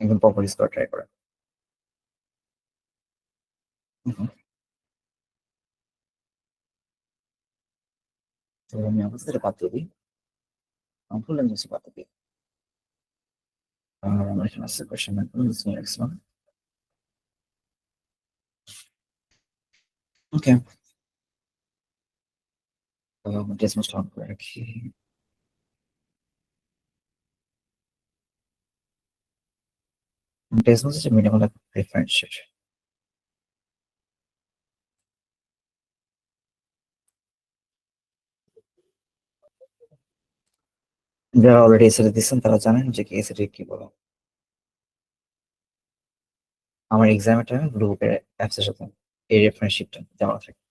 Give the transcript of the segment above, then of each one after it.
একদম proper score try করেন। হুম। তো আমি আমার থেকে বাদ দিয়ে দিই। ফুল ল্যাঙ্গুয়েজ বাদ দিয়ে দিই। আমার এখানে আছে কোয়েশ্চেন ম্যাক্সিমাম। ওকে। ডেসমোস্ট অন করে রাখি। ডেসমোস্ট হচ্ছে মিনিমাল রেফারেন্স। যারা অলরেডি এসএটি দিচ্ছেন তারা জানেন যে কি এসএটি কি বলে। আমার এক্সামের টাইমে গ্রুপের অ্যাপসের সাথে এই রেফারেন্স শিটটা দেওয়া থাকে,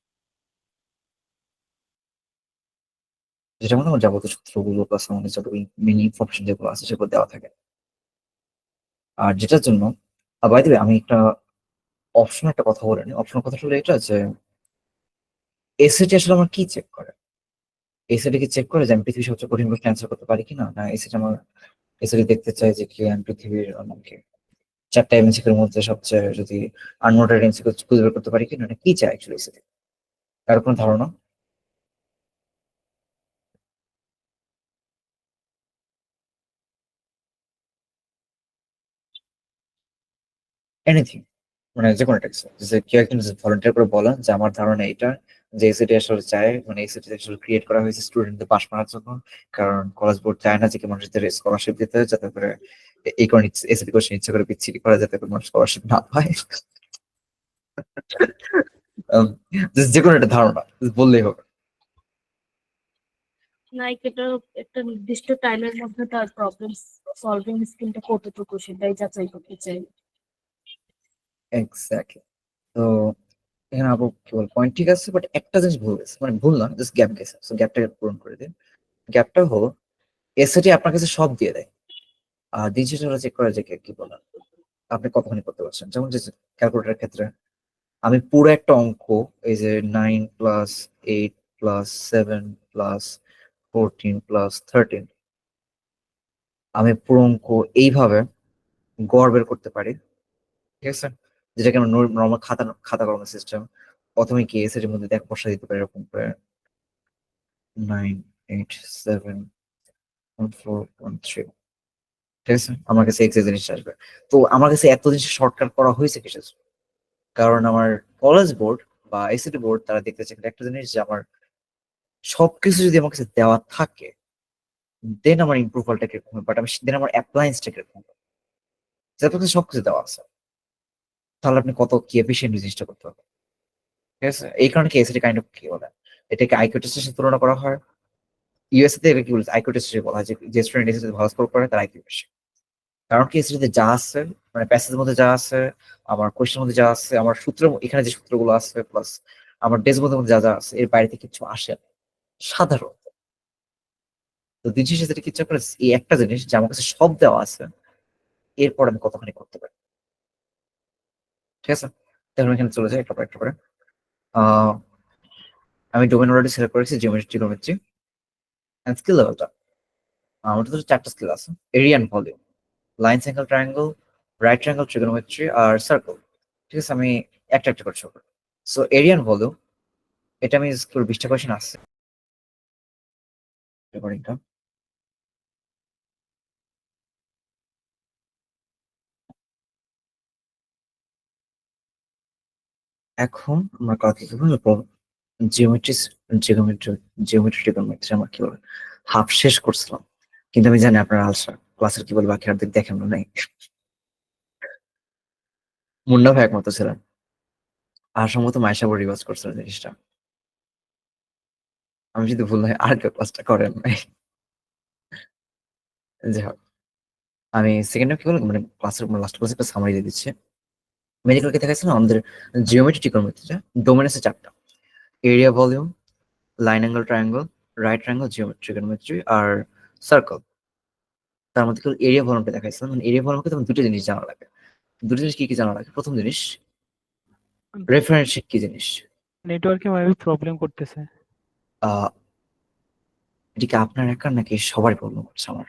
যেটা মধ্যে আমার যাবতীয় সূত্রগুলো প্লাস আমাদের যত মিনি ইনফরমেশন যেগুলো আছে সেগুলো দেওয়া থাকে। আর যেটার জন্য বাই দ্য ওয়ে আমি একটা অপশন একটা কথা বলে নিই। অপশন কথাটা হলো এটা যে এসএটি আসলে আমার কি চেক করে? এসএটি কি চেক করে যে আমি পৃথিবীর সবচেয়ে কঠিন প্রশ্ন অ্যান্সার করতে পারি কিনা, না এসএটি আমার এসএটি দেখতে চাই যে কি আমি পৃথিবীর আমাকে 4টা এমসিকিউর মধ্যে সবচেয়ে যদি আননোটেড এমসিকিউ খুঁজে বের করতে পারি কিনা, এটা কি চাই অ্যাকচুয়ালি এসএটি? কারো কোনো ধারণা? এনিথিং, মানে যে কোনো টেক্সট যে কেউ একজন ভলান্টিয়ার করে বলেন যে আমার ধারণা এটা, যে এসিটি আসলে চায়, মানে এসিটি আসলে ক্রিয়েট করা হয়েছে স্টুডেন্টদের পাশ মারার জন্য। কারণ কলেজ বোর্ড চায় না যে কি মানুষদের স্কলারশিপ দিতে হয়, যাতে করে এই কারণে এসিটি কোশ্চেন ইচ্ছা করে বিচ্ছিরি করা, যাতে করে মানুষ স্কলারশিপ না পায়। উম, যে কোনো একটা ধারণা just বললেই হবে। লাইক এটা একটা নির্দিষ্ট টাইমের মধ্যে তার প্রবলেম সলভিং স্কিলটা কতটুকু সেটাই যাচাই করতে চাই। এক্স্যাক্টলি। তো এখানে আপু কি বল পয়েন্ট ঠিক আছে, বাট একটা জিনিস ভুল গেছে, মানে ভুল না, জাস্ট গ্যাপ গেছে। তো গ্যাপটাকে পূরণ করে দিন। গ্যাপটা হলো এসএটি আপনার কাছে সব দিয়ে দেয়, আর ডিজিটাল চেক করা যে কি বলে আপনি কতখানি করতে পারছেন। যেমন যে ক্যালকুলেটরের ক্ষেত্রে আমি পুরো একটা অঙ্ক, এই যে 9+8+7+14+13, আমি পুরো অঙ্ক এইভাবে গড় বের করতে পারি, ঠিক আছে? যেটাকে আমরা নর্মাল খাতা খাতা কলমের সিস্টেম, প্রথমে কি এস এর মধ্যে দেখ বসা দিতে পারি এরকম করে 9, 8, 7, 1, 4, 1, 3, ঠিক আছে? আমার কাছে এক্স জিনিস আসবে। তো আমার কাছে এত জিনিস শর্টকাট করা হয়েছে কিসের জন্য? কারণ আমার কলেজ বোর্ড বা এসিটি বোর্ড তারা দেখতে চায় একটা জিনিস, যে আমার সবকিছু যদি আমার কাছে দেওয়া থাকে, দেন আমার ইমপ্রুভালটা কিরকম হবে, বাট আমি দেন আমার অ্যাপ্লায়েন্সটা কিরকম হবে। যাতে আপনার কাছে সবকিছু দেওয়া আছে, তাহলে আপনি কত কি এফিসিয়েন্ট জিনিসটা করতে হবে, ঠিক আছে? এই কারণে কি এসিটি কাইন্ড অফ কি বলে, এটাকে আইকিউ টেস্টের সাথে তুলনা করা হয়। ইউএসএ তে এটা কি বলছে, আইকিউ টেস্ট বলা হয় যে স্টুডেন্ট এসিতে ভালো স্কোর করে তার আইকিউ বেশি। কারণ কি এসিটিতে যা আছে, মানে প্যাসেজের মধ্যে যা আছে, আমার কোয়েশ্চেনের মধ্যে যা আছে, আমার সূত্র এখানে যে সূত্রগুলো আছে, প্লাস আমার ডেস্ক মধ্যে যা যা আছে, এর বাইরে থেকে কিছু আসে না, সাধারণ। তো দিন শেষে যেটা কিচ্ছা করে এই একটা জিনিস, যে আমার কাছে সব দেওয়া আছে, এরপর আমি কতখানি করতে পারি, ঠিক আছে? তাহলে আমি এখানে চলে যাই একটা পর একটা করে। আহ, আমি ডোমেন অলরেডি সিলেক্ট করেছি, জিওমেট্রি ট্রিগোনোমেট্রি এন্ড স্কিল লেভেলটা। আমার তো 4টা স্কিল আছে: area and volume, line angle triangle, right triangle trigonometry আর সার্কেল, ঠিক আছে? আমি একটা একটা করে শুরু। সো এরিয়া এন্ড ভলিউম, এটা আমি স্কুল 20টা কোয়েশ্চেন আছে রেকর্ডিংটা। এখন আমরা কাকে কি বলবো, জিওমেট্রি জিওমেট্রি জিওমেট্রি ট্রিগোনোমেট্রি আমার কি বলে হাফ শেষ করছিলাম, কিন্তু আমি জানি আপনার আলসা ক্লাসের কি বলে বাকি আর দেখেন না নাই। মুন্না ভাই একমত ছিলেন, আর সম্ভবত মাইশা বড় রিভার্স করছিল জিনিসটা। আমি যদি ভুল হয় আর কেউ ক্লাসটা করেন নাই। যাই হোক, আমি সেকেন্ড কি বলবো, মানে ক্লাসের লাস্ট ক্লাসে একটা সামারি দিয়ে দিচ্ছি। মেডিকেল কে দেখাচ্ছিল আমাদের জিওমেট্রি ট্রিগোনোমেট্রিটা ডোমেন আছে 4টা: area, volume, line angle triangle, right triangle geometry trigonometry আর সার্কেল। তার মধ্যে কেবল এরিয়া ভলিউমটা দেখাইছিল। মানে এরিয়া ভলিউমকে তখন দুটো জিনিস জানা লাগে। দুটো জিনিস কি কি জানা লাগে? প্রথম জিনিস, রেফারেন্স শিট কি জিনিস। নেটওয়ার্কে ভাবে প্রবলেম করতেছে। আহ এটা কি আপনার একার নাকি সবার প্রবলেম হচ্ছে? আমার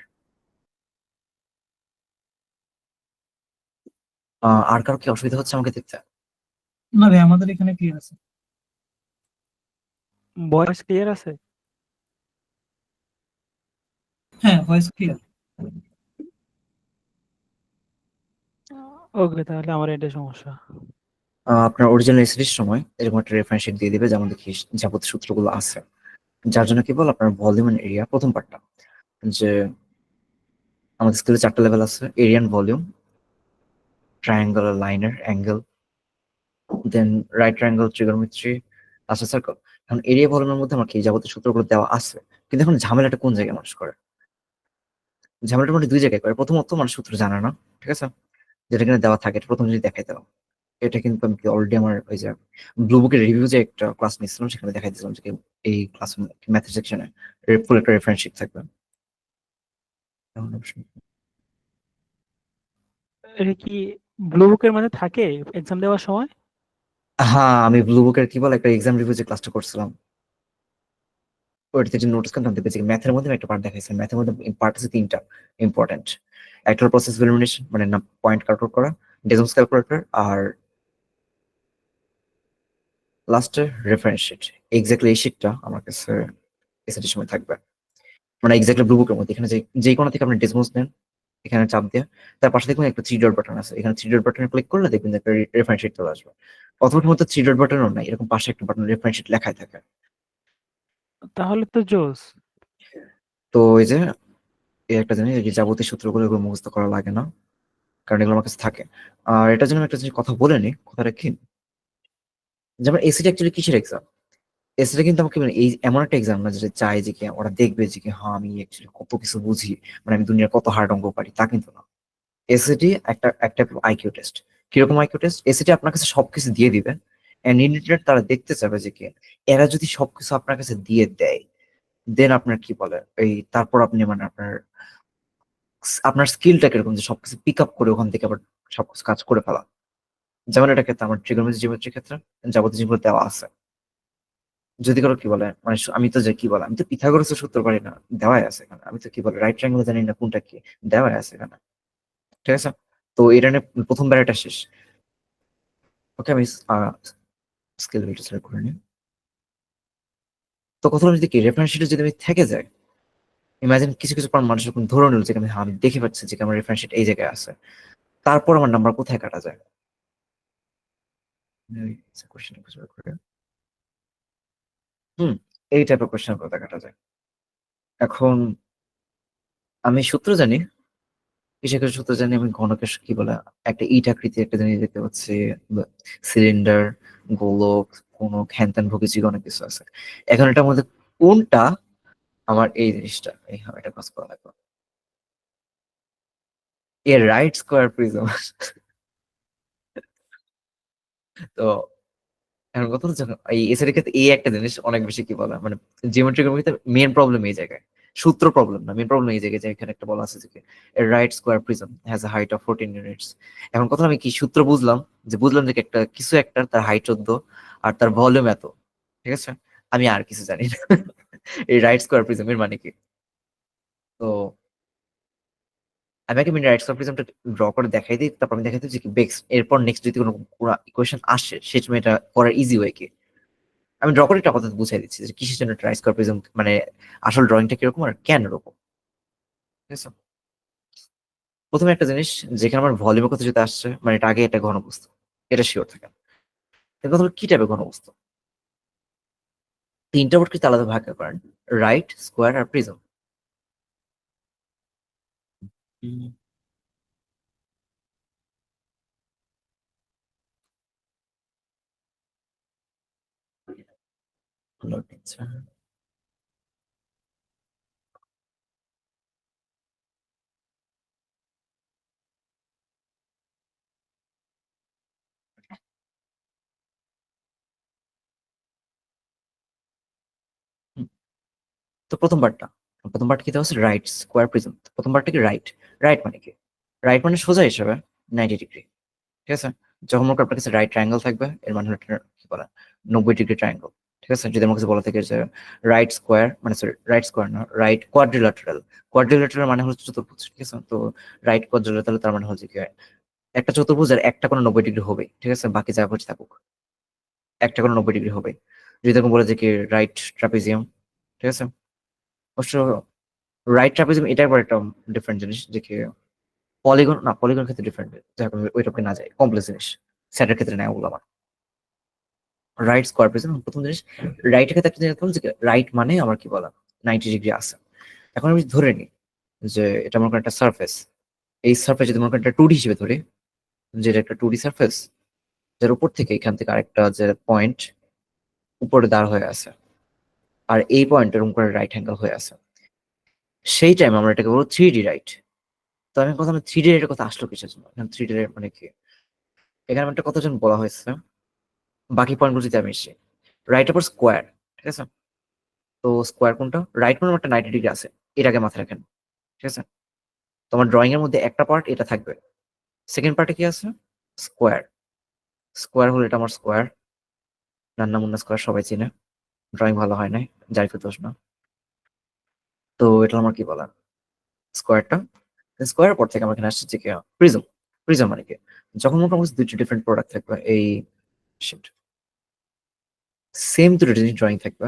আর কারো কি অসুবিধা হচ্ছে আমাকে দেখতে? না ভাই, আমাদের এখানে ক্লিয়ার আছে। ভয়েস ক্লিয়ার আছে? হ্যাঁ, ভয়েস ক্লিয়ার। ওকে, তাহলে আমার এটা সমস্যা। আপনার অরিজিনাল এসএসডির সময় এরকম একটা রেফারেন্স শিট দিয়ে দিবে, যেমন দেখি যাবতীয় সূত্রগুলো আছে। যার জন্য কি বল, আপনার ভলিউম এন্ড এরিয়া প্রথম পার্টটা, যে আমাদের স্কেলে 4টা লেভেল আছে: area and volume, triangle, linear, angle, then right triangle, trigonometry, last circle. এখন এরিয়া ভলিউমের মধ্যে আমার কি যাবতীয় সূত্রগুলো দেওয়া আছে, কিন্তু এখন ঝামেলাটা কোন জায়গায় মানুষ করে? ঝামেলাটা মানে 2 জায়গায় করে। প্রথমত মানুষ সূত্র জানে না, ঠিক আছে, যেটা কিনা দেওয়া থাকে এটা প্রথম যদি দেখাই দেওয়া। এটা কিন্তু আমি অলরেডি আমার ওই যে ব্লু বুকের রিভিউ যে একটা ক্লাস নিচ্ছিলাম সেখানে দেখাই দিয়েছিলাম যে এই ক্লাস ম্যাথ সেকশনে ফুল একটা রেফারেন্স থাকবে। এটা কি ব্লু বুকের মধ্যে থাকে এক্সাম দেওয়ার সময়? হ্যাঁ, আমি ব্লু বুকের কি বলে একটা এক্সাম রিভিউ যে ক্লাসটা করছিলাম ওইটাতে যে নোটস করতাম দেখবে যে ম্যাথের মধ্যে আমি একটা পার্ট দেখাইছি। ম্যাথের মধ্যে পার্ট আছে 3টা ইম্পর্টেন্ট: একটা প্রসেস এলিমিনেশন মানে না পয়েন্ট ক্যালকুলেট করা, ডেসিমাল ক্যালকুলেটর, আর লাস্টে রেফারেন্স শিট। এক্স্যাক্টলি এই শিটটা আমার কাছে এসএটির সময় থাকবে, মানে এক্স্যাক্টলি ব্লু বুকের মধ্যে। এখানে যে কোনো থেকে আপনি ডেসিমালস নেন, এখানে চাপ দিয়ে তার পাশে দেখবেন একটা 3 ডট বাটন আছে। এখানে 3 ডট বাটনে ক্লিক করলে দেখবেন যে একটা রেফারেন্স শিট চলে আসবে। অথবা মতো 3 ডট বাটনও নাই, এরকম পাশে একটা বাটন রেফারেন্স শিট লেখাই থাকে। তাহলে তো জোস। তো ওই যে এই একটা জিনিস, এই যে যাবতীয় সূত্রগুলো এগুলো মুখস্থ করা লাগে না, কারণ এগুলো আমার কাছে থাকে। আর এটার জন্য আমি একটা জিনিস কথা বলে নিই। কথাটা কি, যেমন এসিটি অ্যাকচুয়ালি কিসের এক্সাম? এসিটা কিন্তু আমাকে মানে এই এমন একটা এক্সাম না যেটা চাই যে কি ওরা দেখবে যে কি হ্যাঁ আমি অ্যাকচুয়ালি কত কিছু বুঝি, মানে আমি দুনিয়ার কত হার্ড অঙ্ক পারি, তা কিন্তু না। এসএটি একটা আইকিউ টেস্ট। কিরকম আইকিউ টেস্ট? এসএটি আপনার কাছে সবকিছু দিয়ে দিবে, এন্ড ইন রিটার্ন তারা দেখতে চাবে যে কি এরা যদি সবকিছু আপনার কাছে দিয়ে দেয়, দেন আপনার কি বলে এই তারপর আপনি মানে আপনার স্কিলটা কিরকম যে সবকিছু পিক আপ করে ওখান থেকে আবার সবকিছু কাজ করে ফেলা। যেমন এটা ক্ষেত্রে আমার ট্রিগোনোমেট্রি জিওমেট্রির ক্ষেত্রে যাবতীয় যেগুলো দেওয়া আছে, যদি কারো কি বলে মানে আমি তো যে কি বলে আমি তো পিথাগোরাসের সূত্র পারি না, দেওয়াই আছে এখানে। আমি তো কি বলে রাইট ট্রায়াঙ্গেল জানি না কোনটা কি, দেওয়াই আছে এখানে, ঠিক আছে। তো এটা নিয়ে প্রথম ব্যারেটা শেষ। ওকে, আমি স্কেল ভ্যালুটা সিলেক্ট করে নিই। তো কথা হলো, যদি কি রেফারেন্স শিটে যদি আমি থেকে যায়, ইমাজিন কিছু কিছু পর মানুষ যখন ধরে নিল যে আমি দেখে পাচ্ছি যে আমার রেফারেন্স শিট এই জায়গায় আছে, তারপর আমার নাম্বার কোথায় কাটা যায়? কোশ্চেন করে হুম এই টাইপের কোশ্চেন কোথায় কাটা যায়? এখন আমি সূত্র জানি, কিসের কিছু সূত্র জানি, আমি ঘনকের কি বলে একটা ইট আকৃতি একটা জিনিস দেখতে পাচ্ছি, সিলিন্ডার, গোলক, ঘনক, হ্যান ত্যান ভুগিছি, অনেক কিছু আছে। এখন এটার মধ্যে কোনটা আমার এই জিনিসটা, এই এটা কাজ করা লাগবে। এর রাইট স্কোয়ার প্রিজম। তো এখন কথা হচ্ছে, এই এসএর ক্ষেত্রে এই একটা জিনিস অনেক বেশি কি বলা মানে জিওমেট্রিক ক্ষেত্রে মেন প্রবলেম এই জায়গায়, সূত্র প্রবলেম না, মেন প্রবলেম এই জায়গায় যে এখানে একটা বলা আছে যে right square prism has a height of 14 units. এখন কথা আমি কি সূত্র বুঝলাম, যে বুঝলাম যে একটা কিছু একটা তার হাইট 14 আর তার ভলিউম এত, ঠিক আছে। আমি আর কিছু জানি না। এই রাইট স্কোয়ার প্রিজমের মানে কি? তো আমি আগে রাইট স্কোয়ার প্রিজমটা ড্র করে দেখাই দিই, তারপর আমি দেখাই দিই যে কি বেক্স এরপর নেক্সট যদি কোনো ইকুয়েশন আসে সেই সময় এটা করার ইজি ওয়ে কি। আমি ড্র করে একটা আপাতত বুঝাই দিচ্ছি যে কিসের জন্য ট্রাই স্কোয়ার প্রিজম মানে আসল ড্রয়িংটা কিরকম আর কেন এরকম, ঠিক আছে। প্রথমে একটা জিনিস, যেখানে আমার ভলিউমের কথা যেটা আসছে, মানে এটা আগে একটা ঘনবস্তু, এটা শিওর থাকে। এর কথা হলো কি টাইপের ঘনবস্তু? 3টা বর্গকে আলাদা ভাগ করেন: রাইট, স্কোয়ার আর প্রিজম। তো প্রথম পার্ট কি দেওয়া আছে? Right square prism. প্রথম পার্টটা কি? রাইট। রাইট মানে কি? রাইট মানে সোজা হিসাবে 90 ডিগ্রি, ঠিক আছে। যখন মনে করেন আপনার কাছে রাইট ট্রায়াঙ্গেল থাকবে, এর মানে হলো একটা কি বলে 90 ডিগ্রি ট্রায়াঙ্গেল, ঠিক আছে। যদি আমার কাছে বলা থাকে যে রাইট স্কোয়ার মানে সরি রাইট স্কোয়ার না, রাইট কোয়াড্রিল্যাটারাল। কোয়াড্রিল্যাটারাল মানে হচ্ছে চতুর্ভুজ, ঠিক আছে। তো রাইট কোয়াড্রিল্যাটারাল তার মানে হচ্ছে কি একটা চতুর্ভুজের একটা কোনো 90 ডিগ্রি হবে, ঠিক আছে, বাকি যা হচ্ছে থাকুক, একটা কোনো 90 ডিগ্রি হবে। যদি এরকম বলে যে কি রাইট ট্রাপিজিয়াম, ঠিক আছে, অবশ্য রাইট ট্রাপিজিয়াম এটা একবার একটা ডিফারেন্ট জিনিস, যে কি পলিগন না, পলিগন ক্ষেত্রে ডিফারেন্ট, ওই টপিকে না যায়, কমপ্লেক্স জিনিস সেটের ক্ষেত্রে নেয় ওগুলো আমার। রাইট স্কোয়ার প্রিজম প্রথম জিনিস, রাইটের ক্ষেত্রে একটা জিনিস বলুন যে রাইট মানে আমার কি বলা 90 ডিগ্রি আছে। এখন আমি ধরে নিই যে এটা মনে করেন একটা সারফেস, এই সারফেস যদি মনে করেন একটা 2D হিসেবে ধরি, যে এটা একটা 2D সারফেস, যার উপর থেকে এখান থেকে আরেকটা যে পয়েন্ট উপরে দাঁড় হয়ে আছে, আর এই পয়েন্ট এরকম করে রাইট অ্যাঙ্গেল হয়ে আছে, সেই টাইম আমরা এটাকে বলবো 3D রাইট। তো আমি কথা, 3D রাইটের কথা আসলো কিসের জন্য, 3D রাইট মানে কি, এখানে একটা কথা যেন বলা হয়েছে, বাকি পয়েন্টগুলো যদি আমি এসে রাইট আবার স্কোয়ার, ঠিক আছে, তো স্কোয়ার কোনটা, রাইট মানে একটা 90 ডিগ্রি আছে, এটাকে মাথায় রাখেন, ঠিক আছে। তোমার ড্রয়িং এর মধ্যে একটা পার্ট এটা থাকবে, সেকেন্ড পার্টে কি আছে, স্কোয়ার। স্কোয়ার হলো এটা আমার স্কোয়ার, রান্না মুন্না স্কোয়ার সবাই চিনে, ড্রয়িং ভালো হয় নাই, জারিফের দোষ না। তো এটা আমার কি বলা, স্কোয়ারটা, স্কোয়ারের পর থেকে আমার এখানে আসছে যে কি প্রিজম। প্রিজম মানে কি, যখন মোটামুটি দুইটা ডিফারেন্ট প্রোডাক্ট থাকবে, এই সেম দুটো জিনিস ড্রয়িং থাকবে,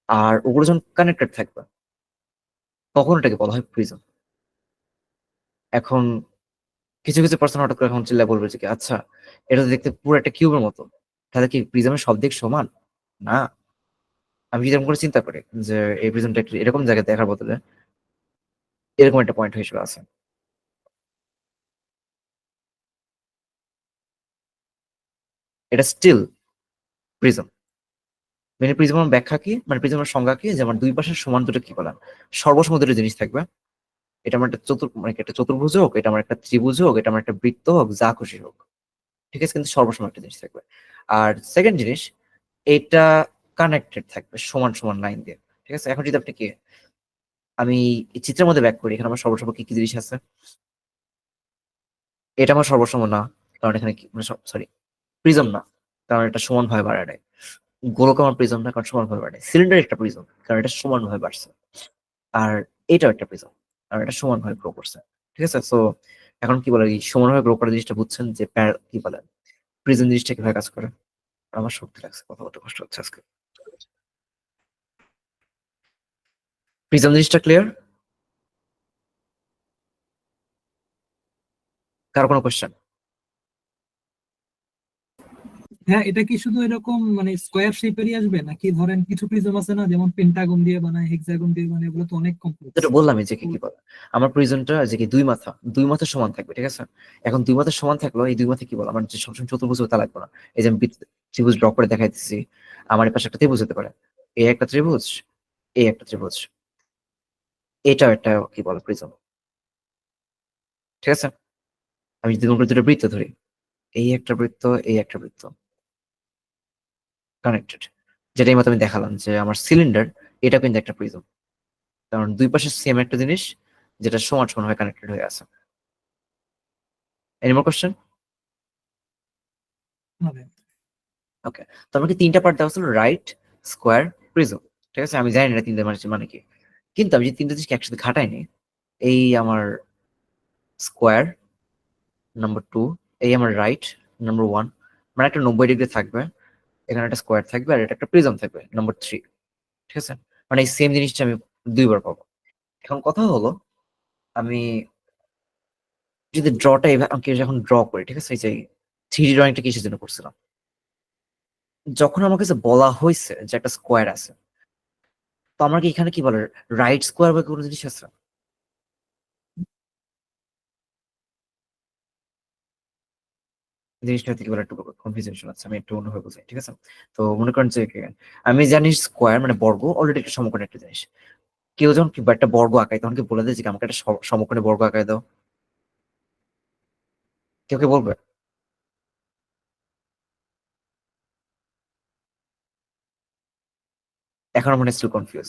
আর ওগুলো যখন কানেক্টেড থাকবে, তখন এটাকে বলা হয় প্রিজম। এখন কিছু কিছু পার্সন হঠাৎ করে এখন চিল্লায় বলবে যে কি আচ্ছা, এটা তো দেখতে পুরো একটা কিউবের মতো, তাহলে কি প্রিজমের সব দিক সমান? না। আমি যদি এরকম করে চিন্তা করি যে এই প্রিজমটা একটু এরকম জায়গায় দেখার বদলে এরকম একটা পয়েন্ট হিসেবে আছে, এটা স্টিল প্রিজম। মানে প্রিজমের ব্যাখ্যা কি, মানে প্রিজমের সংজ্ঞা কি, যে আমার দুই পাশের সমান দুটো কি বললাম, সর্বসম দুটো জিনিস থাকবে। এটা আমার একটা মানে একটা চতুর্ভুজ হোক, এটা আমার একটা ত্রিভুজ হোক, এটা আমার একটা বৃত্ত হোক, যা খুশি হোক, ঠিক আছে, কিন্তু সর্বসম একটা জিনিস থাকবে। আর সেকেন্ড জিনিস, এটা কানেক্টেড থাকবে সমান সমান লাইন দিয়ে, ঠিক আছে। এখন যদি আপনি কি, আমি এই চিত্রের মধ্যে ব্যাক করি, এখানে আমার সর্বসম কি কি জিনিস আছে, এটা আমার সর্বসম না, কারণ এখানে সরি প্রিজম না, কারণ এটা সমান ভাবে বাড়ায় নাই। গোলক আমার প্রিজম না, কারণ সমান ভাবে বাড়ায়। সিলিন্ডার একটা প্রিজম, কারণ এটা সমান ভাবে বাড়ছে। আর এটাও একটা প্রিজম, কারণ এটা সমান ভাবে গ্রো করছে, ঠিক আছে। সো এখন কি বলে, এই সমান ভাবে গ্রো করার জিনিসটা বুঝছেন, যে কি বলে প্রিজম জিনিসটা কিভাবে কাজ করে। আমার শক্তি লাগছে, কথা বলতে কষ্ট হচ্ছে আজকে। প্রিজম জিনিসটা ক্লিয়ার? কারো কোনো কোয়েশ্চেন? হ্যাঁ, এটা কি শুধু এরকম মানে স্কোয়ার শেপেরই আসবে, নাকি ধরেন কিছু প্রিজম আছে না, যেমন পেন্টাগন দিয়ে বানায়, হেক্সাগন দিয়ে বানায়, এগুলো তো অনেক কমপ্লেক্স। যেটা বললাম যে কি কি বলে, আমার প্রিজমটা যে কি দুই মাথা সমান থাকবে, ঠিক আছে। এখন দুই মাথা সমান থাকলো, এই দুই মাথা কি বল, আমার যে সবসময় চতুর্ভুজ হবে তা লাগবে না। এই যে আমি ত্রিভুজ ড্র করে দেখাইতেছি, আমার এই পাশে একটা ত্রিভুজ হতে পারে, এই একটা ত্রিভুজ, এই একটা ত্রিভুজ, এটাও একটা কি বলে প্রিজম, ঠিক আছে। আমি যদি মনে করি দুটো বৃত্ত ধরি, এই একটা বৃত্ত, এই একটা বৃত্ত কানেক্টেড, যেটা এই মতো আমি দেখালাম যে আমার সিলিন্ডার, এটা কিন্তু একটা প্রিজম, কারণ দুই পাশে সেম একটা জিনিস যেটা সমান সমান হয়ে কানেক্টেড হয়ে আছে। Any more question? হবে। ওকে, তো আমাকে তিনটা পার্ট দেওয়া ছিল, রাইট, স্কোয়ার, প্রিজম, ঠিক আছে। আমি জানি না তিনটা মানে কি, কিন্তু আমি যে তিনটা জিনিসকে একসাথে ঘাটাইনি, এই আমার স্কোয়ার নাম্বার 2, এই আমার রাইট নাম্বার 1, মানে একটা 90 ডিগ্রি থাকবে, এখানে একটা স্কোয়ার থাকবে, আর এটা একটা প্রিজম থাকবে নাম্বার 3, ঠিক আছে। মানে এই সেম জিনিসটা আমি দুইবার পাবো। এখন কথা হলো, আমি যদি ড্রটা এভাবে যখন ড্র করি, ঠিক আছে, এই যে 3D ড্রয়িংটা কিসের জন্য করছিলাম, যখন আমার কাছে বলা হয়েছে যে একটা স্কোয়ার আছে, তো আমার কি এখানে কি বলে রাইট স্কোয়ার বা কোনো জিনিস আছে? জিনিসটা থেকে বলে একটু কনফিউশন আছে, আমি একটু অন্যভাবে বুঝাই, ঠিক আছে। তো মনে করেন যে আমি জানি স্কোয়ার মানে বর্গ অলরেডি একটা সমকোণ একটা জিনিস, কেউ যখন কি একটা বর্গ আঁকায়, তখন কি বলে দেয় যে আমাকে একটা সমকোণে বর্গ আঁকায় দাও? কেউ কে বলবে? এখন মনে স্টিল কনফিউজ,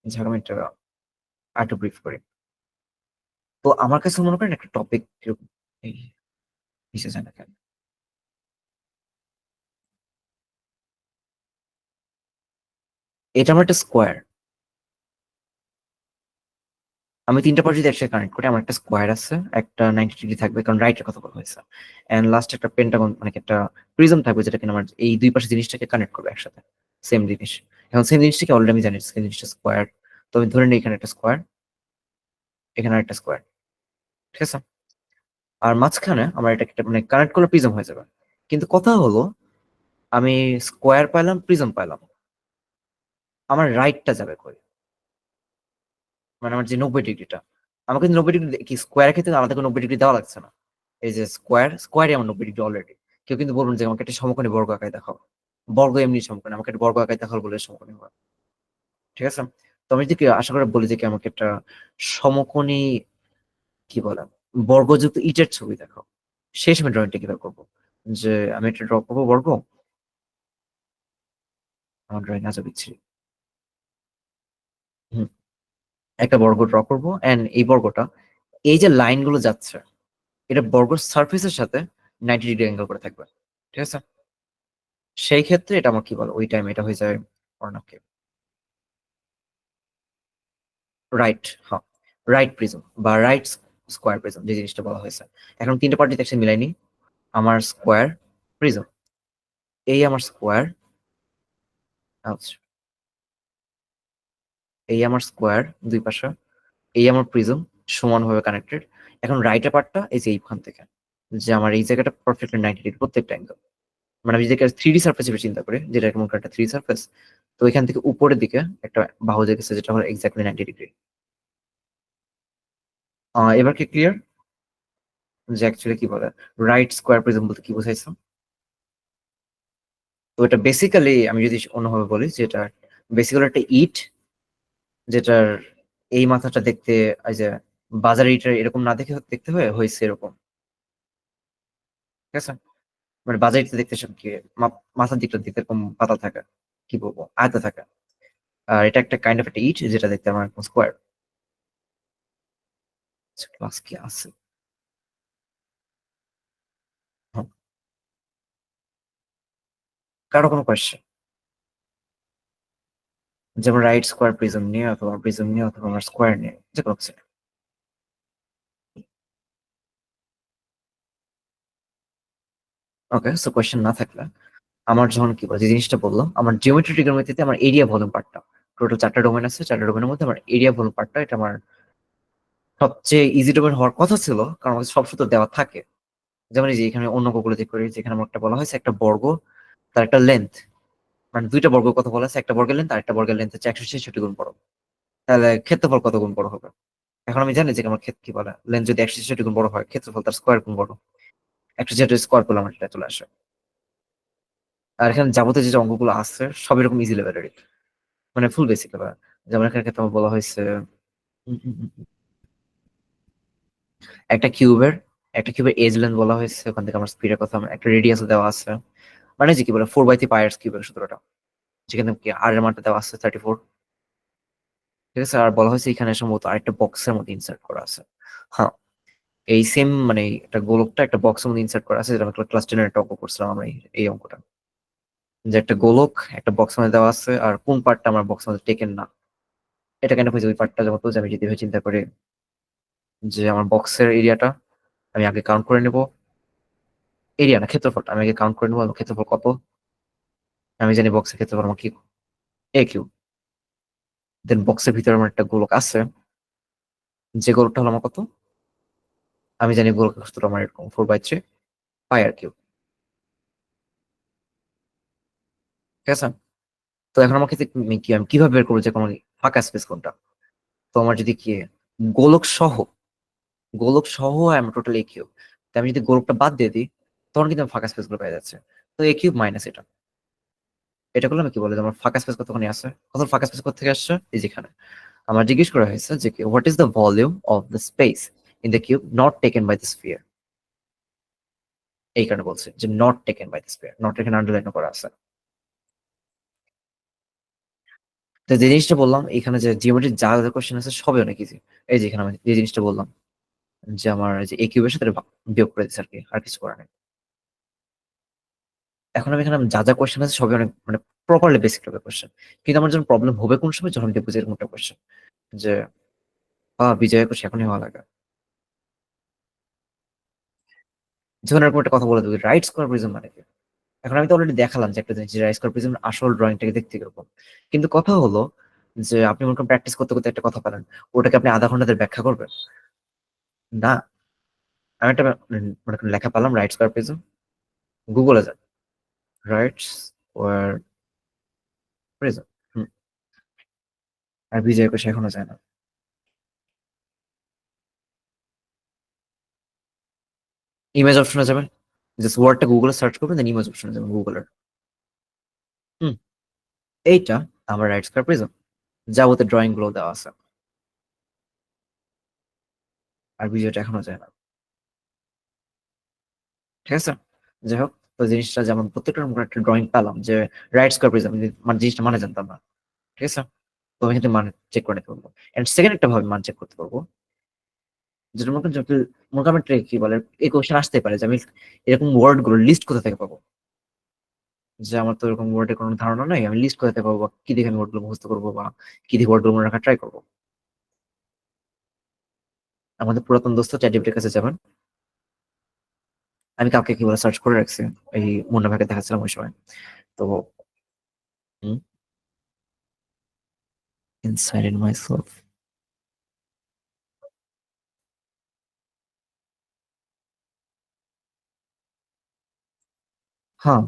ঝাড় আমি একটা আরেকটু ব্রিফ করি। তো আমার কাছে মনে করেন একটা টপিক এই মিশে যায় না কেন, এটা আমার একটা স্কোয়ার, আমি তিনটা পার্ট যদি একসাথে কানেক্ট করি, আমার একটা স্কোয়ার আছে, একটা 90 ডিগ্রি থাকবে কারণ রাইটের কথা বলা হয়েছে, এন্ড লাস্ট একটা পেন্টাগন মানে কি একটা প্রিজম থাকবে যেটা কিনা আমার এই দুই পাশে জিনিসটাকে কানেক্ট করবে একসাথে, সেম জিনিস। এখন সেম জিনিসটাকে অলরেডি আমি জানি সেম জিনিসটা স্কোয়ার, তো আমি ধরে নিই এখানে একটা স্কোয়ার, এখানে একটা স্কোয়ার, ঠিক আছে। আর মাঝখানে আমার এটা একটা মানে কানেক্ট করলে প্রিজম হয়ে যাবে। কিন্তু কথা হলো আমি স্কোয়ার পাইলাম, প্রিজম পাইলাম, আমার রাইটটা যাবে কই? মানে আমার যে 90 ডিগ্রিটা, আমাকে 90 ডিগ্রি কি স্কোয়ারের ক্ষেত্রে আলাদা করে 90 ডিগ্রি দেওয়া লাগছে না। এই যে স্কোয়ারই আমার 90 ডিগ্রি অলরেডি। কেউ কিন্তু বলুন যে আমাকে একটা সমকোণী বর্গ আঁকায় দেখাও, বর্গ এমনি সমকোণী, আমাকে একটা বর্গ আঁকায় দেখাও বলে সমকোণী হয়, ঠিক আছে। তো আমি যদি আশা করে বলি যে কি আমাকে একটা সমকোণী কি বলে বর্গযুক্ত ইটের ছবি দেখাও, সেই সময় ড্রয়িংটা কিভাবে করবো? যে আমি একটা ড্র করবো বর্গ, আমার ড্রয়িং আজও বিচ্ছিরি। হুম, একটা বর্গ ড্র করবো, এন্ড এই বর্গটা এই যে লাইন গুলো যাচ্ছে এটা বর্গের সারফেসের সাথে 90 ডিগ্রি অ্যাঙ্গেল করে থাকবে, ঠিক আছে। সেই ক্ষেত্রে এটা আমার কি বলে ওই টাইম এটা হয়ে যায় অর্ণবকে রাইট, হ্যাঁ, রাইট প্রিজম বা রাইট স্কোয়ার প্রিজম যে জিনিসটা বলা হয়েছে। এখন তিনটা পার্টি একসাথে মিলাইনি, আমার স্কোয়ার প্রিজম, এই আমার স্কোয়ার, আচ্ছা এই আমার স্কোয়ার দুই পাশে, এই আমার প্রিজম সমানভাবে কানেক্টেড। এখন রাইটের পার্টটা এই যে এইখান থেকে, যে আমার এই জায়গাটা পারফেক্টলি 90 ডিগ্রি প্রত্যেকটা অ্যাঙ্গেল, মানে আমি যদি 3D সার্ফেস হিসেবে চিন্তা করি, যেটা কেমন একটা 3D সার্ফেস, তো এখান থেকে উপরের দিকে একটা বাহু গেছে যেটা হলো এক্স্যাক্টলি 90 ডিগ্রি। এবার কি ক্লিয়ার যে অ্যাকচুয়ালি কি বলে রাইট স্কোয়ার প্রিজম বলতে কি বোঝাইছো? তো এটা বেসিক্যালি আমি যদি অন্যভাবে বলি যে এটা বেসিক্যালি একটা ইট, যেটার এই মাথাটা দেখতে এই যে বাজার ইটের এরকম না দেখে দেখতে হয়েছে এরকম, ঠিক আছে। মানে বাজার ইটটা দেখতে সব কি মাথার দিকটা দেখতে এরকম পাতা থাকে, কি বলবো আয়তা থাকে। আর এটা একটা কাইন্ড অফ একটা ইট যেটা দেখতে আমার স্কোয়ার। ক্লাস কি আছে? হ্যাঁ। কারো কোনো কোয়েশ্চেন? যেমন রাইট স্কোয়ার প্রিজম নিয়ে অথবা প্রিজম নিয়ে অথবা আমার স্কোয়ার নিয়ে যে কোনো কিছু। ওকে, সো কোয়েশ্চেন না থাকলে আমার যখন কি বলে যে জিনিসটা বললাম, আমার জিওমেট্রি ট্রিগোনোমেট্রিতে আমার এরিয়া ভলিউম পার্টটা, টোটাল 4টা ডোমেন আছে, 4টা ডোমেনের মধ্যে আমার এরিয়া ভলিউম পার্টটা এটা আমার সবচেয়ে ইজি ডোমেন হওয়ার কথা ছিল, কারণ আমাদের সব সূত্র দেওয়া থাকে। যেমন এই যে এখানে অন্য গুলো যে করি, যেখানে আমার একটা বলা হয়েছে একটা বর্গ তার একটা লেন্থ, মানে দুইটা বর্গের কথা বলা আছে, একটা বর্গের লেন্থ আর একটা বর্গের লেন্থ হচ্ছে 166 গুণ বড়, তাহলে ক্ষেত্রফল কত গুণ বড় হবে? এখন আমি জানি যে আমার ক্ষেত্র কি বলে লেন্থ যদি 166 গুণ বড় হয় ক্ষেত্রফল তার স্কোয়ার গুণ বড়, একটা যেটা স্কোয়ার করলে আমার এটা চলে আসে। আর এখানে যাবতীয় যে অঙ্কগুলো আছে সব এরকম ইজি লেভেলের, মানে ফুল বেসিক লেভেল। যেমন এখানে ক্ষেত্রে আমার বলা হয়েছে উম, উম, উম, একটা কিউবের একটা কিউবের এজ লেন্থ বলা হয়েছে, ওখান থেকে আমার স্পিডের কথা একটা রেডিয়াস দেওয়া আছে, মানে যে কি বলে 4/3 কিউবের সূত্রটা, যেখানে কি আর এর মানটা দেওয়া আছে 34, ঠিক আছে। আর বলা হয়েছে এখানে সম্ভবত আরেকটা বক্সের মধ্যে ইনসার্ট করা আছে, হ্যাঁ এই সেম মানে একটা গোলকটা একটা বক্সের মধ্যে ইনসার্ট করা আছে, যেটা আমরা ক্লাস 10 এর একটা অঙ্ক করছিলাম আমরা এই অঙ্কটা, যে একটা গোলক একটা বক্সের মধ্যে দেওয়া আছে আর কোন পার্টটা আমার বক্সের মধ্যে টেকেন না, এটা কেন হয়েছে ওই পার্টটা যেমন যে আমি যদি চিন্তা করি যে আমার বক্সের এরিয়াটা আমি আগে কাউন্ট করে নেব, এরিয়া না ক্ষেত্রফলটা আমি আগে কাউন্ট করে নেবো, আমার ক্ষেত্রফল কত, আমি জানি বক্সের ক্ষেত্রফল আমার কি A কিউব, দেন বক্সের ভিতরে আমার একটা গোলক আছে, যে গোলকটা হলো আমার কত, আমি জানি গোলকের সূত্র আমার এরকম 4/3 πr কিউব, ঠিক আছে। তো এখন আমার ক্ষেত্রে কি আমি কিভাবে বের করবো যে কোনো ফাঁকা স্পেস কোনটা? তো আমার যদি কি গোলক সহ গোলক সহ আমি টোটাল A কিউব, তো আমি যদি গোলকটা বাদ দিয়ে দিই তখন কিন্তু আমার ফাঁকা স্পেস গুলো পেয়ে যাচ্ছে। তো A কিউব মাইনাস এটা, এটা করলে আমি কি বলে যে আমার ফাঁকা স্পেস কতখানি আছে, কত ফাঁকা স্পেস কোথা থেকে আসছে, এই যেখানে আমার জিজ্ঞেস করা হয়েছে যে what is the volume of the space in the cube not taken by the sphere, এই কারণে বলছে যে not taken by the sphere, not এখানে আন্ডারলাইন করা আছে। তো যে জিনিসটা বললাম এখানে যে জিওমেট্রির যা যা কোশ্চেন আছে সবই অনেক ইজি। এই যে এখানে আমি যে জিনিসটা বললাম যে আমার যে এ কিউবের সাথে বিয়োগ করে দিচ্ছে আর কি, আর কিছু করার নেই। এখন আমি এখানে যা যা কোশ্চেন আছে সবই অনেক মানে প্রপারলি বেসিক লেভেল কোশ্চেন, কিন্তু আমার যখন প্রবলেম হবে কোন সময় যখন দেখবো যে এরকম একটা কোশ্চেন যে বিজয় একুশ এখনই হওয়া লাগে। যখন এরকম একটা কথা বলে দেবে রাইট স্কোয়ার প্রিজম মানে কি। এখন আমি তো অলরেডি দেখালাম যে একটা জিনিস রাইট স্কোয়ার প্রিজম আসল ড্রয়িংটাকে দেখতে কিরকম। কিন্তু কথা হলো যে আপনি মনে করেন প্র্যাকটিস করতে করতে একটা কথা পেলেন, ওটাকে আপনি আধা ঘন্টা ধরে ব্যাখ্যা করবেন না। আমি একটা মনে করেন লেখা পেলাম রাইট স্কোয়ার প্রিজম, গুগলে যান রাইট স্কোয়ার প্রিজম, আর বিজয় একুশ এখনো যায় না। ইমেজ অপশনে যাবেন, জাস্ট ওয়ার্ডটা গুগলে সার্চ করবেন, দেন ইমেজ অপশনে যাবেন গুগলের। হুম, এইটা আমার রাইট স্কোয়ার প্রিজম, যাবতীয় ড্রয়িং গুলো দেওয়া আছে, আর ভিডিওটা এখনো যায় না। ঠিক আছে, যাই হোক, তো জিনিসটা যেমন প্রত্যেকটার মধ্যে একটা ড্রয়িং পেলাম যে রাইট স্কোয়ার প্রিজম, মানে জিনিসটা মানে জানতাম না। ঠিক আছে, তো আমি কিন্তু মান চেক করে নিতে পারবো। এন্ড সেকেন্ড একটা ভাবে মান চেক করতে পারবো, যেটা মনে করেন মনে করেন কি বলে, এই কোশ্চেন আসতে পারে যে আমি এরকম ওয়ার্ড গুলো লিস্ট কোথা থেকে পাবো, যে আমার তো এরকম ওয়ার্ডের কোনো ধারণা নাই, আমি লিস্ট কোথা থেকে পাবো, বা কি দেখে আমি ওয়ার্ড গুলো মুখস্থ করবো, বা কি দেখে ওয়ার্ড গুলো মনে রাখার ট্রাই করবো। আমাদের পুরাতন দোস্ত চ্যাটজিপিটির কাছে যাবেন। আমি কাউকে কি বলে সার্চ করে রাখছি, এই মুন্না ভাইকে দেখাচ্ছিলাম ওই সময়। তো ইনসাইড ইন মাই সেলফ, হ্যাঁ,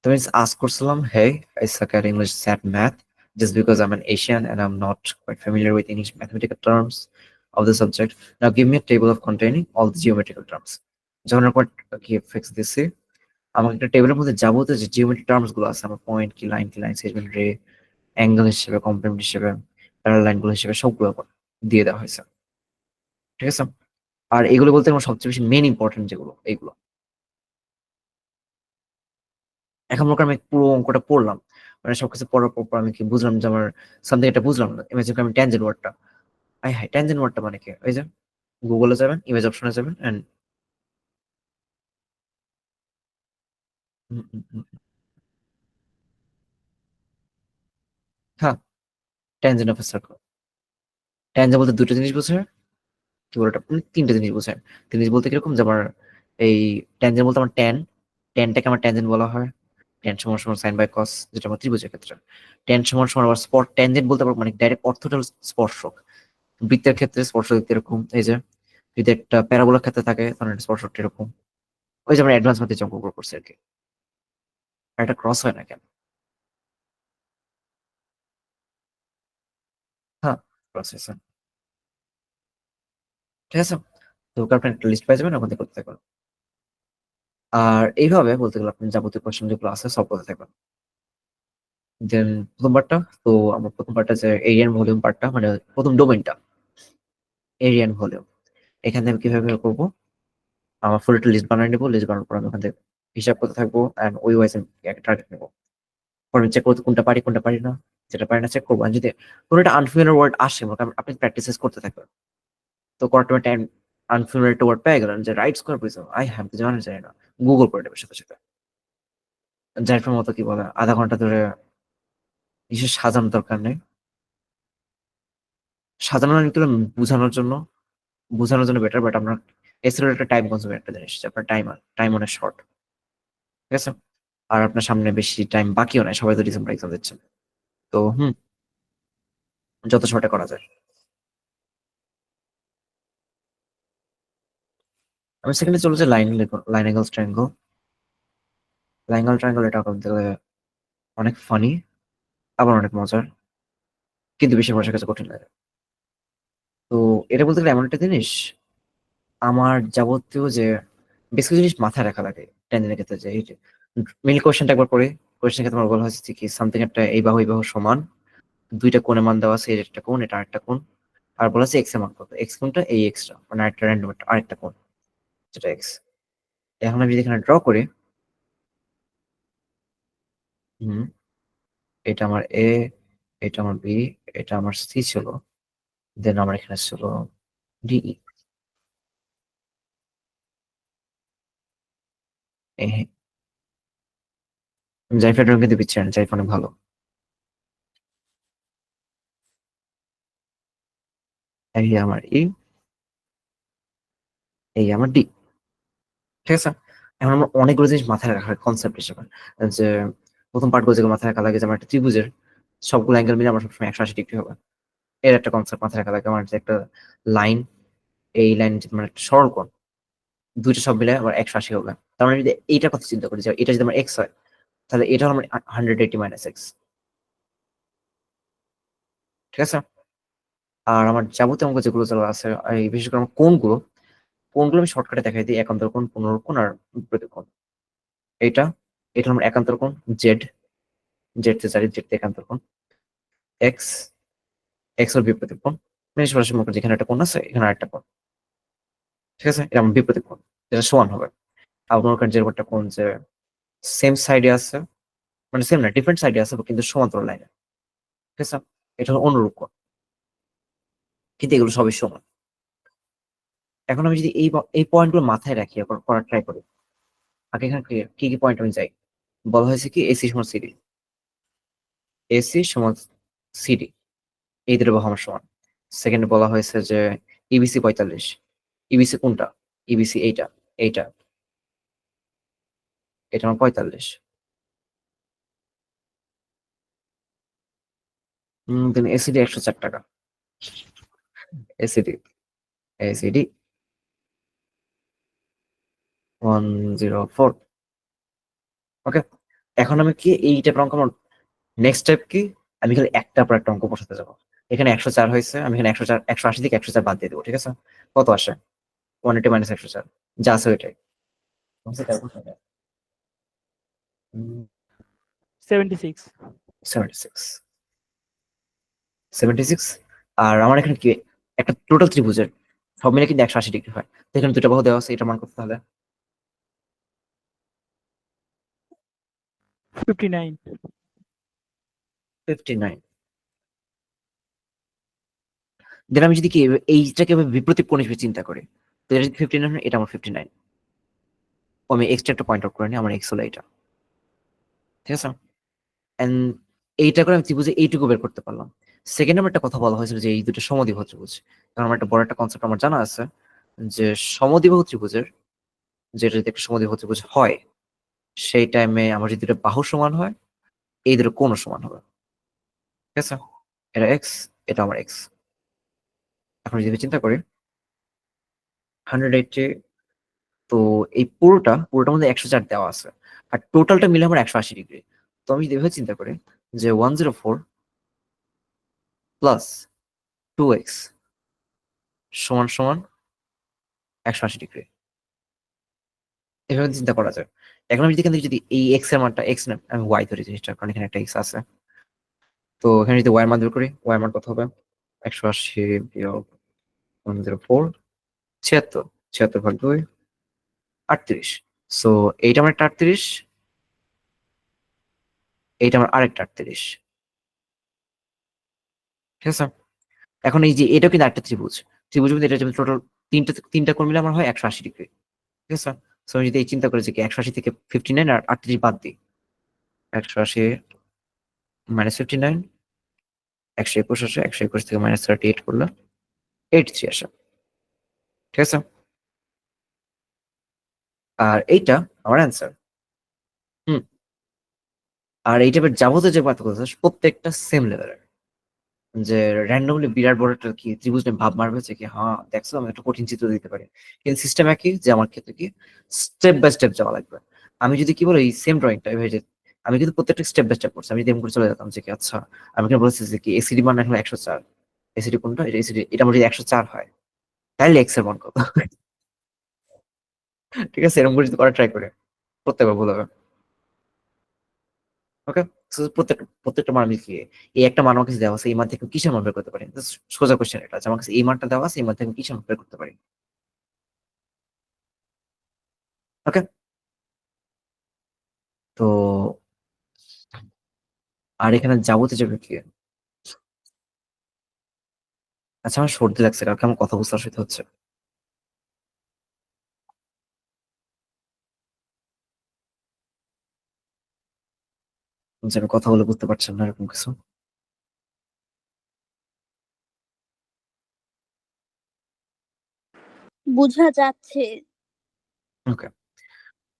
তুমি ask করছিলাম, hey, I suck at English at math just because I'm an Asian and I'm not quite familiar with English mathematical terms of the subject. Now give me a table of containing all the geometrical terms. যখন আমার কি fix দিছি, আমাকে একটা টেবিলের মধ্যে যাবতীয় যে জিওমেট্রিক টার্মস গুলো আছে, আমার পয়েন্ট কি লাইন সেগমেন্ট রে, অ্যাঙ্গেল হিসেবে, কমপ্লিমেন্ট হিসেবে, প্যারাল লাইন গুলো হিসেবে সবগুলো দিয়ে দেওয়া হয়েছে। ঠিক আছে, আর এগুলো বলতে আমার সবচেয়ে বেশি মেন ইম্পর্টেন্ট যেগুলো এইগুলো। এখন মনে করেন আমি পুরো অঙ্কটা পড়লাম, মানে সবকিছু পড়ার পর আমি কি বুঝলাম যে আমার সামথিং একটা বুঝলাম না। ইমেজিন আমি ট্যানজেন্ট ওয়ার্ডটা, হাই ট্যানজেন্ট ওয়ার্ডটা মানে কি, ওই যে গুগলে যাবেন, ইমেজ অপশনে যাবেন এন্ড হ্যাঁ, tangent of A circle. Tangent বলতে দুটো জিনিস বোঝায়, কি বলে ওটা, তিনটা জিনিস বোঝায়। তিন জিনিস বলতে কিরকম, যে আমার এই ট্যানজেন্ট বলতে আমার ট্যানটাকে আমার ট্যানজেন্ট বলা হয়। ট্যান সমান সমান সাইন বাই কস, যেটা আমার ত্রিভুজের ক্ষেত্রে। ট্যান সমান সমান আবার স্পট ট্যানজেন্ট বলতে পারবো, মানে ডাইরেক্ট অর্থটা হলো স্পর্শক। বৃত্তের ক্ষেত্রে স্পর্শক দেখতে এরকম, এই যে যদি একটা প্যারাবোলার ক্ষেত্রে থাকে তাহলে এটা স্পর্শকটা এরকম। ওই যে আমরা অ্যাডভান্স ম্যাথে অঙ্কগুলো করছি আর কি। আর এটা ক্রস হয় না কেন? হ্যাঁ, ক্রস হয়েছে। ঠিক আছে, তো আপনি একটা লিস্ট পেয়ে যাবেন, ওখান থেকে করতে থাকবেন। আর এইভাবে বলতে গেলে আপনি যাবতীয় কোয়েশ্চেন যেগুলো আছে সব করতে থাকবেন। দেন প্রথম পার্টটা, তো আমার প্রথম পার্টটা যে এরিয়ান ভলিউম পার্টটা, মানে প্রথম ডোমেইনটা এরিয়ান ভলিউম, এখানে আমি কিভাবে করবো, আমার ফুল একটা লিস্ট বানিয়ে নেবো। লিস্ট বানানোর পর আমি ওখান থেকে হিসাব করতে থাকবো অ্যান্ড ওই ওয়াইজ আমি একটা টার্গেট নেবো। পরে চেক করতে কোনটা পারি কোনটা পারি না, যেটা পারি না চেক করবো। আর যদি কোনো একটা আনফিমিলার ওয়ার্ড আসে, মনে করেন আপনি প্র্যাকটিস করতে থাকবেন, তো করার টাইম আনফিমিলার একটা ওয়ার্ড পেয়ে গেলেন, যে right square prism, I have তো জানা যায় না, গুগল করে নেবে সাথে সাথে। যার মতো কি বলে আধা ঘন্টা ধরে কিছু সাজানোর দরকার নেই। সাজানো মানে কি বলে, বোঝানোর জন্য বেটার, বাট আপনার এসের একটা টাইম কনজিউম একটা জিনিস, যে আপনার টাইম অনেক শর্ট। ঠিক আছে, আর আপনার সামনে বেশি টাইম বাকিও নাই, সবাই তো ডিসেম্বর এক্সাম দিচ্ছেন। তো যত শর্টে করা যায়। আমি সেকেন্ডে চলে যাই লাইন অ্যাঙ্গেলস ট্রায়াঙ্গল। ট্রায়াঙ্গল এটা বলতে গেলে অনেক ফানি, আবার অনেক মজার, কিন্তু বেশি মানুষের কাছে কঠিন লাগে। তো এটা বলতে গেলে এমন একটা জিনিস, আমার যাবতীয় যে বেশ কিছু জিনিস মাথায় রাখা লাগে টেন্ডেনের ক্ষেত্রে, যে এই যে মিল কোয়েশ্চেনটা একবার পরে, কোয়েশ্চেন ক্ষেত্রে আমার বলা হয়েছে কি সামথিং একটা এই বাহু সমান, দুইটা কোণের মান দেওয়া আছে, এর একটা কোণ, এটা আরেকটা কোণ, আর বলা আছে এক্স এর মান কত, এক্স কোণটা এই এক্সটা, মানে আরেকটা র্যান্ডম আরেকটা কোণ, যেটা এক্স। এখন আমি যদি এখানে ড্র করি, হুম, এটা আমার এ, এটা আমার বি, এটা আমার সি ছিল, দেন আমার এখানে ছিল ডিই। জাইফা ড্রয়িং কিন্তু পিচ্ছি না, জাইফা অনেক ভালো। এই আমার ই, এই আমার ডি। ঠিক আছে, এখন আমার অনেকগুলো জিনিস মাথায় রাখার কনসেপ্ট হিসেবে, যে প্রথম পার্টগুলো যেগুলো মাথায় রাখা লাগে যে আমার একটা ত্রিভুজের সবগুলো অ্যাঙ্গেল মিলে আমার সবসময় 180 ডিগ্রি হবে, এর একটা কনসেপ্ট মাথায় রাখা লাগে। আমার যে একটা লাইন, এই লাইন মানে একটা সরল কোণ, দুইটা সব মিলে আমার 180 হবে। তার মানে যদি এইটার কথা চিন্তা করি যে এটা যদি আমার এক্স হয়, তাহলে এটা হলো আমার 180 - x। ঠিক আছে, আর আমার যাবতীয় অঙ্ক যেগুলো যেগুলো আছে, এই বিশেষ করে আমার কোণগুলো আমি শর্টকাটে দেখাই দিই: একান্তর কোণ, পুনরকোণ আর প্রতিকোণ। এটা এটা হলো আমার একান্তর কোণ, জেড, জেড তে জানি জেড তে একান্তর কোণ, এক্স, এক্স হল বিপরীত কোণ, মানে সরাসরি মনে করি যেখানে একটা কোণ আছে এখানে আরেকটা কোণ। ঠিক আছে, এটা আমার বিপরীত কোণ, যেটা সমান হবে। আর মনে করেন যেরকম একটা কোণ যে সেম সাইডে আছে, মানে সেম না, ডিফারেন্ট সাইডে আছে কিন্তু সমান্তরাল লাইনে। ঠিক আছে, এটা হলো অনুরূপ কোণ, কিন্তু এগুলো সবই সমান। এখন আমি যদি এই পয়েন্টগুলো মাথায় রাখি, এখন করার ট্রাই করি। আগে এখানে কি কি পয়েন্ট আমি যাই, বলা হয়েছে কি এসি সমান সিডি, এসি সমান সিডি, এই দুটো বাহু আমার সমান। সেকেন্ডে বলা হয়েছে যে ইবিসি 45, ইবিসি কোনটা, ইবিসি এইটা, এইটা, এটা আমার 45। দেন এসিডি 104 টাকা, এসিডি, এসিডি 104। ওকে, এখন আমি কি এই টাইপের অঙ্ক, আমার নেক্সট স্টেপ কি, আমি খালি একটা পর একটা অঙ্ক বসাতে যাবো। এখানে 104 হয়েছে, আমি এখানে 104, 180 থেকে 104 বাদ দিয়ে দেবো। ঠিক আছে, কত আসে? 180 - 104, যা আছে ওইটাই। 76। 76, 76। আর আমার এখানে কি একটা টোটাল ত্রিভুজের সব মিলে কিন্তু 180 ডিগ্রি হয়, তো এখানে দুটো বাহু দেওয়া আছে, এটা মান করতে হবে 59। 59। দেন আমি যদি কি এইটাকে এভাবে বিপরীত কোণ হিসেবে চিন্তা করি, তো এটা যদি 59 হয়, এটা আমার 59। আমি এক্সট্রা একটা পয়েন্ট আউট করে নিই, আমার এক্স হলো এটা। ঠিক আছে, এন্ড এইটা করে আমি ত্রিভুজে এইটুকু বের করতে পারলাম। সেকেন্ড আমার একটা কথা বলা হয়েছিল যে এই দুটো সমদ্বিবাহু ত্রিভুজ, কারণ আমার একটা বড় একটা কনসেপ্ট আমার জানা আছে যে সমদ্বিবাহু ত্রিভুজের, যেটা যদি একটা সমদ্বিবাহু ত্রিভুজ হয়, সেই টাইমে আমার যদি দুটো বাহু সমান হয়, এই দুটো কোণও সমান হবে। ঠিক আছে, এটা এক্স, এটা আমার এক্স। এখন যদি আমি চিন্তা করি 180, তো এই পুরোটার মধ্যে 104 দেওয়া আছে, আর টোটালটা মিলে আমার 180 ডিগ্রি। তো আমি যদি এভাবে চিন্তা করি যে 104 প্লাস 2x সমান সমান 180 ডিগ্রি, এভাবে চিন্তা করা যায়। এখন আমি যদি এখান থেকে যদি এই এক্স এর মানটা, এক্স না আমি ওয়াই ধরি জিনিসটা, কারণ এখানে একটা এক্স আছে, তো এখানে যদি ওয়াই মান বের করি, ওয়াই মান কত হবে? 180 বিয়োগ 104, 76, 76/2, 38। সো এইটা আমার একটা 38, এইটা আমার আরেকটা 38। ঠিক আছে, এখন এই যে এটাও কিন্তু একটা ত্রিভুজ, ত্রিভুজের মধ্যে এটা টোটাল তিনটা তিনটা কোণ মিলে আমার হয় 180 ডিগ্রি। ঠিক আছে, সো আমি যদি এই চিন্তা করি যে কি 180 থেকে 59 আর 38 বাদ দিই, 180 - 59, 121 আসে, 121 থেকে -38 করলে 83 আসে। ঠিক আছে, আর এইটা আমার অ্যান্সার। হুম, আর এই টাইপের যাবতীয় যে পার্থক্য আছে প্রত্যেকটা সেম লেভেলের, যে র্যান্ডমলি বিরাট বড় একটা কি ত্রিভুজ নিয়ে ভাব মারবে যে কি হ্যাঁ দেখছো আমি একটা কঠিন চিত্র দিতে পারি, কিন্তু সিস্টেম একই, যে আমার ক্ষেত্রে কি স্টেপ বাই স্টেপ যাওয়া লাগবে। আমি যদি কি বলো এই সেম ড্রয়িংটা এভাবে আমি কিন্তু প্রত্যেকটা স্টেপ বাই স্টেপ করছি, আমি যদি এমন করে চলে যেতাম যে কি আচ্ছা আমি এখানে বলেছি যে কি এসিডি মান এখন 104, এসিডি কোনটা, এটা এসিডি, এটা আমার যদি 104 হয় তাহলে এক্স এর মান কত? ঠিক আছে, এরকম করে যদি করা ট্রাই করে প্রত্যেকবার ভুল হবে। ওকে, প্রত্যেকটা প্রত্যেকটা মান আমি কি এই একটা মান আমার কাছে দেওয়া আছে, এই মান থেকে কিসের মান বের করতে পারি? Just সোজা কোশ্চেন এটা, যে আমার কাছে এই মানটা দেওয়া আছে, এই মান থেকে আমি কিসের মান বের করতে পারি? ওকে, তো আর এখানে যাবতীয় যাবে কি, আচ্ছা আমার সর্দি লাগছে, কালকে আমার কথা বুঝতে অসুবিধা হচ্ছে, যে আমি কথা বলে বুঝতে পারছেন না এরকম কিছু। বোঝা যাচ্ছে। ওকে,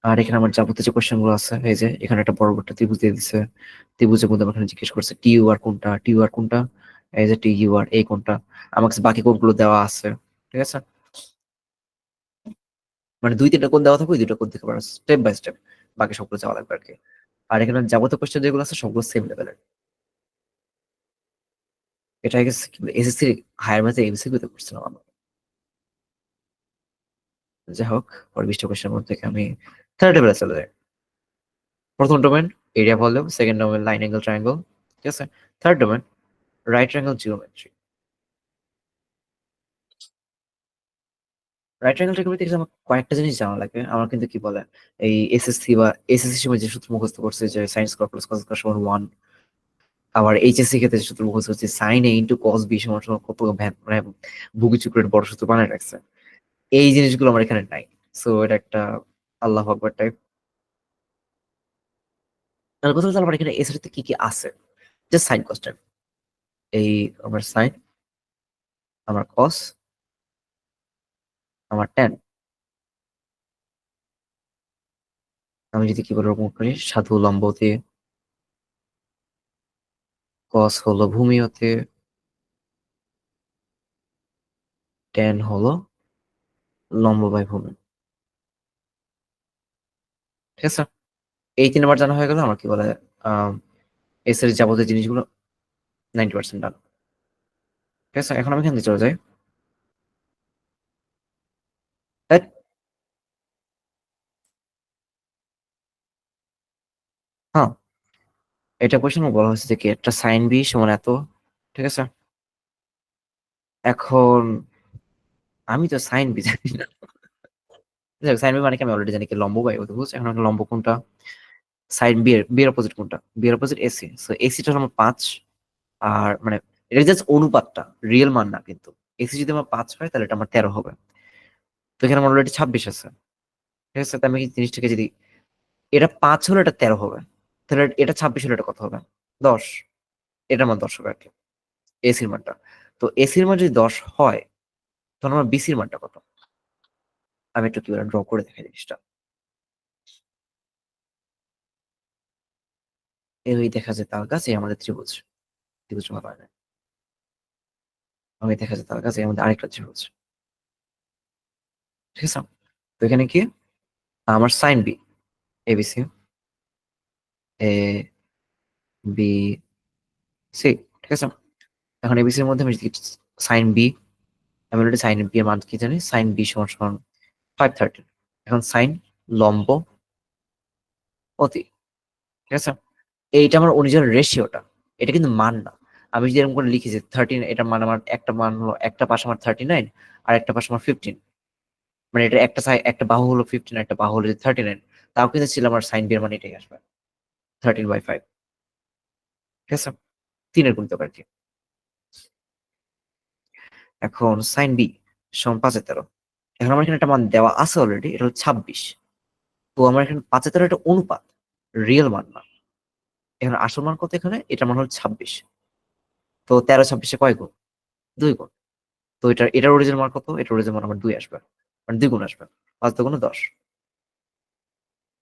আর এখানে আমার যাবতীয় যে কোশ্চেন গুলো আছে, এই যে এখানে একটা বড় একটা ত্রিভুজ দিয়ে দিচ্ছে, ত্রিভুজের মধ্যে আমার এখানে জিজ্ঞেস করছে টি ইউ আর কোনটা, টি ইউ আর কোনটা, এই যে টি ইউ আর এই কোনটা, আমার কাছে বাকি কোডগুলো দেওয়া আছে, ঠিক আছে? মানে 2-3টা কোড দেওয়া থাকবে, 2টা কোড দিতে পারো স্টেপ বাই স্টেপ, বাকি সবগুলো যাওয়া লাগবে আর কি। আর এখানে যাবতীয় কোশ্চেন যেগুলো আছে সবগুলো সেম লেভেলের। এটা আই গেস এসএসসি হায়ার ম্যাথে এমসিকিউ তে করছিলাম আমরা। যাই হোক, পরে 20টা কোশ্চেনের মধ্যে থেকে আমি থার্ড লেভেলে চলে যাই। প্রথম domain area volume, second domain line angle triangle, ঠিক আছে? Third domain right triangle geometry. Right triangle geometry আমার কয়েকটা জিনিস জানা লাগবে। আমার কিন্তু কি বলে এই এসএসসি বা এসএসসি সময় যে সূত্র মুখস্থ করছে যে sin square plus cos square সমান 1, আবার এইচএসসি ক্ষেত্রে যে সূত্র মুখস্থ হচ্ছে sin a into cos b সমান সমান কত মানে ভূমি চক্রের বড় সূত্র বানায় রাখছে। এই জিনিসগুলো আমার এখানে নাই। সো এটা একটা আল্লাহু আকবার টাইপ। তাহলে কথা হচ্ছে আমার এখানে এসএসসি তে কি কি আছে, জাস্ট সাইন কনস্ট্যান্ট। এই আমার সাইন, আমার cos, আমার tan। আমি যদি কি বলে রকম করি, সাধু লম্বতে, cos হলো ভূমিয়তে, tan হলো লম্ব বাই ভূমি, ঠিক আছে? এই 3বার জানা হয়ে গেল আমার কি বলে এস এর যাবতীয় জিনিসগুলো 90% ডান, ঠিক আছে? এখন আমি এখান থেকে চলে যাই। ধ্যাৎ, হ্যাঁ, এটা কোশ্চেন বলা হয়েছে যে কি একটা সাইন বি সমান এত, ঠিক আছে? এখন আমি তো সাইন বি জানি না। সাইন বি মানে কি আমি অলরেডি জানি কি লম্ব বাই অতিভুজ। এখন একটা লম্ব কোনটা, সাইন বি এর অপোজিট কোনটা, বি এর অপোজিট এসি। সো এসিটা হলো আমার 5, আর মানে এটা জাস্ট অনুপাতটা, রিয়েল মান না কিন্তু। এসি যদি আমার 5 হয় তাহলে এটা আমার 13 হবে। তো এখানে আমার অলরেডি 26 আছে, ঠিক আছে? তো আমি এই জিনিসটাকে যদি এটা 5 হলে এটা 13 হবে, তাহলে এটা 26 হলে এটা কত হবে, 10। এটা আমার 10 হবে আর কি, এসির মানটা। তো এসির মান যদি 10 হয় তখন আমার বিসির মানটা কত? আমি একটু কি ড্র করে দেখাই জিনিসটা। এই দেখা যায় তার কাছে আমাদের ত্রিভুজ, ত্রিভুজ ভালো হয় না। আমি দেখা যায় তার কাছে আমাদের আরেকটা ত্রিভুজ, ঠিক আছে? তো এখানে কি আমার sign B, ABC, A B C, ঠিক আছে? এখন এবিসির মধ্যে আমি যদি সাইন বি, আমি অলরেডি সাইন বি এর মান কি জানি, সাইন বি সমান সমান 513। এখন সাইন লম্ব অতি, ঠিক আছে? এইটা আমার অরিজিনাল রেশিওটা, এটা কিন্তু মান না। আমি যদি এরকম করে লিখি যে 13, এটা মান আমার একটা মান হলো, একটা পাশ আমার 39 আর একটা পাশ আমার 15, মানে এটা একটা একটা বাহু হলো 15 একটা বাহু হলো 39, তাও কিন্তু ছিল আমার সাইন বি এর মান এটাই আসবে, 13/5, ঠিক আছে? 3-এর গুণিতক আর কি। এখন সাইন বি সমান 5/13। এখন আমার এখানে একটা মান দেওয়া আছে অলরেডি, এটা হলো 26। তো আমার এখানে 5/13 একটা অনুপাত, রিয়েল মান না। এখানে আসল মান কত, এখানে এটা মান হলো 26। তো 13-26-এ কয় গুণ, 2 গুণ। তো এটার অরিজিনাল মান কত, এটার অরিজিনাল মান আমার 2 আসবে, মানে 2 গুণ আসবে, 5 2 10।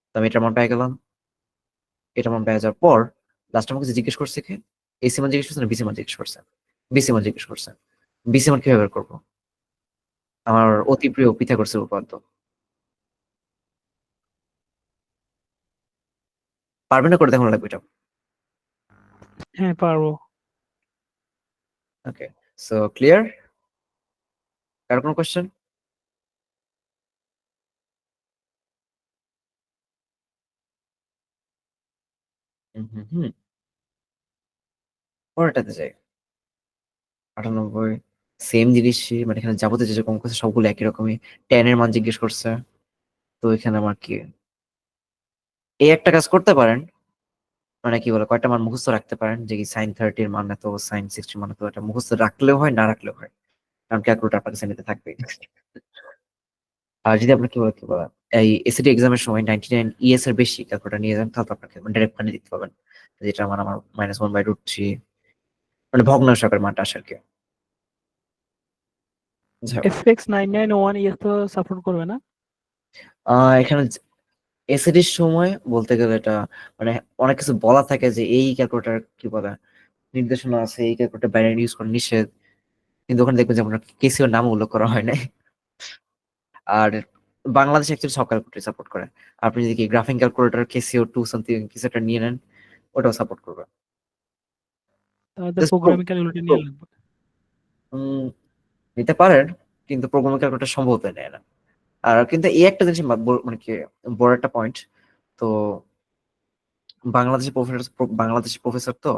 তো আমি এটার মান পেয়ে গেলাম। এটার মান পেয়ে যাওয়ার পর লাস্ট আমাকে যে জিজ্ঞেস করছে কি, এসি মান জিজ্ঞেস করছে না বিসি মান জিজ্ঞেস করছে? বিসি মান জিজ্ঞেস করছে। বিসি মান কিভাবে বের করবো? আমার অতি প্রিয় পিথাগোরাসের উপপাদ্য। পারবে না, করে দেখানো লাগবে এটা। হ্যাঁ, পারবো। ওকে, সো ক্লিয়ার? কার কোনো কোশ্চেন? হুম, পরেরটাতে যাই। 98 সেম জিনিসই, মানে এখানে যাবতীয় যে কম করছে সবগুলো একই রকমই। tan এর মান জিজ্ঞেস করছে। তো এখানে আমার কি এই একটা কাজ করতে পারেন, মানে কি বলে কয়টা মান মুখস্থ রাখতে পারেন, যে কি sin 30 এর মান এত, sin 60 এর মান এত, এটা মুখস্থ রাখলেও হয় না রাখলেও হয়, কারণ ক্যালকুলেটর আপনার কাছে নিতে থাকবে। আর যদি আপনার কি বলে এই এসএটি এক্সামের সময় 99 ইএস এর বেশি ক্যালকুলেটর নিয়ে যান, তাহলে তো আপনাকে ডাইরেক্ট মানে দিতে পারবেন, যেটা আমার আমার -1/√3, মানে ভগ্নাংশ আকারের মানটা আসে আর কি। যাই হোক, এফএক্স 991 ইয়ে তো সাপোর্ট করবে না? এখানে এসএডির সময় বলতে গেলে এটা মানে অনেক কিছু বলা থাকে যে এই ক্যালকুলেটর কি বলে নির্দেশনা আছে, এই ক্যালকুলেটর বাইনারি ইউজ করা নিষেধ, কিন্তু ওখানে দেখবেন যে আপনার কেসিও নাম উল্লেখ করা হয় নাই। আর বাংলাদেশ অ্যাকচুয়ালি সব ক্যালকুলেটর সাপোর্ট করে। আপনি যদি গ্রাফিং ক্যালকুলেটর কেসিও 2 সামথিং কিছু একটা নিয়ে নেন, ওটাও সাপোর্ট করবে। তাহলে তো Just প্রোগ্রামিং ক্যালকুলেটর নিয়ে লাগবে। উম, নিতে পারেন, কিন্তু প্রোগ্রামিং ক্যালকুলেটর সম্ভবত নেয় না। আর কিন্তু এই একটা জিনিস মানে কি বড় একটা পয়েন্ট, তো বাংলাদেশি প্রফেসর তো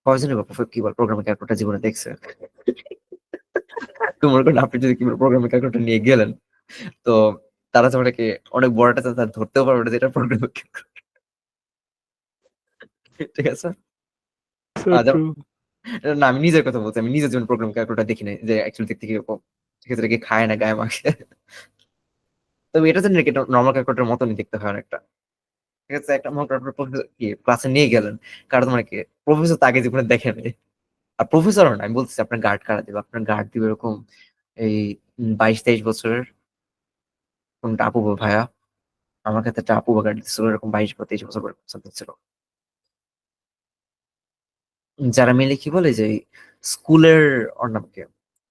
কয়জনই বা কি বল প্রোগ্রামিং ক্যালকুলেটর জীবনে দেখছে। তো মনে করেন আপনি যদি কি প্রোগ্রামিং ক্যালকুলেটর নিয়ে গেলেন, তো তারা তো কি অনেক বড় একটা তারা ধরতেও পারবে না যে এটা প্রোগ্রামিং ক্যালকুলেটর। ঠিক আছে। সো যেমন ট্রু। না, আমি নিজের কথা বলছি, আমি নিজের জন্য প্রোগ্রামিং ক্যালকুলেটর দেখি নাই যে অ্যাকচুয়ালি দেখতে কিরকম, ঠিক আছে, এটা কি খায় না গায়ে মাখে। তবে এটা জানি নাকি নর্মাল ক্যালকুলেটর মতনই দেখতে হয় অনেকটা। ঠিক আছে, একটা মনে করেন প্রফেসর কি ক্লাসে নিয়ে গেলেন, কারণ মানে কি প্রফেসর তাকে জীবনে দেখে নেই। আর প্রফেসরও না, আমি বলতেছি আপনার গার্ড কারা দিবে, আপনার গার্ড দিবে এরকম এই 22-23 বছরের কোনটা আপু বা ভাইয়া। আমার ক্ষেত্রে একটা আপু বা গার্ড দিচ্ছিল এরকম 22 বা 23 বছর something ছিল। যারা মেনলি কি বলে যে স্কুলের অন্যকে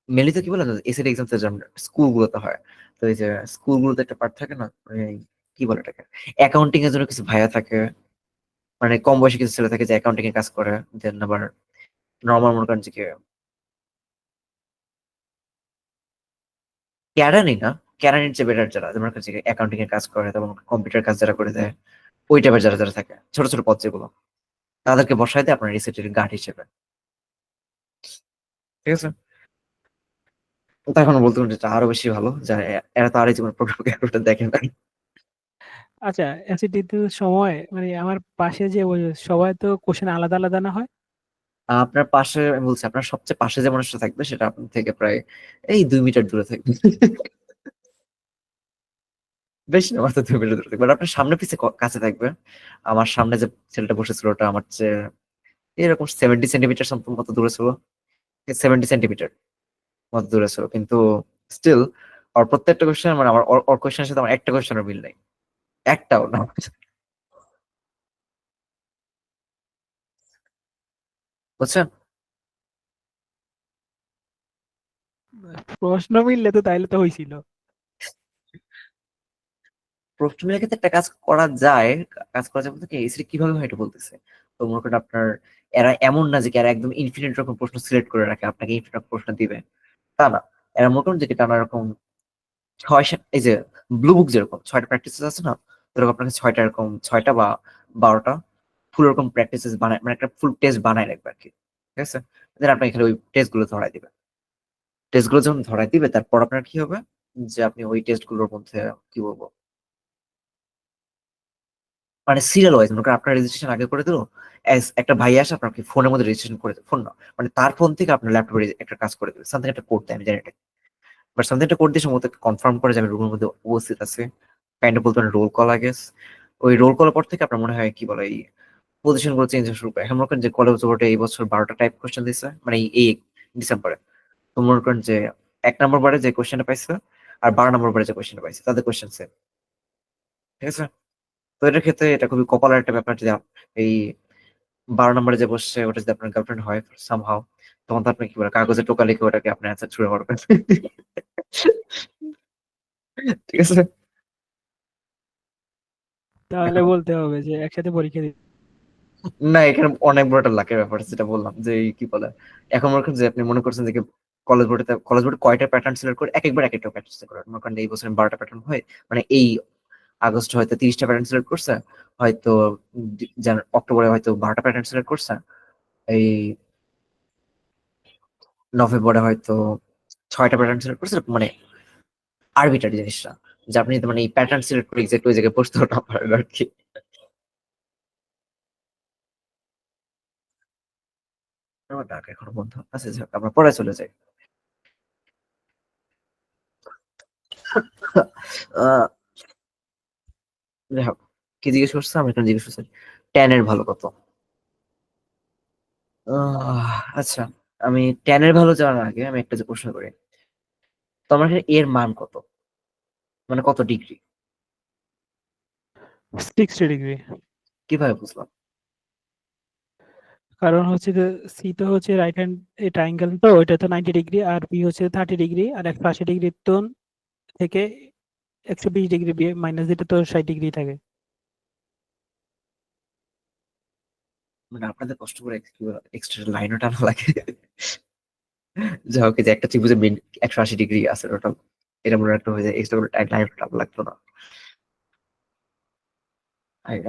মেনলি তো কি বলে এসএড এক্সাম তো স্কুল গুলোতে হয়। তো এই যে স্কুল গুলোতে একটা পার্ট থাকে না, এই কি বলে এটাকে, অ্যাকাউন্টিং এর জন্য কিছু ভাইয়া থাকে, মানে কম বয়সী কিছু ছেলে থাকে যে অ্যাকাউন্টিং এর কাজ করে। দেন আবার নর্মাল মনে করেন যে কি ক্যারানি না, ক্যারানির যে বেটার যারা যেমন হচ্ছে অ্যাকাউন্টিং এর কাজ করে, তেমন কম্পিউটার কাজ যারা করে দেয়, ওই টাইপের যারা যারা থাকে ছোট ছোট পদ যেগুলো, তাদেরকে বসায় দেয় আপনার রিসেটের গার্ড হিসেবে। ঠিক আছে। তো এখন বলতে পারেন যেটা আরো বেশি ভালো, যা এরা তো আরো জীবন প্রোগ্রাম ক্যালকুলেটর দেখেন না। আচ্ছা, এসএডিতে সময় মানে আমার পাশে যে সবাই তো কোশ্চেন আলাদা আলাদা না হয়? আপনার পাশে আমি বলছি, আপনার সবচেয়ে পাশে যে মানুষটা থাকবে সেটা আপনার থেকে প্রায় এই 2 মিটার দূরে থাকবে। বেশি না, মাত্র 2 মিটার দূরে থাকবে। আর আপনার সামনে পিছে কাছে থাকবে। আমার সামনে যে ছেলেটা বসেছিল ওটা আমার চেয়ে এরকম 70 সেন্টিমিটার মতো দূরে ছিল, 70 সেন্টিমিটার মতো দূরে ছিল, কিন্তু স্টিল ওর প্রত্যেকটা কোয়েশ্চেন মানে আমার ওর কোয়েশ্চেনের সাথে আমার একটা কোয়েশ্চেনের মিল নাই, একটাও না। বুঝছেন? প্রশ্ন মিললে তো তাইলে তো হয়েছিল। প্রফেশনাল ক্ষেত্রে একটা কাজ করা যায়, কাজ করা যায় বলতে কি এসিডি কিভাবে হয় এটা বলতেছে। তো মনে করেন আপনার এরা এমন না যে কি এরা একদম ইনফিনিট রকম প্রশ্ন সিলেক্ট করে রাখে আপনাকে ইনফিনিট প্রশ্ন দিবে, তা না। এরা মনে করেন যে কি টানা এরকম এই যে ব্লু বুক যেরকম 6টা প্র্যাকটিসেস আছে না, এরকম আপনাকে 6টা এরকম 6টা বা 12টা ফুল এরকম প্র্যাকটিসেস বানায়, মানে একটা ফুল টেস্ট বানায় রাখবে আর কি। ঠিক আছে। দেন আপনাকে এখানে ওই টেস্ট গুলো ধরাই দিবে। টেস্ট গুলো যখন ধরাই দিবে তারপর আপনার কি হবে, যে আপনি ওই টেস্ট গুলোর মধ্যে কি বলবো মানে সিরিয়াল ওয়াইজ মনে করেন আপনার রেজিস্ট্রেশন আগে করে দিল, একটা ভাই আসে আপনাকে ফোনের মধ্যে রেজিস্ট্রেশন করে ফোন না মানে তার ফোন থেকে আপনার ল্যাপটপে একটা কাজ করে দেবে, সামথিং একটা কোড দেয়, আমি জানি এটা, বাট সামথিং একটা কোড দিয়ে সম্ভবত কনফার্ম করে যে আমি রুমের মধ্যে উপস্থিত আছে। কাইন্ড অফ বলতে পারেন রোল কল, আগে ওই রোল কলের পর থেকে আপনার মনে হয় কি বলে এই পজিশন গুলো চেঞ্জ হওয়া শুরু করে। এখন মনে করেন যে কলেজ বোর্ডে এই বছর 12টা টাইপ কোশ্চেন দিচ্ছে, মানে এই ডিসেম্বরে। তো মনে করেন যে 1 নম্বর বারে যে কোশ্চেনটা পাইছে আর 12 নম্বর বারে যে কোশ্চেনটা পাইছে তাদের কোশ্চেন সেম। ঠিক আছে। তো এটার ক্ষেত্রে এটা খুবই কপালের একটা ব্যাপার যে এই 12 নম্বরে যে বসছে ওটা যদি আপনার গার্লফ্রেন্ড হয় সামহাও, তখন তো আপনি কি বলে কাগজে টোকা লিখে ওটাকে আপনার অ্যান্সার ছুড়ে মারবেন। ঠিক আছে। তাহলে এখন বলতে হবে যে একসাথে পরীক্ষা দিই। না, এখানে অনেক বড় একটা লাকের ব্যাপার আছে, যেটা বললাম যে এই কি বলে এখন মনে করেন যে আপনি মনে করছেন যে কলেজ বোর্ডে কয়টা প্যাটার্ন সিলেক্ট করে, একবার এক একটা প্যাটার্ন সিলেক্ট করে। মনে করেন এই বছর 12টা প্যাটার্ন হয়, মানে এই আগস্ট হয়তো 30টা প্যাটার্ন সিলেক্ট করছে, হয়তো অক্টোবরে হয়তো 12টা প্যাটার্ন সিলেক্ট করছে, এই নভেম্বরে হয়তো 6টা প্যাটার্ন সিলেক্ট করছে, মানে আরবিটারি জিনিসটা, যে আপনি মানে এই প্যাটার্ন সিলেক্ট করে এক্সাক্ট ওই জায়গায় বসতে না পারেন আর কি। আমার ডাক এখনো বন্ধ আছে, যাক আমরা পরে চলে যাই। আহ, যাই হোক, কি জিজ্ঞেস করছে, আমি এখন জিজ্ঞেস করছি ট্যানের ভালো কত। আচ্ছা, আমি ট্যানের ভালো জানার আগে আমি একটা যে প্রশ্ন করি, তো আমার এখানে এর মান কত, মানে কত ডিগ্রি 60 ডিগ্রি। কিভাবে বুঝলাম? কারণ হচ্ছে যে সি তো হচ্ছে রাইট হ্যান্ড ট্রায়াঙ্গেল, তো ওইটা তো 90 ডিগ্রি, আর বি হচ্ছে 30 ডিগ্রি, আর 180 ডিগ্রি তো থেকে 120 ডিগ্রি মাইনাস দিতে তো 60 ডিগ্রি থাকে। মানে আপনাদের কষ্ট করে এক্সট্রা লাইনও টানা লাগে। যা হোক, এই যে একটা ত্রিভুজের মেন 180 ডিগ্রি আছে টোটাল, এটা মনে একটা হয়ে যায়, এক্সট্রা করে লাইন টানা লাগতো না।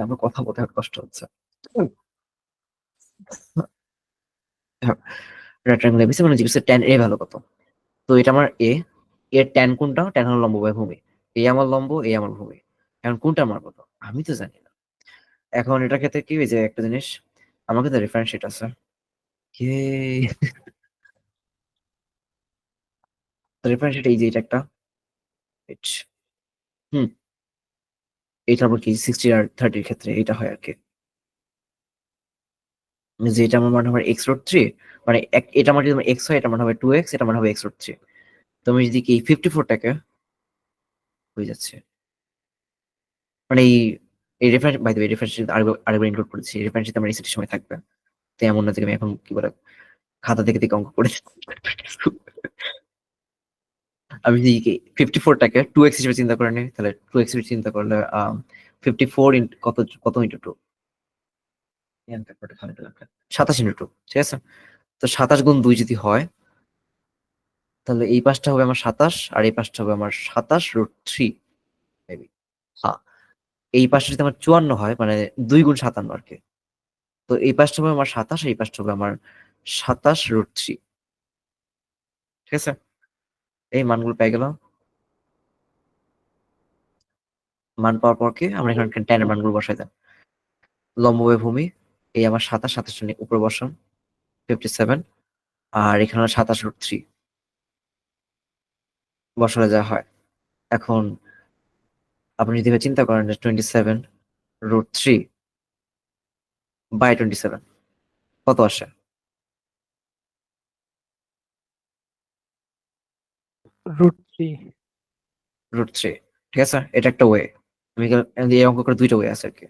আমার কথা বলতে আমার কষ্ট হচ্ছে। রেক্টাঙ্গুলার এবিসি মানে জিপিসের ট্যান এ ভ্যালু কত? তো এটা আমার এ, এর ট্যান কোনটা? ট্যান হলো লম্ব বাই ভূমি, এ আমার লম্ব, এ আমার ভূমি। এখন কোনটা আমার কত আমি তো জানি না। এখন এটার ক্ষেত্রে কি হয়েছে একটা জিনিস, আমার কাছে রেফারেন্স শিট আছে। রেফারেন্স শিট এই যে এটা একটা, হুম, এটা আবার কি 60 আর 30 ক্ষেত্রে এটা হয় আর কি, যে এটা আমার মানে হবে এক্স রুট থ্রি, মানে এটা আমার যদি এক্স হয় এটা মানে হবে 2x, এটা মানে হবে এক্স রুট থ্রি। তো আমি যদি কি 54টাকে হয়ে যাচ্ছে, মানে এই reference, by the way reference আরেকবার ইনক্লুড করেছি, রেফারেন্স আমার এসএটি সময় থাকবে। তো এমন না যে আমি এখন কি বলে খাতা থেকে থেকে অঙ্ক করে আমি যদি 54টাকে 2x হিসেবে চিন্তা করে নিই, তাহলে 2x হিসেবে চিন্তা করলে 54 কত, কত ইন্টু 2, 27 ইন্টু 2, ঠিক আছে? তো 27 গুণ 2 যদি হয়, তাহলে এই পাশটা হবে আমার 27, আর এই পাশটা হবে আমার 27 রুট 3 মেবি। হ্যাঁ, এই পাশটা যদি আমার 54 হয়, মানে 2 গুণ 57 আর কি। তো এই পাশটা হবে আমার 27, এই পাশটা হবে আমার 27 রুট 3, ঠিক আছে? এই মানগুলো পেয়ে গেলাম। মান পাওয়ার পর কি আমরা এখানে ট্যানের মানগুলো বসাই দেন। লম্বভাবে ভূমি, এই আমার 27, 27 উপরে বসাম 57, আর এখানে 27 রুট 3 বসালে যা হয়। এখন আপনি যদি এভাবে চিন্তা করেন যে 27 রুট 3 বাই 27 কত আসে? √3। রুট 3, ঠিক আছে? এটা একটা ওয়ে। আমি এই অঙ্ক করে দুইটা ওয়ে আছে আর কি,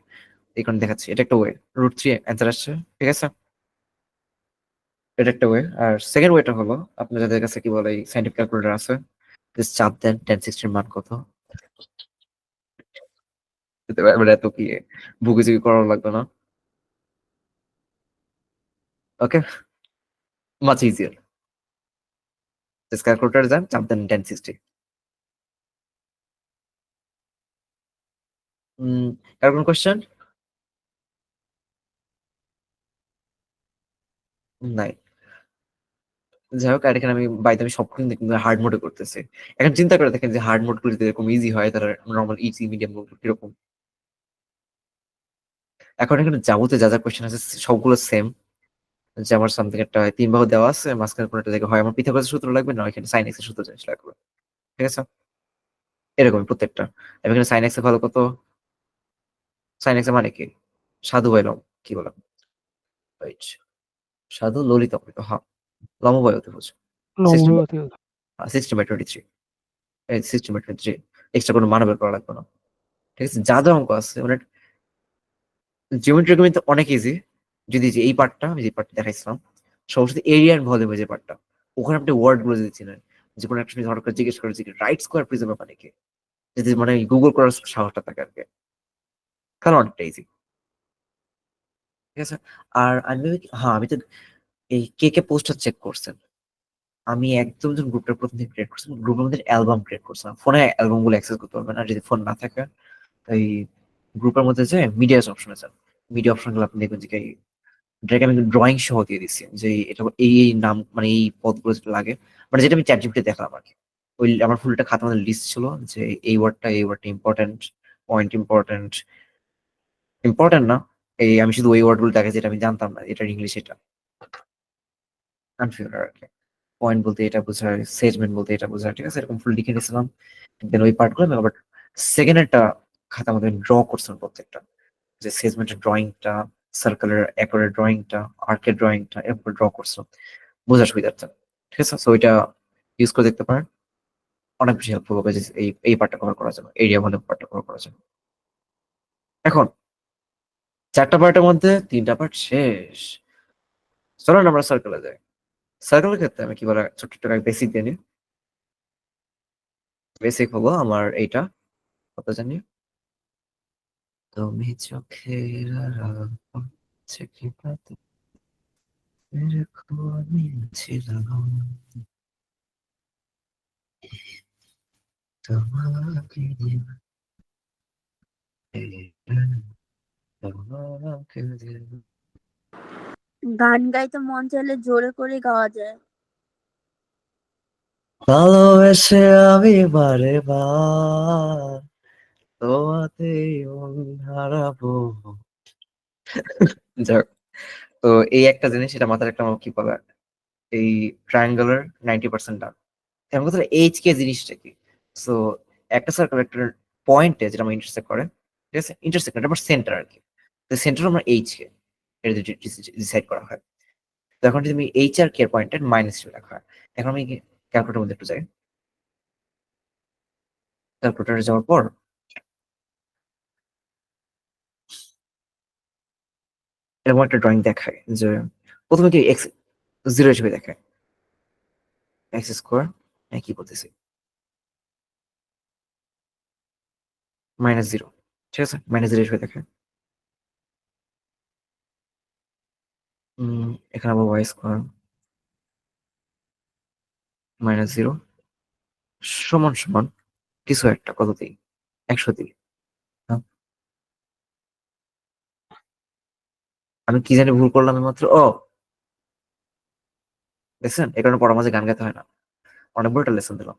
এই কারণে দেখাচ্ছি এটা একটা ওয়ে। রুট 3 অ্যান্সার আসছে, ঠিক আছে? এটা একটা ওয়ে। আর সেকেন্ড ওয়েটা হলো, আপনার যাদের কাছে কি বলে সাইন্টিফিক ক্যালকুলেটর আছে, জাস্ট চাপ দেন tan 60 এর মান কত। এবার এত কি ভুগিচুগি করার লাগবে না। ওকে, মাচ ইজিয়ার। জাস্ট ক্যালকুলেটর যান, চাপ দেন tan 60। আর কোন কোশ্চেন? নাই। যাই হোক, আর এখানে আমি বাইতে আমি সব কিন্তু হার্ড মোডে করতেছি। এখন চিন্তা করে দেখেন যে হার্ড মোড করে যদি এরকম ইজি হয়, তাহলে নর্মাল ইজি মিডিয়াম কিরকম। এখন এখানে যাবতীয় যা যা কোশ্চেন আছে সবগুলো সেম। যে আমার সামথিং একটা 3 বাহু দেওয়া আছে, মাঝখানে কোনো একটা জায়গায় হয় আমার পিথাগোরাসের সূত্র লাগবে, না এখানে সাইন এক্স এর সূত্র জিনিস লাগবে, ঠিক আছে? এরকম প্রত্যেকটা। এবং এখানে সাইন এক্স এর ভালো কত? সাইন এক্স এর মানে কি? সাধু বাই লম, কি বলে রাইট, সাধু ললিত অমৃত, হ্যাঁ, লম্ববায় অতিভুজ সিস্টেম, লম্ব অতিভুজ। সিস্টেম বাই 23, এই সিস্টেম বাই 23, এক্সট্রা কোনো মান বের করা লাগবে না, ঠিক আছে? যা যা অঙ্ক আছে মানে জিওমেট্রি কিন্তু অনেক ইজি। যদি যে এই পার্টটা আমি যে পার্টটা দেখাইছিলাম, সমস্ত এরিয়া এন্ড ভলিউম যে পার্টটা, ওখানে আপনি ওয়ার্ড গুলো যদি চিনেন, যে কোনো একটা জিনিস হঠাৎ করে জিজ্ঞেস করে যে রাইট স্কোয়ার প্রিজমের মানে কি, যদি মানে গুগল করার সাহসটা থাকে আর কি, তাহলে অনেকটা ইজি, ঠিক আছে? আর আমি হ্যাঁ, আমি তো এই কে কে পোস্টার চেক করছেন, আমি একদম যখন গ্রুপটা প্রথম দিন ক্রিয়েট করছিলাম, গ্রুপের মধ্যে অ্যালবাম ক্রিয়েট করছিলাম, ফোনে অ্যালবাম গুলো অ্যাক্সেস করতে পারবেন না যদি ফোন না থাকে। এই গ্রুপের মধ্যে যে মিডিয়া অপশন আছে, মিডিয়া অপশন গুলো আপনি দেখবেন যে এটাকে আমি ড্রয়িং সহ দিয়ে দিচ্ছি, যে এটা এই এই নাম মানে এই পদগুলো যেটা লাগে, মানে যেটা আমি চ্যাট জিপিটি দেখলাম আর কি। ওই আমার ফুলটা খাতা মধ্যে লিস্ট ছিল, যে এই ওয়ার্ডটা ইম্পর্টেন্ট, পয়েন্ট ইম্পর্টেন্ট, ইম্পর্টেন্ট না, এই আমি শুধু ওই ওয়ার্ড গুলো দেখে যেটা আমি জানতাম না এটা ইংলিশ, এটা কনফিউজ আর কি। পয়েন্ট বলতে এটা বোঝায়, সেগমেন্ট বলতে এটা বোঝায়, ঠিক আছে? এরকম ফুল লিখে নিয়েছিলাম। দেন ওই পার্টগুলো আমি আবার সেকেন্ডেরটা খাতা মধ্যে ড্র করছিলাম প্রত্যেকটা, যে সেগমেন্টের ড্রয়িংটা, সার্কেলের একরের ড্রয়িংটা, আর্কের ড্রয়িংটা, এরকম ড্র করছিলাম বোঝার সুবিধার্থে, ঠিক আছে? সো ওইটা ইউজ করে দেখতে পারেন। অনেক বেশি হেল্পফুল হবে যে এই পার্টটা কভার করার জন্য, এরিয়া ভলিউম পার্টটা কভার করার জন্য। এখন 4টা পার্টের মধ্যে 3টা পার্ট শেষ। চলো না আমরা সার্কেলে যাই। সার্কেলের ক্ষেত্রে আমি কি বলে ছোট্ট একটা বেসিক দিয়ে নিই। বেসিক হলো আমার এইটা কত জানি, তুমি চোখের আড়াল হচ্ছে কি পাতে রেখো আমি ছিলাম তোমাকে দিয়ে তোমাকে দিয়ে। গান গাইতে মন চাইলে জোরে করে গাওয়া যায়। ভালোবেসে আমি বারে বার তোমাতেই মন হারাবো। যাক, তো এই একটা জিনিস, এটা মাথায় একটা কি বলে, এই ট্রায়াঙ্গুলার 90% ডান। এমন কথা এইচ কে জিনিসটা কি? সো একটা সার্কেল একটা পয়েন্টে যেটা আমরা ইন্টারসেক্ট করে, ঠিক আছে, ইন্টারসেক্ট এটা আমার সেন্টার আর কি। তো সেন্টার আমরা এইচ কে এটা ডিসাইড করা হয়। তো এখন যদি আমি এইচ আর কে পয়েন্টের মাইনাস রাখা হয়, এখন আমি ক্যালকুলেটার মধ্যে একটু যাই। ক্যালকুলেটারে যাওয়ার পর এরকম একটা ড্রয়িং দেখায় যে প্রথমে কি এক্স 0 হিসেবে দেখায়, এক্স স্কোয়ার কি বলতেছি -0, ঠিক আছে, -0 হিসেবে দেখায়। এখানে আবার ওয়াই স্কোয়ার -0 সমান সমান কিছু একটা কত দিই, 100 দিই। হ্যাঁ? আমি কি জানি ভুল করলাম মাত্র। ও দেখছেন, এই কারণে পড়ার মাঝে গান গাইতে হয় না। অনেক বড় একটা লেসন দিলাম।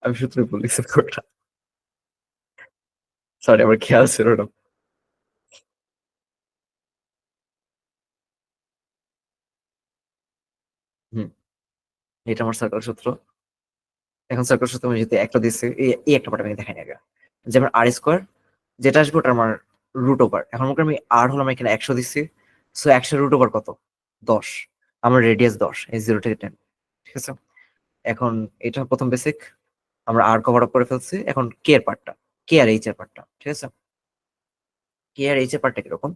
আমি সূত্রে ভুল লিখছি পুরোটা। সরি, আমার খেয়াল ছিল না। হুম, এটা আমার সার্কেল সূত্র। এখন সার্কেল সূত্র আমি যদি একটা দিচ্ছি, এই একটা পার্ট আমি দেখাই আগে। যেমন আর স্কোয়ার যেটা আসবে ওটা আমার রুট ওভার। এখন মনে করি আমি আর হলাম এখানে 100 দিচ্ছি, সো 100 রুট ওভার কত, 10। আমার রেডিয়াস 10, এই 0 থেকে 10, ঠিক আছে। এখন এটা প্রথম বেসিক আমরা আর কভার আপ করে ফেলছি। এখন কে এর পার্টটা, কে আর এইচ এর পার্টটা, ঠিক আছে। কে আর এইচ এর পার্টটা কিরকম,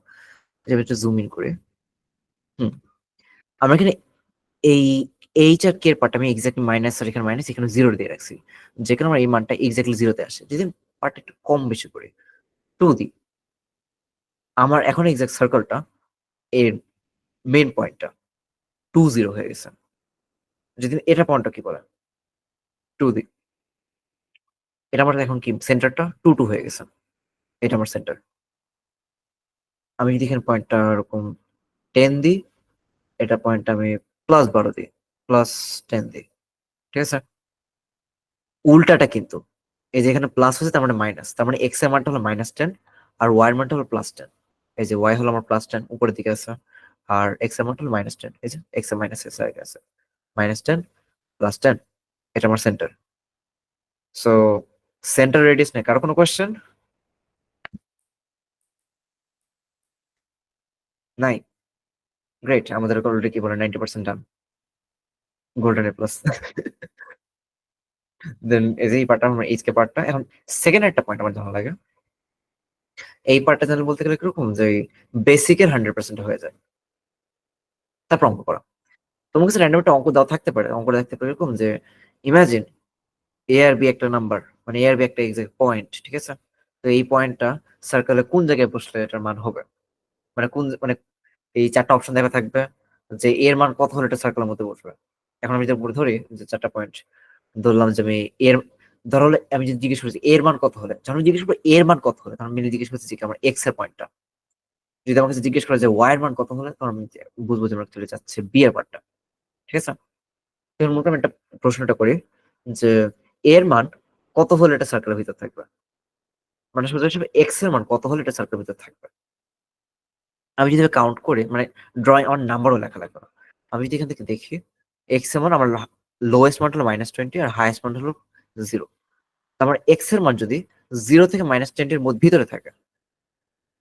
যে আমি একটু জুম ইন করে, হুম, আমরা এখানে এই এইচ আর কে এর পার্টটা আমি এক্স্যাক্টলি মাইনাস, আর এখানে মাইনাস, এখানে 0 দিয়ে রাখছি, যেখানে আমার এই মানটা এক্স্যাক্টলি 0 তে আসে। যদি পার্টটা একটু কম বেশি করি 2 দিই, আমার এখন এক্সাক্ট সার্কেলটা এর মেইন পয়েন্টটা 2 0 হয়ে গেছে। যদি এটা পয়েন্টটা কি বলে 2 দিই, এটা আমার এখন কি সেন্টারটা 2 2 হয়ে গেছে, এটা আমার সেন্টার। আমি যদি এখানে পয়েন্টটা এরকম 10 দিই, এটা পয়েন্ট আমি +12 দিই, +10 দিই, ঠিক আছে। উল্টাটা কিন্তু এই যে এখানে প্লাস হচ্ছে, তার মানে মাইনাস, তার মানে এক্স এর মানটা হলো -10 আর ওয়াই এর মানটা হলো +10। এই যে ওয়াই হলো আমার +10 উপরের দিকে আছে, আর এক্স এর মানটা হলো -10, এই যে এক্স এর মাইনাস এর সাইডে আছে, -10 +10, এটা আমার সেন্টার। সো সেন্টার রেডিয়াস নেই, কারো কোনো কোয়েশ্চেন নাই? গ্রেট, আমাদের অলরেডি কি বলে 90% ডান, গোল্ডেন এ প্লাস। দেন এই যে এই পার্টটা আমার এইচ কে পার্টটা। এখন সেকেন্ড একটা পয়েন্ট আমার ভালো লাগে, এই পার্টটা জানলে বলতে গেলে কিরকম যে বেসিকের 100% হয়ে যায়, তারপর অঙ্ক করা। তোমার কাছে র্যান্ডম একটা অঙ্ক দেওয়া থাকতে পারে, অঙ্কটা দেখতে পারে এরকম যে ইমাজিন এ আর বি একটা নাম্বার, মানে এ আর বি একটা এক্সাক্ট পয়েন্ট, ঠিক আছে। তো এই পয়েন্টটা সার্কেলে কোন জায়গায় বসলে এটার মান হবে, মানে কোন, মানে এই 4টা অপশন দেখা থাকবে যে এর মান কত হলে এটা সার্কেলের মধ্যে বসবে। এখন আমি যদি ধরি যে 4টা পয়েন্ট, ধরলাম যে আমি এর, ধরো আমি যদি জিজ্ঞেস করছি এর মান কত হলে, যখন জিজ্ঞেস করবো এর মান কত হলে, তখন আমি জিজ্ঞেস করছি যে আমার এক্স এর পয়েন্টটা। যদি আমার কাছে জিজ্ঞেস করে যে ওয়াই এর মান কত হলে, তখন আমি বুঝবো যে আমরা চলে যাচ্ছে বি এর পার্টটা, ঠিক আছে। এর মধ্যে আমি একটা প্রশ্নটা করি যে এর মান কত হলে এটা সার্কেলের ভিতর থাকবে, মানে সোজা হিসেবে এক্স এর মান কত হলে এটা সার্কেলের ভিতর থাকবে। আমি যদি কাউন্ট করে, মানে ড্রয়িং অন নাম্বারও লেখা লাগবে না, আমি যদি এখান থেকে দেখি এক্স এর মান আমার লোয়েস্ট মান হলো -20 আর হাইয়েস্ট মান হলো 0, আমার এক্স এর মান যদি 0 থেকে -20 এর মধ্যে ভিতরে থাকে,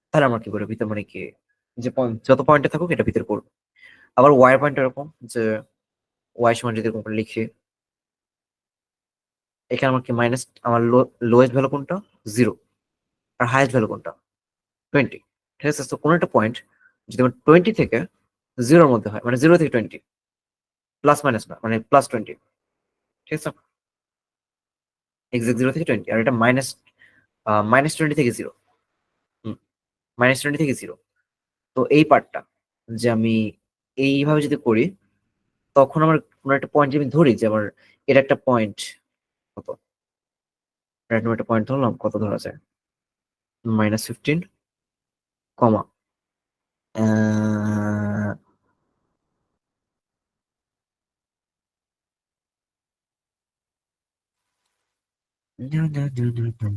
তাহলে আমরা কি করবো ভিতর, মানে কি যে যত পয়েন্টে থাকুক এটা ভিতরে পড়বে। আবার ওয়াই পয়েন্ট এরকম যে ওয়াই সমান যদি এরকম করে লিখি, এখানে আমার কি মাইনাস, আমার লোয়েস্ট ভ্যালু কোনটা? 0। আর হাইয়েস্ট ভ্যালু কোনটা? 20। ঠিক আছে, তো কোনো একটা পয়েন্ট যদি আমার 20 থেকে 0-র মধ্যে হয়, মানে 0 থেকে 20, প্লাস মাইনাস না, মানে প্লাস 20, ঠিক আছে, এক্সাক্ট 0 থেকে 20, আর এটা -20 থেকে 0, -20 থেকে 0। তো এই পার্টটা যে আমি এইভাবে যদি করি, তখন আমার কোনো একটা পয়েন্ট আমি ধরি যে আমার এটা একটা পয়েন্ট, কত, র্যান্ডম একটা পয়েন্ট ধরলাম, কত ধরা যায়, -15, কমা, আহ, না, না, না, না, না,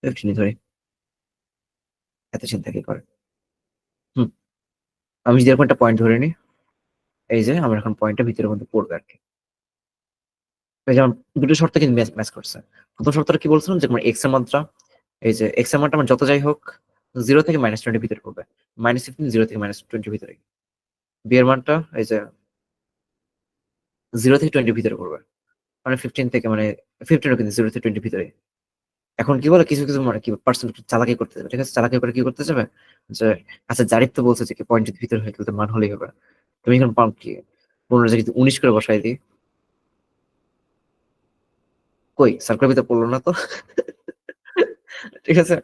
15 ধরি, এত চিন্তা কি করে। হুম, আমি যদি এরকম একটা পয়েন্ট ধরে নিই, এই যে আমার এখন পয়েন্টটা ভিতরের মধ্যে পড়বে আর কি। এই যেমন দুটো শর্ত কিন্তু ম্যাচ করছে। প্রথম শর্তটা কি বলছিলাম যে আমার এক্স এর মাত্রা, এই যে এক্স এর মাত্রা আমার যত যাই হোক 0 থেকে -20 ভিতরে পড়বে, -15 0 থেকে -20 ভিতরে। বি এর মানটা এই যে 0 থেকে 20 ভিতরে পড়বে, মানে 15 থেকে, মানে 15ও কিন্তু 0 থেকে 20 ভিতরে। এখন কি বলে, কিছু কিছু মানে কি পার্সেন্ট চালাকি করতে যাবে, ঠিক আছে, চালাকি করে কি করতে যাবে যে আচ্ছা জারিফ তো বলছে যে কি পয়েন্ট যদি ভিতরে হয় তাহলে তো মান হলেই হবে, তুমি এখন পাম কি 15 জায়গায় 19 করে বসাই দিই, কই সার্কেল ভিতরে পড়লো না তো। ঠিক আছে,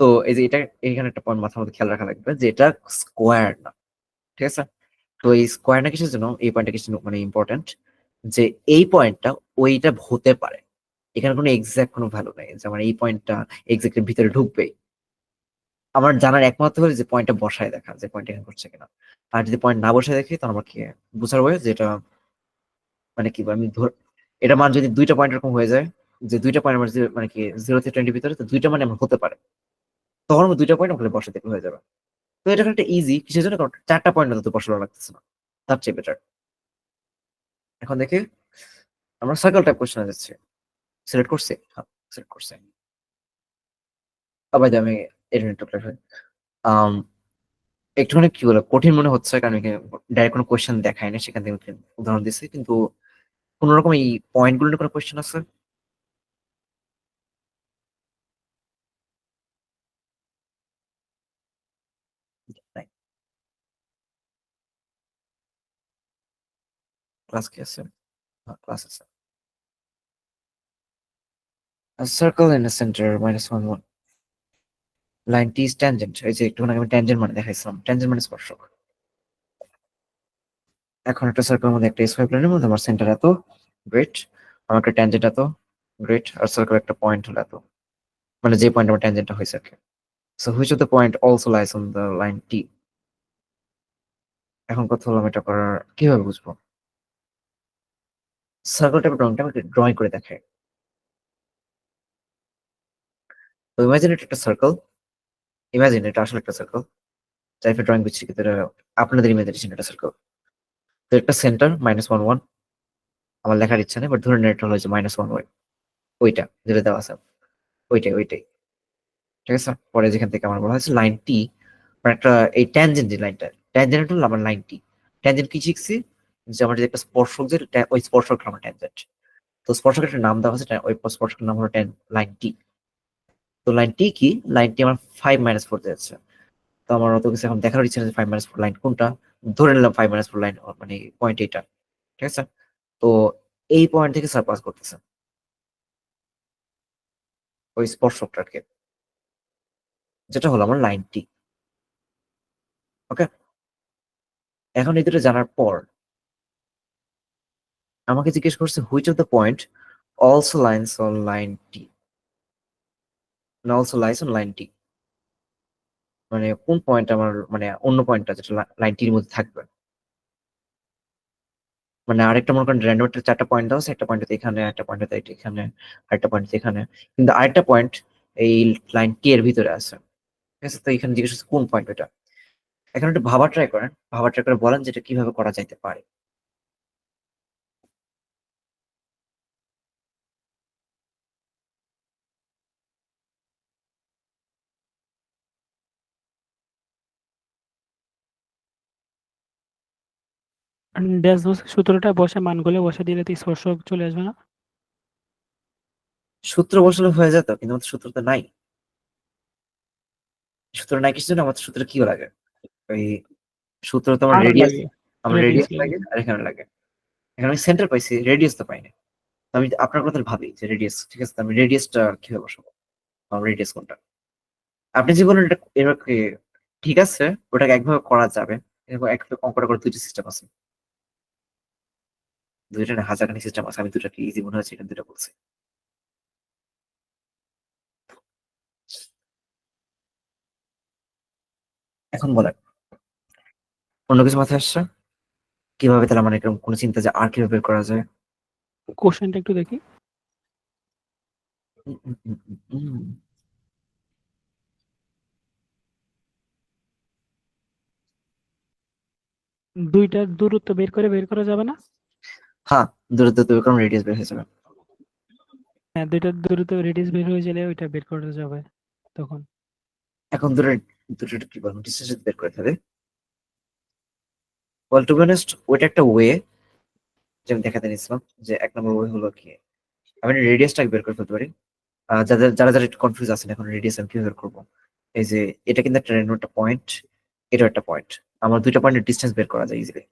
তো এই যে এটা, এখানে একটা পয়েন্ট মাথার মধ্যে খেয়াল রাখা লাগবে যে এটা স্কোয়ার না, ঠিক আছে। তো এই স্কোয়ার না কিসের জন্য, এই পয়েন্টটা কিসের জন্য মানে ইম্পর্টেন্ট, যে এই পয়েন্টটা ওইটা হতে পারে, এখানে কোনো এক্সাক্ট কোনো ভ্যালু নেই যে আমার এই পয়েন্টটা এক্সাক্টের ভিতরে ঢুকবেই। আমার জানার একমাত্র হলো যে পয়েন্টটা বসায় দেখা, যে পয়েন্ট এখানে ঘটছে কিনা। আর যদি পয়েন্ট না বসায় দেখি তাহলে আমার কি বুঝার বয়স, যেটা মানে কি আমি এটা মান যদি দুইটা পয়েন্ট এরকম হয়ে যায়, যে দুইটা পয়েন্ট আমার মানে কি 0 থেকে 20 ভিতরে, তো দুইটা মানে আমার হতে পারে, তখন আমার দুইটা পয়েন্ট আমাকে বসাতে হয়ে যাবে। তো এটা একটা ইজি, কিসের জন্য, কারণ 4টা পয়েন্ট তো বসানো লাগতেছে না, তার চেয়ে বেটার। এখন দেখি আমরা সার্কেল টাইপ কোশ্চেনে যাচ্ছি, সিলেক্ট করছি, হ্যাঁ সিলেক্ট করছি। আবার আমি একটুখানি কি বলে কঠিন মনে হচ্ছে, কারণ ডাইরেক্ট কোনো কোয়েশ্চেন দেখায় না, সেখান থেকে আমি উদাহরণ দিচ্ছি, কিন্তু কোন রকম এই পয়েন্ট গুলো নিয়ে কোনো কোয়েশ্চেন আছে? নাই, ক্লাস কি আছে? হ্যাঁ ক্লাস আছে। Circle in the centre -1 1, line T is tangent, এই যে একটুখানি আমি ট্যানজেন্ট মানে দেখাইছিলাম, ট্যানজেন্ট মানে স্পর্শক। এখন একটা সার্কেলের মধ্যে একটা স্কয়ার প্লেনের মধ্যে আমার সেন্টার এত, গ্রেট, আমার একটা ট্যানজেন্ট এত, গ্রেট, আর সার্কেল একটা পয়েন্ট হলো এত, মানে যে পয়েন্ট আমার ট্যানজেন্টটা হয়েছে আর কি। So which of the point also lies on the line T. এখন কথা হলো আমি এটা করার কিভাবে বুঝবো? সার্কেল টাইপের ড্রয়িংটা আমাকে ড্রয়িং করে দেখায়। তো ইমাজিন এটা একটা সার্কেল, ইমাজিন এটা আসলে একটা সার্কেল, টাইপের ড্রয়িং বুঝছি কিন্তু এটা আপনাদের ইমাজিনেশন এটা সার্কেল। তো একটা সেন্টার -1 1, আমার লেখার ইচ্ছা নেই, বাট ধরে নেন এটা হলো যে -1 ওয়াই, ওইটা যেটা দেওয়া আছে, ওইটাই ওইটাই, ঠিক আছে। পরে যেখান থেকে আমার বলা হয়েছে লাইন টি, মানে একটা এই ট্যানজেন্ট, যে লাইনটা ট্যানজেন্ট হলো আমার লাইন টি। ট্যানজেন্ট কি শিখছি, যে আমার যে একটা স্পর্শক, যে ওই স্পর্শক আমার ট্যানজেন্ট। তো স্পর্শকের একটা নাম দেওয়া আছে, ওই স্পর্শকের নাম হলো লাইন টি। তো লাইন টি কি, লাইন টি আমার 5 - 4 যাচ্ছে। তো আমার অত কিছু এখন দেখার ইচ্ছা নেই 5 - 4 লাইন কোনটা, ধরে নিলাম 5 - 4 লাইন মানে পয়েন্ট এইটা, ঠিক আছে। তো এই পয়েন্ট থেকে সারপাস করতেছে ওই স্পর্শকটাকে, যেটা হলো আমার লাইন টি। ওকে, এখন এই দুটো জানার পর আমাকে জিজ্ঞেস করছে which of the point also lines on line T, also lies on line T, মানে কোন পয়েন্ট আমার মানে অন্য পয়েন্টটা যেটা লাইন টির মধ্যে থাকবে। মানে আরেকটা মনে করেন র্যান্ডম একটা 4টা পয়েন্ট দেওয়া আছে, একটা পয়েন্ট এখানে, একটা পয়েন্ট এখানে, আরেকটা পয়েন্ট এখানে, কিন্তু আরেকটা পয়েন্ট এই লাইন টি এর ভিতরে আছে, ঠিক আছে। তো এখানে জিজ্ঞেস করছে কোন পয়েন্ট এটা। এখন একটু ভাবা ট্রাই করেন, ভাবা ট্রাই করে বলেন যেটা কিভাবে করা যাইতে পারে। ড্যাশ সূত্রটা বসে মানগুলো বসে দিলে তো স্পর্শক চলে আসবে না? সূত্র বসালে হয়ে যেত, কিন্তু আমাদের সূত্র তো নাই। সূত্র নাই কিছু জন্য আমাদের সূত্র কি লাগে? ওই সূত্র তো আমার আর রেডিয়াস, লাগে, আমার রেডিয়াস রেডিয়াস লাগে। লাগে আর এখানে লাগে। এখানে আমি সেন্টার পাইছি, রেডিয়াস তো পাইনি। তো আমি আপনার কথা ভাবি যে রেডিয়াস, ঠিক আছে, তো আমি রেডিয়াসটা কিভাবে বসাবো? আমার রেডিয়াস কোনটা? আপনি যে বলেন এটা এভাবে ঠিক আছে, ওটাকে একভাবে করা যাবে। এরকম একভাবে অঙ্কটা করে দুইটা সিস্টেম আছে, দুইটা না হাজারখানি সিস্টেম আছে। আমি দুটাকে ইজি মনে হচ্ছে, এটা দুটা বলছি। এখন বলেন, অন্য কিছু মাথায় আসছে? কিভাবে তাহলে মানে এরকম কোনো চিন্তা যে আর কিভাবে বের করা যায়? কোশ্চেনটা একটু দেখি। উম, উম, উম, উম, উম। দুইটার দূরত্ব বের করা যাবে না? হ্যাঁ, দূরত্ব তৈরি করুন, রেডিয়াস বের হয়ে যাবে। হ্যাঁ, দুইটার দূরত্ব রেডিয়াস বের হয়ে গেলে ওইটা বের করা যাবে তখন। এখন দুটো কি বলবো, ডিস্টেন্স বের করে ফেলে। ওয়েল টু বি অনেস্ট, ওইটা একটা ওয়ে যে আমি দেখাতে নিয়েছিলাম, যে এক নম্বর ওয়ে হলো কি, আমি রেডিয়াসটাকে বের করে ফেলতে পারি। যারা যারা একটু কনফিউজ আছেন এখন রেডিয়াস আমি কিভাবে বের করবো, এই যে এটা কিন্তু একটা রেন্ডম একটা পয়েন্ট, এটা একটা পয়েন্ট, আমার দুইটা পয়েন্টের ডিস্টেন্স বের করা যায় ইজিলি।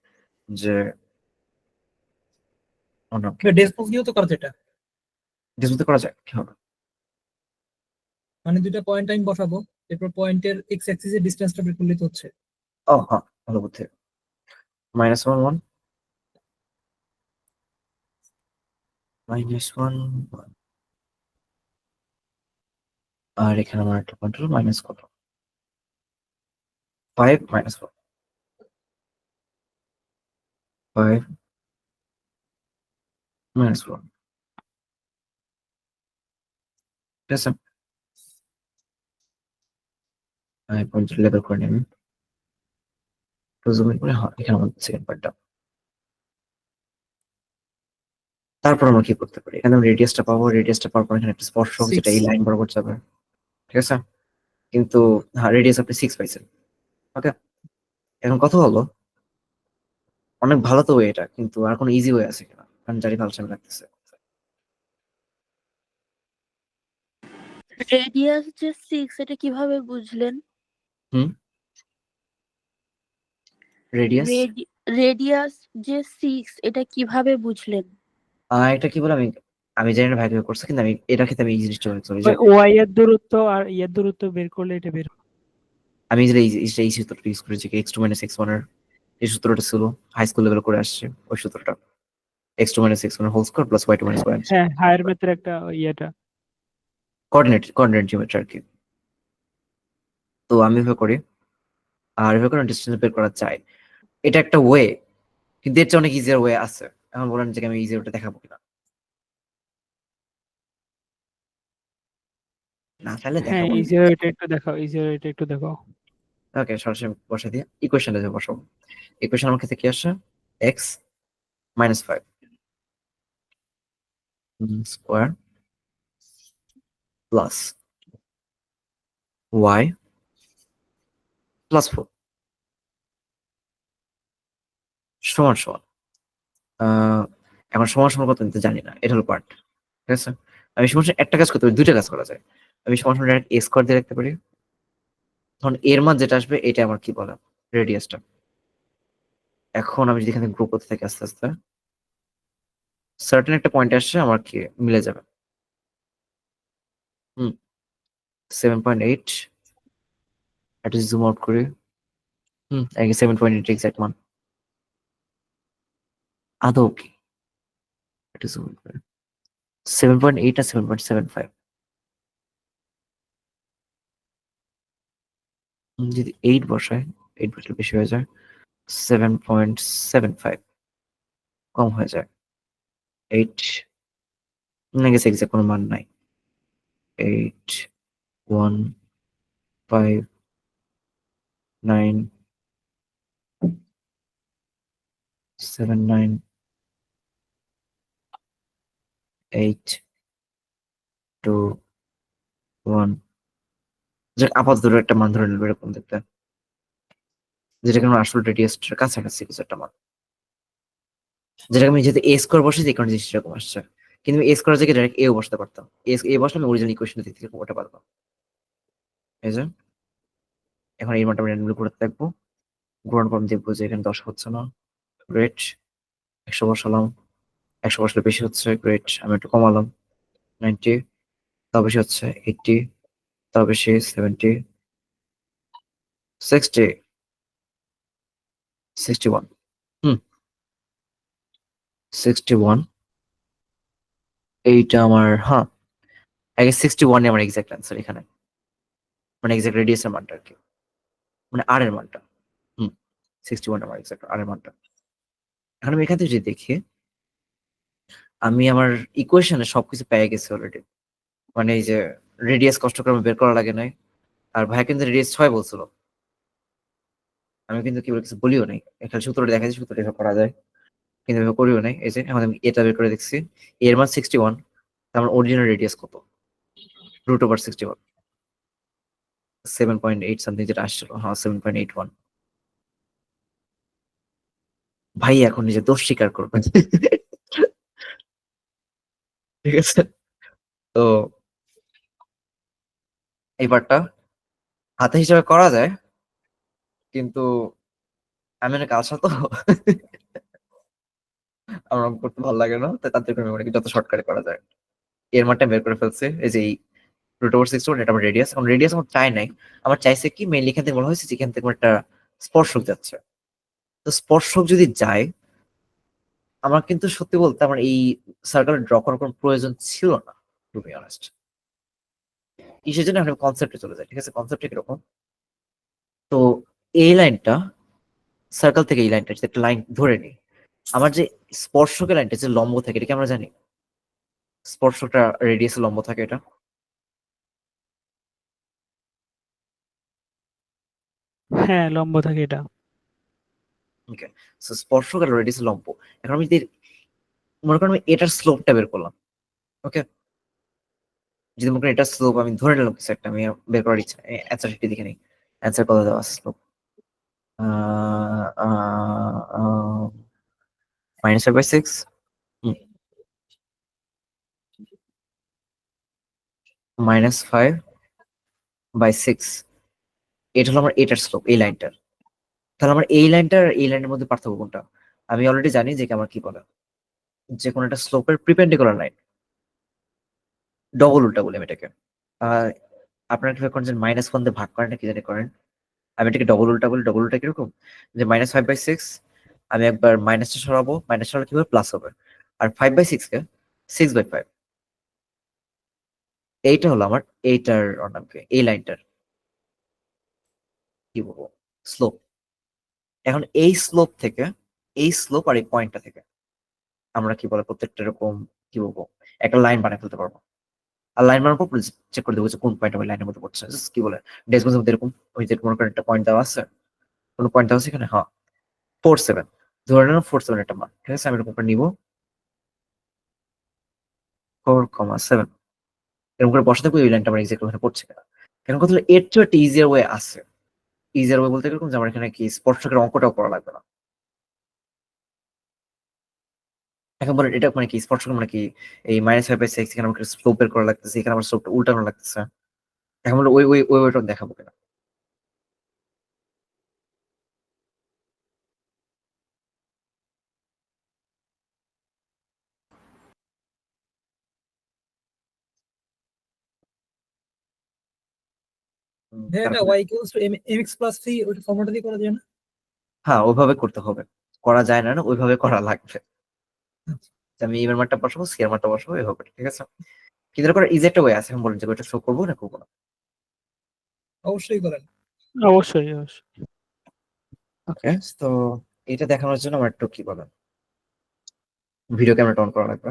যে অন্য কি ডেসপোজ দিয়েও তো করা যায় এটা। ডিসপ্লে করা যায় কি হবে? মানে দুইটা পয়েন্ট আমি বসাবো, এরপর পয়েন্টের এক্স অ্যাক্সিসের ডিসটেন্সটা বের করলে তো হচ্ছে। ও হ্যাঁ, ভালো বুদ্ধি। -1 1 -1 আর এখানে আমার একটা পয়েন্ট হলো মাইনাস কত, 5 -4 5 -4, ঠিক আছে। আমি পয়েন্ট লেবেল করে নিলাম, জুম করে। হ্যাঁ, এখানে আমার সেকেন্ড পয়েন্টটা। তারপর আমরা কি করতে পারি, এখানে আমি রেডিয়াসটা পাবো, রেডিয়াসটা পাওয়ার পর এখানে একটা স্পর্শক যেটা এই 6। লাইন বরাবর যাবে, ঠিক আছে। কিন্তু হ্যাঁ, রেডিয়াস আপনি 6 পাইছেন, ওকে। এখন কথা হলো, অনেক ভালো তো এটা, কিন্তু আর কোনো ইজি ওয়ে আছে কিনা, কারণ জানি ফালসামি লাগতেছে। রেডিয়াস যে 6 এটা কিভাবে বুঝলেন? হুম, রেডিয়াস রেডিয়াস যে 6 এটা কিভাবে বুঝলেন? এটা কি বলে, আমি আমি জানি না ভাই কিভাবে করছে, কিন্তু আমি এটা ক্ষেত্রে আমি এই জিনিসটা বলতে পারি যে ওই ওয়াই এর দূরত্ব আর এর দূরত্ব বের করলে এটা বের আমি যে এই সূত্রটা ইউজ করেছি, x2 - x1 এর এই সূত্রটা ছিল হাই স্কুল লেভেল করে আসছে, ওই সূত্রটা x2 - x1 whole square plus y2 - y1 হ্যাঁ, হায়ার ম্যাথের একটা ইয়েটা। কোঅর্ডিনেট জিওমেট্রি আর কি। তো আমি এভাবে করি, আর এভাবে করে ডিস্টেন্স বের করা যায়। এটা একটা ওয়ে, কিন্তু এর চেয়ে অনেক ইজিয়ার ওয়ে আছে। এখন বলেন যে আমি ইজিয়ার ওটা দেখাবো কিনা, না তাহলে হ্যাঁ, দেখাবো। ইজিয়ার এটা একটু দেখাও, ইজিয়ার এটা একটু দেখাও। ওকে, সরাসরি বসে দিয়ে ইকুয়েশনটা যে বসাবো। ইকুয়েশন আমার কাছে কি আসে, x - 5 স্কোয়ার প্লাস y +4 সমান সমান এখন সমান সমান কত নিতে জানি না, এটা হলো পার্ট, ঠিক আছে। আমি সমান সমান একটা কাজ করতে পারি, দুইটা কাজ করা যায়। আমি সমান সমান ডাইরেক্ট a স্কোয়ার দিয়ে রাখতে পারি, তখন এর মান যেটা আসবে এটা আমার কি বলে, রেডিয়াসটা। এখন আমি যদি এখানে গ্রো করতে থাকি আস্তে আস্তে, সার্টেন একটা পয়েন্ট আসছে আমার কি মিলে যাবে। হুম, 7.8, এটা জুম আউট করি। 7.8 এক্সাক্ট মান আদৌ কি, এটা জুম আউট করি। 7.8 আর 7.75, যদি 8 বসায়, 8 বসলে বেশি হয়ে যায়, 7.75 কম হয়ে যায়, 8 না গেছে, এক্সাক্ট কোনো মান নাই। 8 1 5 9 7 9 8 2 1, যাক আপাতত একটা মান ধরে নেবো এরকম দেখতে, যেটা কোনো আসল রেডিয়াসটার কাছাকাছি কিছু একটা মান। যেটাকে আমি যেহেতু এ স্কোয়ার বসেছি এই কারণে জিনিসটা এরকম আসছে, কিন্তু এ স্কোয়ার জায়গায় ডাইরেক্ট এও বসাতে পারতাম, এ বসলে আমি অরিজিনাল ইকুয়েশন দিক থেকে ওটা পারতাম। এই যে এখন এই মানটা আমি র্যান্ডমলি করে দেখবো, গ্রহণ করম দেখবো যে এখানে 10 হচ্ছে না, গ্রেট। 100 বসালাম, 100 বসলে বেশি হচ্ছে, গ্রেট। আমি একটু কমালাম, 90, তাও বেশি হচ্ছে 80, তাও বেশি 70, 60, 61, 61। এইটা আমার, হ্যাঁ, আগে 61 আমার এক্সাক্ট অ্যান্সার এখানে, মানে এক্সাক্ট রেডিয়াসের মানটা আর কি, মানে আর এর মানটা। 61 আমার এক্সাক্ট আর এর মানটা। এখন আমি এখান থেকে যদি দেখি, আমি আমার ইকুয়েশনে সবকিছু পেয়ে গেছি অলরেডি, মানে এই যে রেডিয়াস কষ্ট করে আমার বের করা লাগে নাই, আর ভাই কিন্তু রেডিয়াস 6 বলছিল, আমি কিন্তু কি কিছু বলিও নাই, এখানে সূত্রটা দেখা যায়, সূত্রটা এভাবে করা যায়, কিন্তু এভাবে করিও নাই। এই যে এখন আমি এটা বের করে দেখছি, এর মান 61, আমার অরিজিনাল রেডিয়াস কত, √61, 7.8 সামথিং যেটা আসছিল, হ্যাঁ 7.81। ভাই এখন নিজে দোষ স্বীকার করবেন। ঠিক আছে, তো এই পার্টটা হাতে হিসাবে করা যায়, কিন্তু আমি অনেক আলসা তো, আমার অঙ্ক করতে ভালো লাগে না, তাই তাদের আমি মনে করি যত শর্টকাটে করা যায়। এর মানটা বের করে ফেলছে, এই যে √61, এটা আমার রেডিয়াস। এখন রেডিয়াস আমার চাই নাই, আমার চাইছে কি মেইনলি এখান থেকে বলা হয়েছে যেখান থেকে আমার একটা স্পর্শক যাচ্ছে, তো স্পর্শক যদি যায়, আমার কিন্তু সত্যি বলতে আমার এই সার্কেল ড্র করার কোনো প্রয়োজন ছিল না, টু বি অনেস্ট। কিসের জন্য আমি কনসেপ্টে চলে যাই, ঠিক আছে, কনসেপ্ট কিরকম, তো এই লাইনটা সার্কেল থেকে এই লাইনটা যদি একটা লাইন ধরে নিই, আমার যে স্পর্শকের লাইনটা যে লম্ব থাকে, এটা কি আমরা জানি স্পর্শকটা রেডিয়াসে লম্ব থাকে এটা? হ্যাঁ, লম্ব থাকে এটা। ওকে, সো স্পর্শক আর রেডিয়াসে লম্ব। এখন আমি যদি মনে করেন আমি এটার স্লোপটা বের করলাম, ওকে, যদি মনে করেন এটার স্লোপ আমি ধরে নিলাম কিছু একটা, আমি বের করার ইচ্ছা, অ্যান্সার শিটে দেখে নিই, অ্যান্সার কত দেওয়া আছে স্লোপ, -5/6, -5/6, এটা হলো আমার এটার স্লোপ, এই লাইনটার। তাহলে আমার এই লাইনটার আর এই লাইনের মধ্যে পার্থক্য কোনটা? আমি অলরেডি জানি যে আমার কি বলে, যে কোনো একটা স্লোপের প্রিপেন্ডিকুলার লাইন, ডবল উল্টা বলি আমি এটাকে। আহ আপনারা কিভাবে করেন যে -1 দিয়ে ভাগ করেন না কি জানি করেন, আমি এটাকে ডবল উল্টা বলি। ডবল উল্টা কিরকম, যে -5/6 আমি একবার মাইনাসটা সরাবো, মাইনাস সরালে কি হবে, প্লাস হবে, আর 5/6 কে 6/5, এইটা হলো আমার এইটার ওর নাম কি, এই লাইনটার কি বলবো, স্লোপ। এখন এই স্লোপ থেকে, এই স্লোপ আর এই পয়েন্টটা থেকে আমরা কি বলে প্রত্যেকটা এরকম কি বলবো একটা লাইন বানিয়ে ফেলতে পারবো, আর লাইন বানানোর পর চেক করে দেবো যে কোন পয়েন্ট আমার লাইনের মধ্যে পড়ছে, Just কি বলে ডেসগুলোর মধ্যে এরকম, ওই যে মনে করেন একটা পয়েন্ট দেওয়া আছে, কোনো পয়েন্ট দেওয়া আছে এখানে, হ্যাঁ 47, ধরে নিলাম 47 একটা মান, ঠিক আছে, আমি এরকম করে নিবো 4,7, এরকম করে বসাতে পারি, ওই লাইনটা আমার এক্সাক্ট ওখানে পড়ছে কিনা। এখন কথা হলো এর চেয়ে একটা ইজিয়ার ওয়ে আছে, ইজিয়ার ওয়ে বলতে এরকম যে আমার এখানে কি স্পর্শকের অঙ্কটাও করা লাগবে না। এখন বলেন এটা মানে কি স্পর্শক মানে কি, এই -5/6 এখানে আমাকে স্লোপ বের করা লাগতেছে, এখানে আমার স্লোপটা উল্টানো লাগতেছে, এখন বলে ওই ওইটা দেখাবো কিনা। হ্যাঁ, এটা y equals to mx plus c ওই ফর্মুলাটা দিয়ে করা যায় না? হ্যাঁ ওইভাবে করতে হবে, করা যায় না, না ওইভাবে করা লাগবে, আচ্ছা, যে আমি এর মানটা বসাবো, সি এর মানটা বসাবো, এভাবে, ঠিক আছে। কিন্তু এটা করার ইজি একটা ওয়ে আছে, এখন বলেন যে ওইটা শো করবো না করবো না। অবশ্যই করেন। অবশ্যই, অবশ্যই। ওকে, তো এটা দেখানোর জন্য আমার একটু কি বলে ভিডিও ক্যামেরাটা অন করা লাগবে।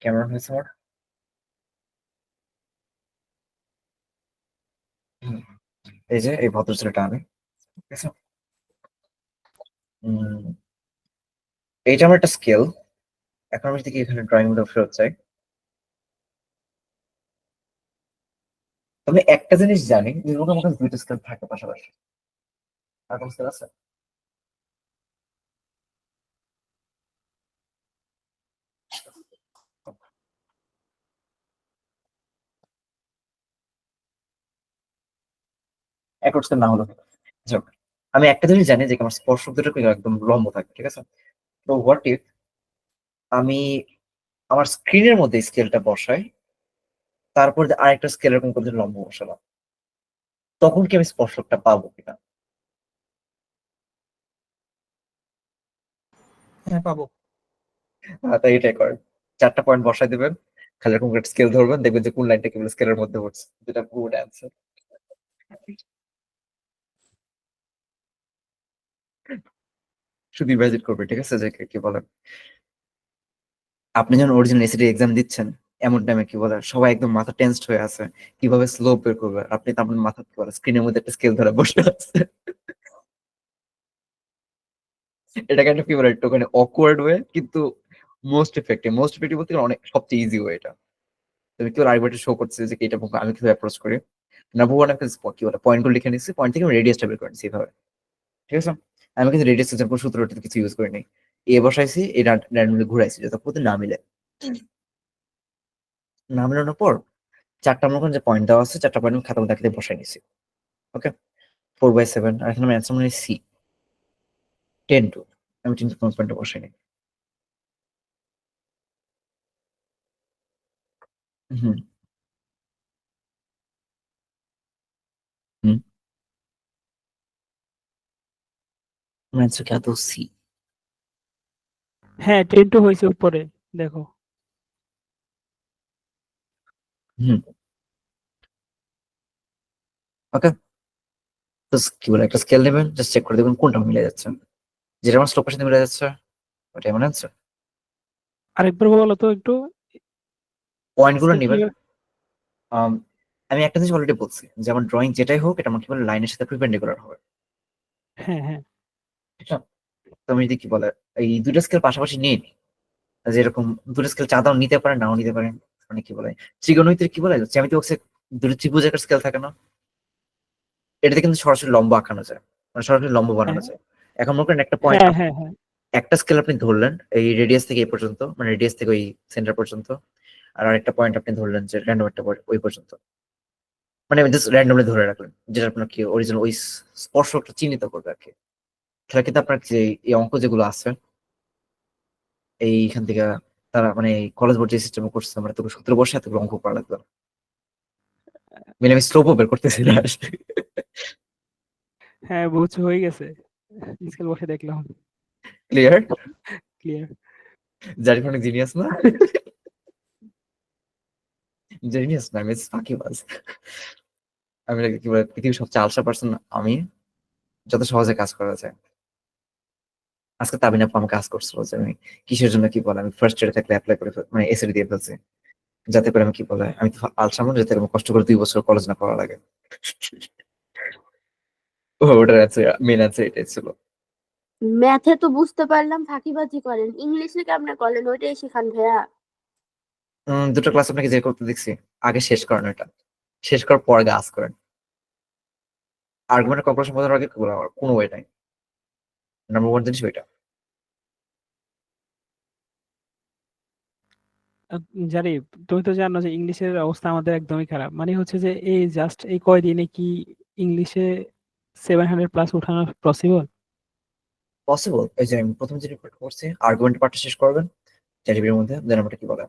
ক্যামেরা হয়েছে আমার, এই যে এই ভদ্র ছেলেটা আমি, ঠিক আছে। উম, এইটা আমার একটা স্কেল, এখন আমি যদি এখানে ড্রয়িং মোডে ফেরত চাই, তবে একটা জিনিস জানি যে আমার কাছে দুইটা স্কেল থাকে পাশাপাশি। আর কোন স্কেল আছে? অ্যাকর্ড স্কেল না হলো যাক, আমি একটা জিনিস জানি যে আমার স্পর্শক দুটো একদম লম্ব থাকে, ঠিক আছে? তো হোয়াট ইফ আমি আমার স্ক্রিনের মধ্যে স্কেলটা বসাই, তারপর যে আরেকটা স্কেল এরকম করে লম্ব বসালাম, তখন কি আমি স্পর্শকটা পাবো কিনা? হ্যাঁ, পাবো। তাই এটাই করেন, 4টা পয়েন্ট বসাই দিবেন, খালি এরকম একটা স্কেল ধরবেন, দেখবেন যে কোন লাইনটা কেবল স্কেলের মধ্যে পড়ছে, যেটা গুড অ্যান্সার। শুধু ইমাজিন করবে, ঠিক আছে, যে কি বলে আপনি যখন অরিজিনাল এসিডি এক্সাম দিচ্ছেন, এমন টাইমে কি বলে সবাই একদম মাথা টেন্সড হয়ে আছে, কিভাবে স্লোপ বের করবে, আপনি তো আপনার মাথা কি বলে স্ক্রিনের মধ্যে একটা স্কেল ধরে বসে আছে। এটাকে একটা কি বলে একটু ওখানে অকওয়ার্ড ওয়ে, কিন্তু মোস্ট ইফেক্টিভ বলতে গেলে অনেক সবচেয়ে ইজি ওয়ে এটা। তুমি কি আরেকবার শো করছে যে কি এটা আমি কিভাবে অ্যাপ্রোচ করি। নাম্বার ওয়ান, একটা কি বলে পয়েন্ট গুলো লিখে নিচ্ছি, পয়েন্ট থেকে আমি রেডিয়াসটা বের করে নিচ্ছি এভাবে, ঠিক আছে? আমি কিন্তু রেডিয়াস এর কোনো সূত্রটা কিছু ইউজ করিনি, এ বসাইছি, এই র্যান্ডমলি ঘুরাইছি যত পথে না মিলে। না মিলানোর পর 4টা মনে করেন যে পয়েন্ট দেওয়া আছে, 4টা পয়েন্ট খাতা দেখাতে বসাই নিছি। ওকে, 4/7, আর এখানে আমি অ্যান্সার মানে সি 10 2, আমি 10 পয়েন্টটা বসাই নি। হুম হুম, আমার অ্যান্সার কি আদৌ সি? হ্যাঁ 10 হয়েছে উপরে, দেখো। হুম, ওকে। তো কি বলে একটা স্কেল নেবেন, জাস্ট চেক করে দেখবেন কোনটা মিলে যাচ্ছে, যেটা আমার স্লোপের সাথে মিলে যাচ্ছে ওটাই আমার অ্যান্সার। আরেকবার বলো তো একটু পয়েন্ট গুলো স্কেল নেবেন। কিভাবে। আম, আমি একটা জিনিস অলরেডি বলছি যে আমার ড্রয়িং যেটাই হোক, এটা আমার কি বলে লাইনের সাথে প্রিপেন্ডিকুলার হবে, হ্যাঁ হ্যাঁ ঠিক আছে? তো আমি যদি কি বলে এই দুটো স্কেল পাশাপাশি নিই, যেরকম দুটো স্কেল চাঁদাও নিতে পারেন, নাও নিতে পারেন, মানে কি বলে ত্রিগোণমিতির কি বলে জ্যামিতি বক্সে দুটো ত্রিভুজ একটা স্কেল থাকে না, এটাতে কিন্তু সরাসরি লম্ব আঁকানো যায়, মানে সরাসরি লম্ব হ্যাঁ বানানো যায়। এখন মনে করেন একটা পয়েন্ট, হ্যাঁ হ্যাঁ হ্যাঁ একটা স্কেল আপনি ধরলেন এই রেডিয়াস থেকে এই পর্যন্ত, মানে রেডিয়াস থেকে ওই সেন্টার পর্যন্ত, আর আরেকটা পয়েন্ট আপনি ধরলেন যে র্যান্ডম একটা point ওই পর্যন্ত, মানে জাস্ট র্যান্ডমলি ধরে রাখলেন, যেটা আপনার কি অরিজিনাল ওই স্পর্শকটা চিহ্নিত করবে আর কি। তাহলে কিন্তু আপনার যে এই অঙ্ক যেগুলো আছে এইখান থেকে, তারা মানে কলেজ বোর্ড যে সিস্টেম করছে, মানে তোকে সূত্র বসে এতগুলো অঙ্ক করা লাগবে না। মানে আমি স্লোপও বের করতেছি না। হ্যাঁ বুঝ হয়ে গেছে, স্কেল বসে দেখলাম। ক্লিয়ার? ক্লিয়ার। জারিফ অনেক জিনিয়াস না? জিনিয়াস না, আমি ফাঁকিবাজ। আমি নাকি কি বলে পৃথিবীর সবচেয়ে আলসা পার্সন আমি, যত সহজে কাজ করা যায়। আজকে তাবিন আপু আমাকে কাজ করছিল যে আমি কিসের জন্য কি বলে আমি ফার্স্ট ইয়ারে থাকলে অ্যাপ্লাই করে মানে এসএডি দিয়ে ফেলছি, যাতে করে আমি কি বলে আমি তো আলসা মানুষ, যাতে আমি কষ্ট করে 2 বছর কলেজ না করা লাগে। ওটার অ্যান্সার, মেন অ্যান্সার এটাই ছিল। ম্যাথে তো বুঝতে পারলাম ফাঁকিবাজি করেন, ইংলিশে কেমনে করলেন ওইটাই শিখান ভাইয়া। দুটো ক্লাস আপনাকে যে করতে দেখছি, আগে শেষ করেন এটা, শেষ করার পর গাছ করেন। আর্গুমেন্ট কম্পারেশন বোঝানোর আগে কোনো ওয়ে নাই, নাম্বার ওয়ান জিনিস ওইটা। জানি, তুমি তো জানো যে ইংলিশের অবস্থা আমাদের একদমই খারাপ, মানে হচ্ছে যে এই জাস্ট এই কয়দিনে কি ইংলিশে 700+ উঠানো পসিবল? পসিবল, এই যে আমি প্রথম যে রিপোর্ট করছি আর্গুমেন্ট পার্টটা শেষ করবেন চ্যাটিপির মধ্যে, দেন আমরা কি বলে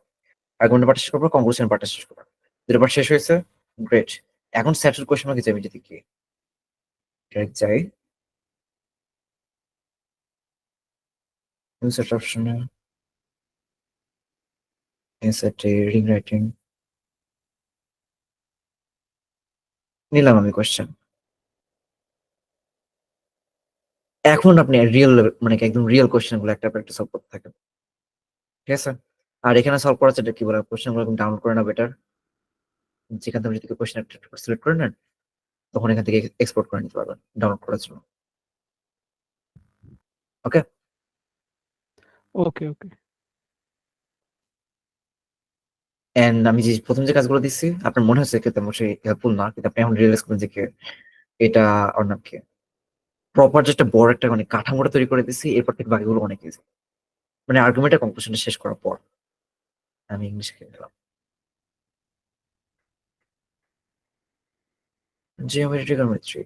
আর্গুমেন্ট পার্টটা শেষ করবো, কনক্লুশন পার্টটা শেষ করবো, দুটো পার্ট শেষ হয়েছে, গ্রেট। এখন স্যাটের কোয়েশ্চেন মার্কে যাই, আমি যদি কি ডাইরেক্ট যাই ইনসার্ট অপশনে, ইনসার্টে রিং রাইটিং নিলাম আমি কোয়েশ্চেন। এখন আপনি রিয়েল মানে কি একদম রিয়েল কোয়েশ্চেন গুলো একটা পর একটা সলভ করতে থাকেন, ঠিক আছে? আর এখানে সলভ করার যেটা কি বলে কোয়েশ্চেন গুলো ডাউনলোড করে না বেটার, যেখান থেকে যদি কোয়েশ্চেন একটা সিলেক্ট করে নেন, তখন এখান থেকে এক্সপোর্ট করে নিতে পারবেন ডাউনলোড করার জন্য। ওকে, ওকে ওকে। এন্ড আমি যে প্রথম যে কাজগুলো দিচ্ছি আপনার মনে হচ্ছে কিন্তু অবশ্যই হেল্পফুল না, কিন্তু আপনি এখন রিয়েলাইজ করেন যে এটা ওর নাম কি প্রপার যে একটা বড় একটা মানে কাঠামোটা তৈরি করে দিচ্ছি, এরপর থেকে বাকিগুলো অনেক ইজি। মানে আর্গুমেন্টের কনক্লুশনটা শেষ করার পর আমি ইংলিশ খেয়ে গেলাম। জিওমেট্রি ট্রিগোনোমেট্রি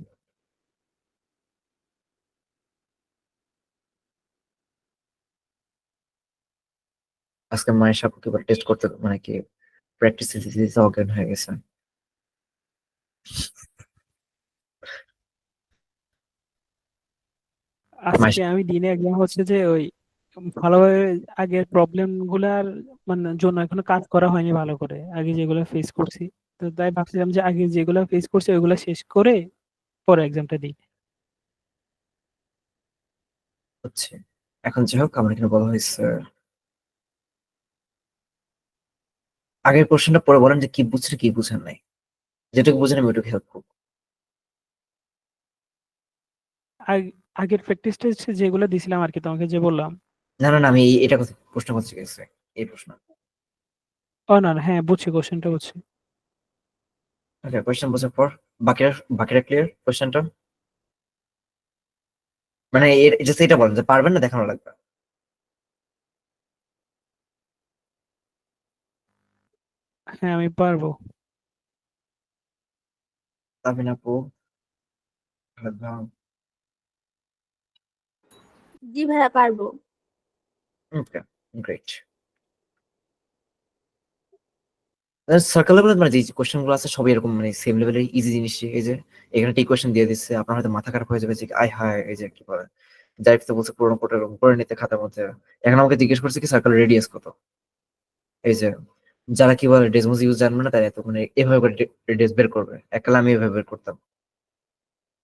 আজকে মায়ের সাপেক্ষে টেস্ট করতে মানে কি প্র্যাকটিস দিতে অজ্ঞান হয়ে গেছে। আজকে আমি দিনে একদম হচ্ছে যে ওই ভালোভাবে আগের প্রবলেম গুলার মানে জন্য এখনো কাজ করা হয়নি ভালো করে, আগে যেগুলো ফেস করছি। তো তাই ভাবছিলাম যে আগে যেগুলো ফেস করছি ওইগুলো শেষ করে পরে এক্সামটা দিই। হচ্ছে এখন যাই হোক, আমার এখানে বলা হয়েছে আগের কোশ্চেনটা পরে বলেন যে কি বুঝছেন কি বুঝেন নাই, যেটুকু বুঝেন আমি ওইটুকু হেল্প করবো। আগের প্র্যাকটিস টেস্ট যেগুলো দিছিলাম আর কি, তোমাকে যে বললাম। না না না, আমি এটা কথা প্রশ্ন করতে গেছে, এই প্রশ্ন। ও না না, হ্যাঁ বুঝছি, কোশ্চেনটা বুঝছি। ওকে, কোয়েশ্চেন বোঝার পর বাকিরা বাকিরা ক্লিয়ার কোয়েশ্চেনটা? মানে এর জাস্ট এটা বলেন যে পারবেন না দেখানো লাগবে। হ্যাঁ আমি পারবো। তাবিন আপু, ভাবনা, জি ভাইয়া পারবো। ওকে, গ্রেট। সার্কেল লেভেলের মানে যে কোয়েশ্চেন গুলো আছে সবই এরকম মানে সেম লেভেলের ইজি জিনিস। এই যে এখানে টি কোয়েশ্চেন দিয়ে দিচ্ছে, আপনার হয়তো মাথা খারাপ হয়ে যাবে যে আই হায় এই যে কি বলে যাই তো বলছে পুরোনো কোটের করে নিতে খাতার মধ্যে। এখন আমাকে জিজ্ঞেস করছে কি সার্কেল রেডিয়াস কত। এই যে যারা কি বলে ডেসমোস ইউজ জানবে না তারা এত মানে এভাবে করে রেডিয়াস বের করবে, এককালে আমি এভাবে বের করতাম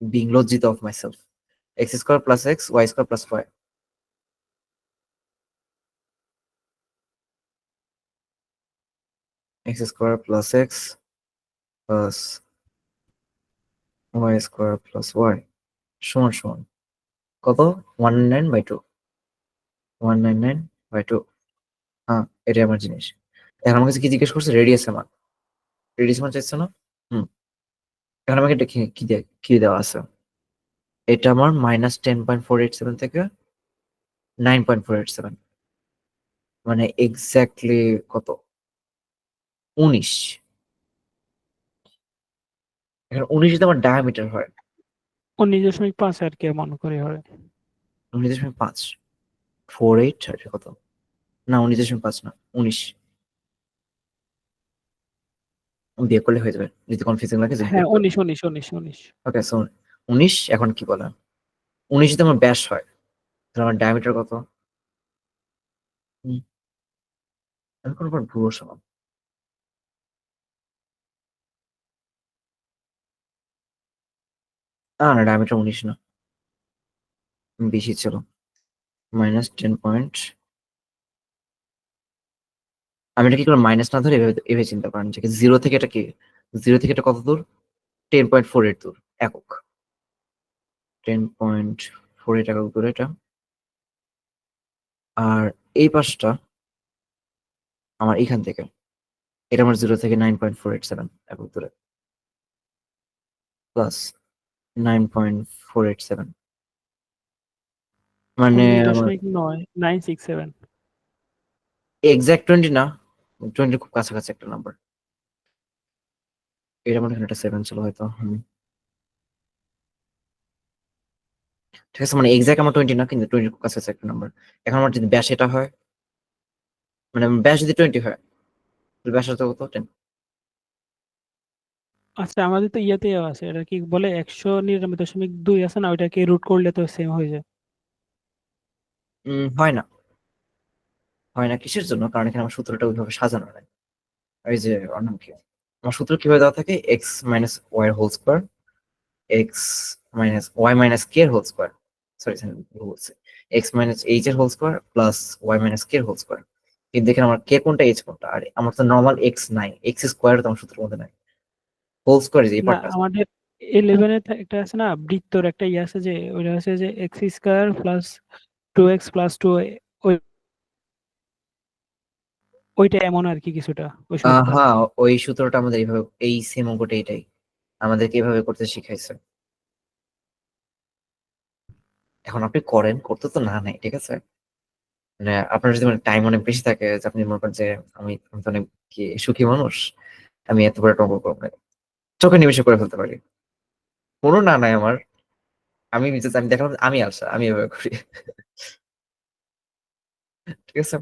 বিং লজ্জিত of myself. X square plus x y square plus y, x square plus x plus y square plus y সমান সমান কত? 199/2, 199/2। হ্যাঁ, এটাই আমার জিনিস। এখন আমার কাছে কি জিজ্ঞেস করছে? রেডিয়াস মান। রেডিয়াস মান চাইছে না? হুম। এখন আমাকে এটা কি দেওয়া আছে? এটা আমার -10.487 থেকে 9.487, মানে এক্স্যাক্টলি কত? 19। এখন 19 যদি আমার ডায়ামিটার হয়, 19.5 আর কি মনে করে হয়। 19.5 48 এটা কত? না 19.5 না, 19 দিয়ে করলে হয়ে যাবে, যদি কনফিউজিং লাগে যে হ্যাঁ 19। Okay so 19। এখন কি বলে 19 যদি আমার ব্যাস হয় তাহলে আমার ডায়ামিটার কত? হুম, আমি কোনোবার ভুল বসালাম। না ডায়ামিটার 19 না, বেশি ছিল, -10. আমি এটা কি করে মাইনাস না ধরে এভাবে এভাবে চিন্তা করেন যে 0 থেকে এটা কি 0 থেকে এটা কত দূর? 10.48 দূর একক, 10.48 একক দূর এটা। আর এই পাশটা আমার এখান থেকে, এটা আমার 0 থেকে 9.487 একক দূরে, প্লাস 9.487 মানে আমার 19.967। এক্সাক্ট 20 না, 20 খুব কাছাকাছি একটা নাম্বার। এটা মনে হয় একটা 7 ছিল হয়তো। ঠিক আছে, মানে এক্সাক্ট আমার 20 না, কিন্তু 20 খুব কাছাকাছি একটা নাম্বার। এখন আমার যদি ব্যাস এটা হয়, মানে ব্যাস যদি 20 হয় তাহলে ব্যাস কত? 10। আচ্ছা আমাদের তো ইয়েতে আছে, এটা কি বলে 199.2 আছে না, ওইটাকে রুট করলে তো সেম হয়ে যায়। হয় না, হয় না কিসের জন্য? কারণ এখানে আমার সূত্রটা ওইভাবে সাজানো নাই। এই যে ওর নাম কি, আমার সূত্র কিভাবে দেওয়া থাকে? X minus y whole square, x minus y minus k এর হোল স্কোয়ার, সরি ভুল বলছি, এক্স মাইনাস এইচ এর whole square plus y minus k এর হোল স্কোয়ার। কিন্তু এখানে আমার কে কোনটা এইচ কোনটা, আর আমার তো নর্মাল এক্স নাই, এক্স স্কোয়ার তো আমার সূত্রের মধ্যে নাই, হোল স্কোয়ার এই না পার্টটা আছে। আমাদের 11 একটা আছে না বৃত্তর একটা ইয়ে আছে, যে ওইটা আছে যে x square plus 2x plus 2। ওই ওইটা এমন আর কি কিছুটা ওই সূত্রটা। হ্যাঁ, ওই সূত্রটা আমাদের এইভাবে, এই সেম অঙ্কটা এটাই আমাদেরকে এইভাবে করতে শিখাইছে। এখন আপনি করেন, করতে তো না নাই, ঠিক আছে? মানে আপনার যদি মানে টাইম অনেক বেশি থাকে, যে আপনি মনে করেন যে আমি তো অনেক কি সুখী মানুষ, আমি এত বড় একটা অঙ্ক করবো না। চোখে নিমেষে করে ফেলতে পারি, কোনো না নাই আমার। আমি just আমি দেখলাম যে আমি আলসা, আমি এভাবে করি। ঠিক আছে,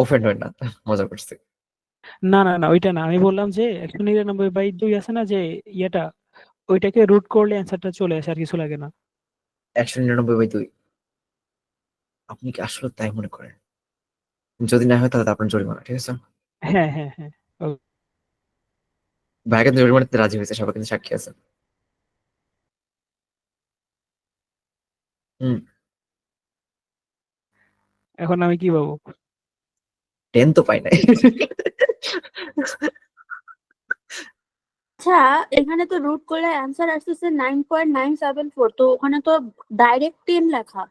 অফেন্ড হয় না, মজা করছি। না না না, ওইটা না, আমি বললাম যে 199/2 আছে না যে ইয়েটা, ওইটাকে রুট করলে অ্যান্সারটা চলে আসে, আর কিছু লাগে না। 199/2 আপনি কি আসলে তাই মনে করেন? যদি না হয় তাহলে তো আপনার জরিমানা, ঠিক আছে? হ্যাঁ হ্যাঁ হ্যাঁ। ও, ভাই কিন্তু জরিমানাতে রাজি হয়েছে, সবাই কিন্তু সাক্ষী আছে। হুম। এখন আমি কি পাবো? 10 তো পাই নাই। আচ্ছা, এখানে তো রুট করলে অ্যান্সার আসতেছে 9.974, তো ওখানে তো ডাইরেক্ট 10 লেখা,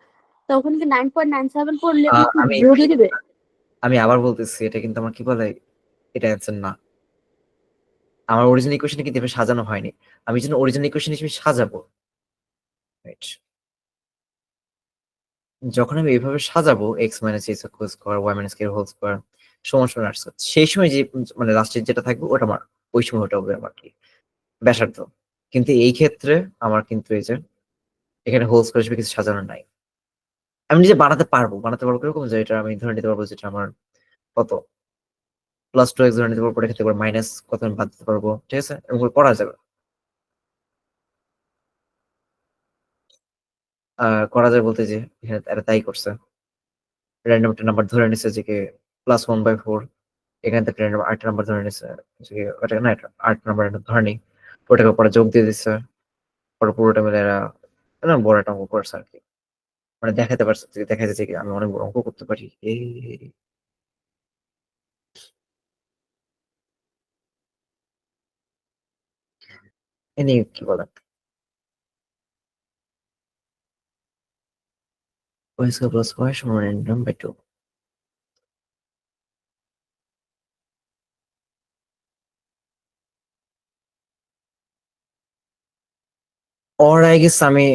তো ওখানে কি 9.974 লিখলে কি আমি জিরো দিয়ে দিবে? আমি আবার বলতেছি, এটা কিন্তু আমার কি বলে, এটা অ্যান্সার না। আমার অরিজিনাল ইকুয়েশনে কিন্তু এভাবে সাজানো হয়নি। আমি যেন অরিজিনাল ইকুয়েশন হিসেবে সাজাবো, রাইট? যখন আমি এইভাবে সাজাবো এক্স মাইনাস এ হোল স্কোয়ার, ওয়াই মাইনাস কে হোল স্কোয়ার সমান সমান আর such, সেই সময় যে মানে লাস্টের যেটা থাকবে ওটা আমার, ওই সময় ওটা হবে আমার কি ব্যাসার্ধ। কিন্তু এই ক্ষেত্রে আমার কিন্তু এই যে এখানে হোল স্কোয়ার হিসেবে কিছু সাজানো নাই। আমি নিজে বানাতে পারবো কিরকম, যে এটা আমি ধরে নিতে পারবো যেটা আমার কত +2x ধরে নিতে পারবো, এটা ক্ষেত্রে মাইনাস কত আমি বাদ দিতে পারবো, ঠিক আছে? এরকম করে করা যাবে। করা যায় বলতে যে এখানে এরা তাই করছে, র্যান্ডম একটা নাম্বার ধরে নিছে যে কি +1/4, এখান থেকে র্যান্ডম আরেকটা নাম্বার ধরে নিছে যে কি ওটা না, এটা আরেকটা নাম্বার ধরে নি, ওটাকে পরে যোগ দিয়ে দিচ্ছে, পরে পুরোটা মিলে এরা না বড় একটা অঙ্ক করছে আর কি। মানে দেখাতে পারছে যে, দেখা যাচ্ছে কি আমি অনেক বড় অঙ্ক করতে পারি। এ নিয়ে কি বলেন? y স্কয়ার প্লাস y সমান random/2। or I guess আমি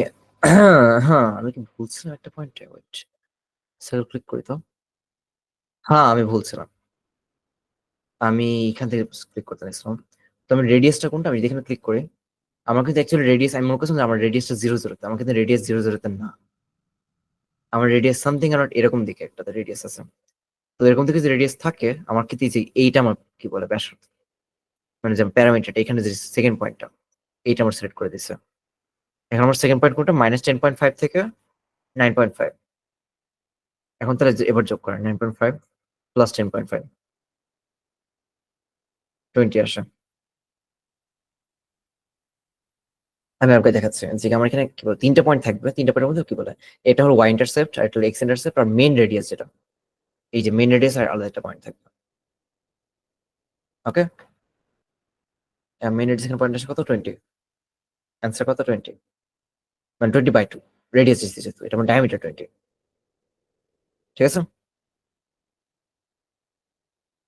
হ্যাঁ, আমি কি ভুলছিলাম একটা পয়েন্টে? ওয়েট, সেল ক্লিক করি তো। হ্যাঁ, আমি ভুলছিলাম। আমি এখান থেকে ক্লিক করতে নিছিলাম। তো আমি রেডিয়াসটা কোনটা, আমি যদি এখানে ক্লিক করি, আমার কিন্তু অ্যাকচুয়ালি রেডিয়াস, আমি মনে করছিলাম যে আমার রেডিয়াসটা 0 তে, আমার কিন্তু রেডিয়াস 0 তে না। আমার রেডিয়াস সামথিং অ্যারাউন্ড এরকম দিকে একটাতে রেডিয়াস আছে। তো এরকম দিকে যে রেডিয়াস থাকে, আমার কিন্তু এই যে এইটা আমার কি বলে ব্যাসার্ধ, মানে যে প্যারামিটারটা এখানে যে সেকেন্ড পয়েন্টটা, এইটা আমার সিলেক্ট করে দিছে। এখন আমার সেকেন্ড পয়েন্ট কোনটা, -10.5 থেকে 9.5। এখন তাহলে এবার যোগ করেন, 9.5 প্লাস 10.5, 20 আসে। আমি আপনাকে দেখাচ্ছি যে আমার এখানে কি বলে 3টা পয়েন্ট থাকবে, 3টা পয়েন্টের মধ্যে কি বলে, এটা হলো ওয়াই ইন্টারসেপ্ট, আর এটা হলো এক্স ইন্টারসেপ্ট, আর মেইন রেডিয়াস যেটা, এই যে মেইন রেডিয়াস আর আলাদা একটা পয়েন্ট থাকবে। ওকে, মেইন রেডিয়াস এখানে পয়েন্ট আসে কত, 20। অ্যান্সার কত, 20, মানে 20/2 রেডিয়াস দিচ্ছে যেহেতু, এটা আমার ডায়ামিটার 20। ঠিক আছে,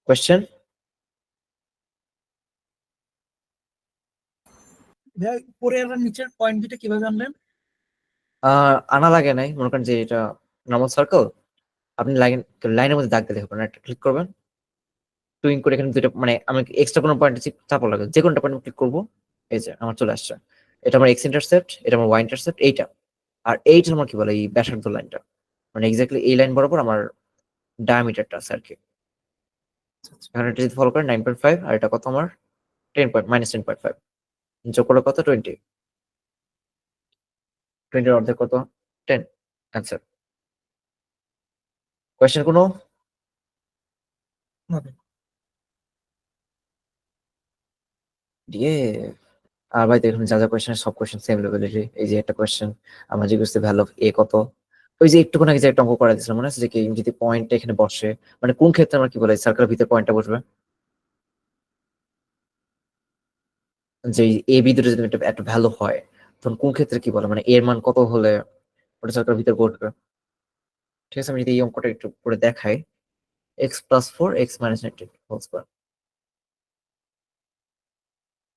কোয়েশ্চেন? ভাইয়া, উপরে আর নিচের পয়েন্ট দুটো কিভাবে আনলেন? আনা লাগে নাই, মনে করেন যে এটা নর্মাল সার্কেল, আপনি লাইনের মধ্যে দাগ দিতে হবে না, একটা ক্লিক করবেন, টুইং করে এখানে দুইটা, মানে আমি এক্সট্রা কোনো পয়েন্ট চাপা লাগে, যে কোনটা পয়েন্ট ক্লিক করবো, এই যে আমার চলে আসছে। এটা আমার এক্স ইন্টারসেপ্ট, এটা আমার ওয়াই ইন্টারসেপ্ট, এইটা। আর এইটা আমার কি বলে, এই ব্যাসার্ধ লাইনটা, মানে এক্স্যাক্টলি এই লাইন বরাবর আমার ডায়ামিটারটা আছে আর কি। এখানে এটা যদি ফলো করেন 9.5, আর এটা কত আমার -10.5, যোগ করলে কত, 20, 20 এর অর্ধেক কত, 10। আনসার। কোয়েশ্চেন কোনো? হবে। দিয়ে আর ভাই, দেখুন যা যা কোয়েশ্চেন, সব কোয়েশ্চেন সেম লেভেলেরই। এই যে একটা কোয়েশ্চেন আমরা জিজ্ঞেস করছি ভ্যালু অফ এ কত, ওই যে একটুক্ষণ আগে যে একটা অঙ্ক করা দিয়েছিলাম, মনে আছে যে কি যদি পয়েন্টটা এখানে বসে, মানে কোন ক্ষেত্রে আমরা কি বলে সার্কেলের ভিতরে পয়েন্টটা বসবে, যে এ বি দুটো যদি একটা ভ্যালু হয়, তখন কোন ক্ষেত্রে কি বলে, মানে এর মান কত হলে ওটা সার্কেলের ভিতরে বসবে। ঠিক আছে, আমি যদি এই অঙ্কটা একটু করে দেখাই, x+4 x - 19 whole square,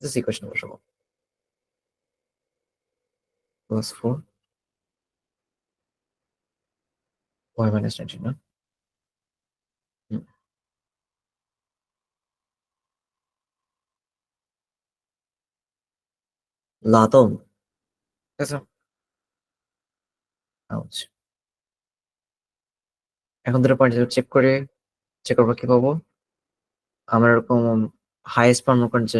this equation বসাবো, +4 y - 19 না? হুম। লাদম, ঠিক আছে? আচ্ছা, এখন দুটো পয়েন্ট চেক করে চেক করবো কি পাবো। আমার এরকম হাইয়েস্ট মান মনে করেন যে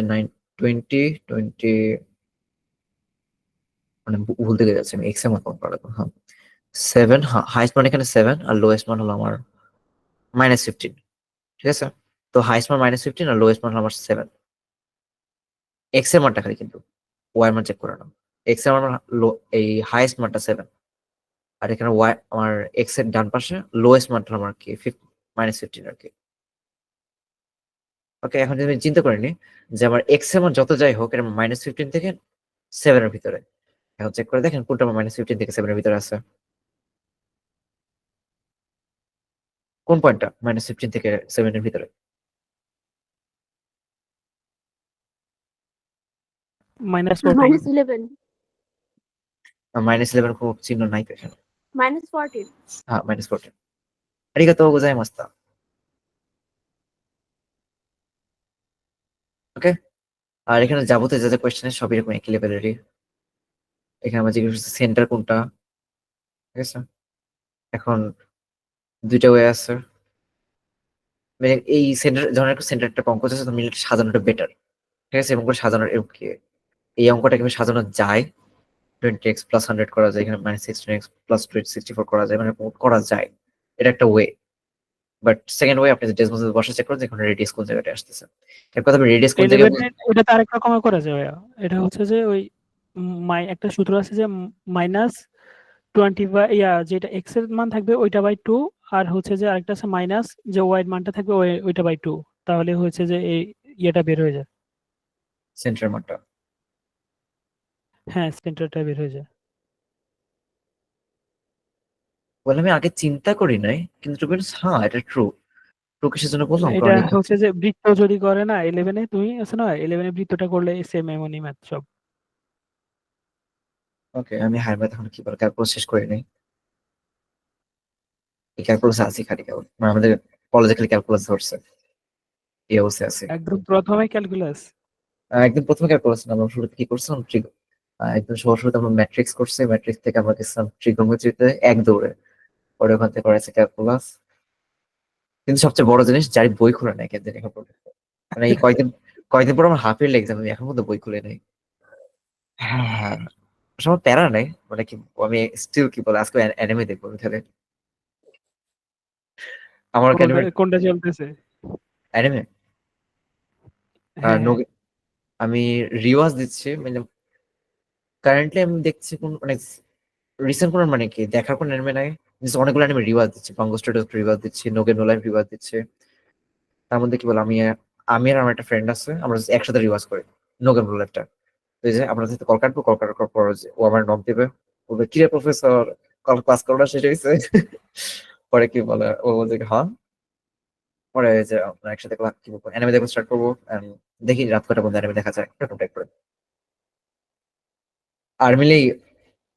20 মানে ভুল দিকে যাচ্ছে, আমি এক্স এর মান কম করা লাগবে। হ্যাঁ 7, হাইয়েস্ট মান এখানে 7 আর লোয়েস্ট মান হলো আমার -15, ঠিক আছে? তো হাইয়েস্ট মান -15 আর লোয়েস্ট মান হলো আমার 7। এক্স এর মানটা খালি কিন্তু ওয়াই এর মান চেক করে নাও। এক্স এর মান এই হাইয়েস্ট মানটা 7 আর এখানে ওয়াই আমার এক্স এর ডান পাশে লোয়েস্ট মানটা আমার কি -15 আর কি। ওকে, এখন যদি আমি চিন্তা করে নিই যে আমার এক্স এর মান যত যাই হোক এটা -15 থেকে 7 এর ভিতরে, এখন চেক করে দেখেন কোনটা আমার -15 থেকে 7 এর ভিতরে আছে। কোন পয়েন্টটা -15 থেকে 7 এর ভিতরে? -14 -11 -11 কোনো চিহ্ন নাই তো এখানে। -14 হ্যাঁ -14। আরিগাতো গোজাইমাস্তা। ওকে, আর এখানে যাবতীয় যা যা কোয়েশ্চেন সবই এরকম একই লেভেলেরই। এখানে আমার জিজ্ঞেস করছে সেন্টার কোনটা, ঠিক আছে? এখন দুইটা ওয়ে আছে, মানে এই সেন্টার যখন একটা সেন্টার একটা অঙ্ক আছে তখন মিলে সাজানোটা বেটার, ঠিক আছে? এবং করে সাজানোর এরকম কি এই অঙ্কটা কিভাবে সাজানো যায়, 20x + 100 করা যায়, এখানে -16x + 64 করা যায়, মানে করা যায়, এটা একটা ওয়ে। বাট সেকেন্ড ওয়ে আপনি ডেসিমাল বসা চেক করুন যেখানে রেডিয়াস কোন জায়গাটা আসতেছে। এক কথা রেডিয়াস কোন জায়গায় 11 এটা তো আরেক রকমের করা যায় ভাইয়া। এটা হচ্ছে যে ওই একটা সূত্র আছে যে -20 বা যেটা x এর মান থাকবে ওইটা বাই 2 আর হচ্ছে যে আরেকটা আছে মাইনাস যে y এর মানটা থাকবে ওইটা বাই 2, তাহলে হচ্ছে যে এই ইয়েটা বের হয়ে যায়। সেন্টার মানটা। হ্যাঁ, সেন্টারটা বের হয়ে যায়। বলে আমি আগে চিন্তা করি নাই, কিন্তু টু বি অনেস্ট হ্যাঁ এটা ট্রু। ট্রু কিসের জন্য বললাম, এটা কারণ হচ্ছে যে বৃত্ত যদি করে না 11 এ, তুমি আছে না 11 এ বৃত্তটা করলে সেম এমনই ম্যাথ সব। ওকে আমি হায়ার ম্যাথ এখন কি বলে ক্যালকুলাস শেষ করি নাই, এই ক্যালকুলাস আছে খালি কেবল, মানে আমাদের কলেজে খালি ক্যালকুলাস ধরছে, এই অবস্থায় আছে। একদম প্রথমে ক্যালকুলাস। একদম প্রথমে ক্যালকুলাস না, আমরা শুরুতে কি করছিলাম একদম শুরুতে আমরা ম্যাট্রিক্স করছি, ম্যাট্রিক্স থেকে আমরা গেছিলাম ট্রিগোনোমেট্রিতে এক দৌড়ে, পরে ওখান থেকে করেছে ক্যালকুলাস। কিন্তু সবচেয়ে বড় জিনিস যার বই খুলে নাই কেন এখন পর্যন্ত, মানে এই কয়দিন পর আমার হাফ ইয়ারলি এক্সাম, আমি এখন পর্যন্ত বই খুলে নাই। হ্যাঁ হ্যাঁ, সবার প্যারা নাই, মানে কি আমি স্টিল কি বলে আজকে অ্যানিমে দেখবো আমি তাহলে, আমার কোনটা কোনটা চলতেছে? অ্যানিমে হ্যাঁ হ্যাঁ। আমি রিওয়াজ দিচ্ছি, মানে কারেন্টলি আমি দেখছি কোন মানে রিসেন্ট কোন মানে কি দেখার কোন অ্যানিমে নাই, জাস্ট অনেকগুলো অ্যানিমে রিওয়াজ দিচ্ছি, পাঙ্গো স্টুডিও রিওয়াজ দিচ্ছি, নোগে নো লাইফ রিওয়াজ দিচ্ছি। তার মধ্যে কি বলে আমি আর আমার একটা ফ্রেন্ড আছে, আমরা just একসাথে রিওয়াজ করি নোগে নো লাইফটা। তো এই যে আমরা যেহেতু কল কাটবো, কল কাটার পর যে ও আমার নক দেবে, বলবে কিরে প্রফেসর কল ক্লাস করাটা শেষ হয়েছে? পরে কি বলে ও বলছে কি, হ্যাঁ। পরে এই যে আমরা একসাথে কি বলবো অ্যানিমে দেখতে স্টার্ট করবো and দেখি রাত কটা পর্যন্ত অ্যানিমে দেখা যায় এরকম টাইপ করে। আর মিলেই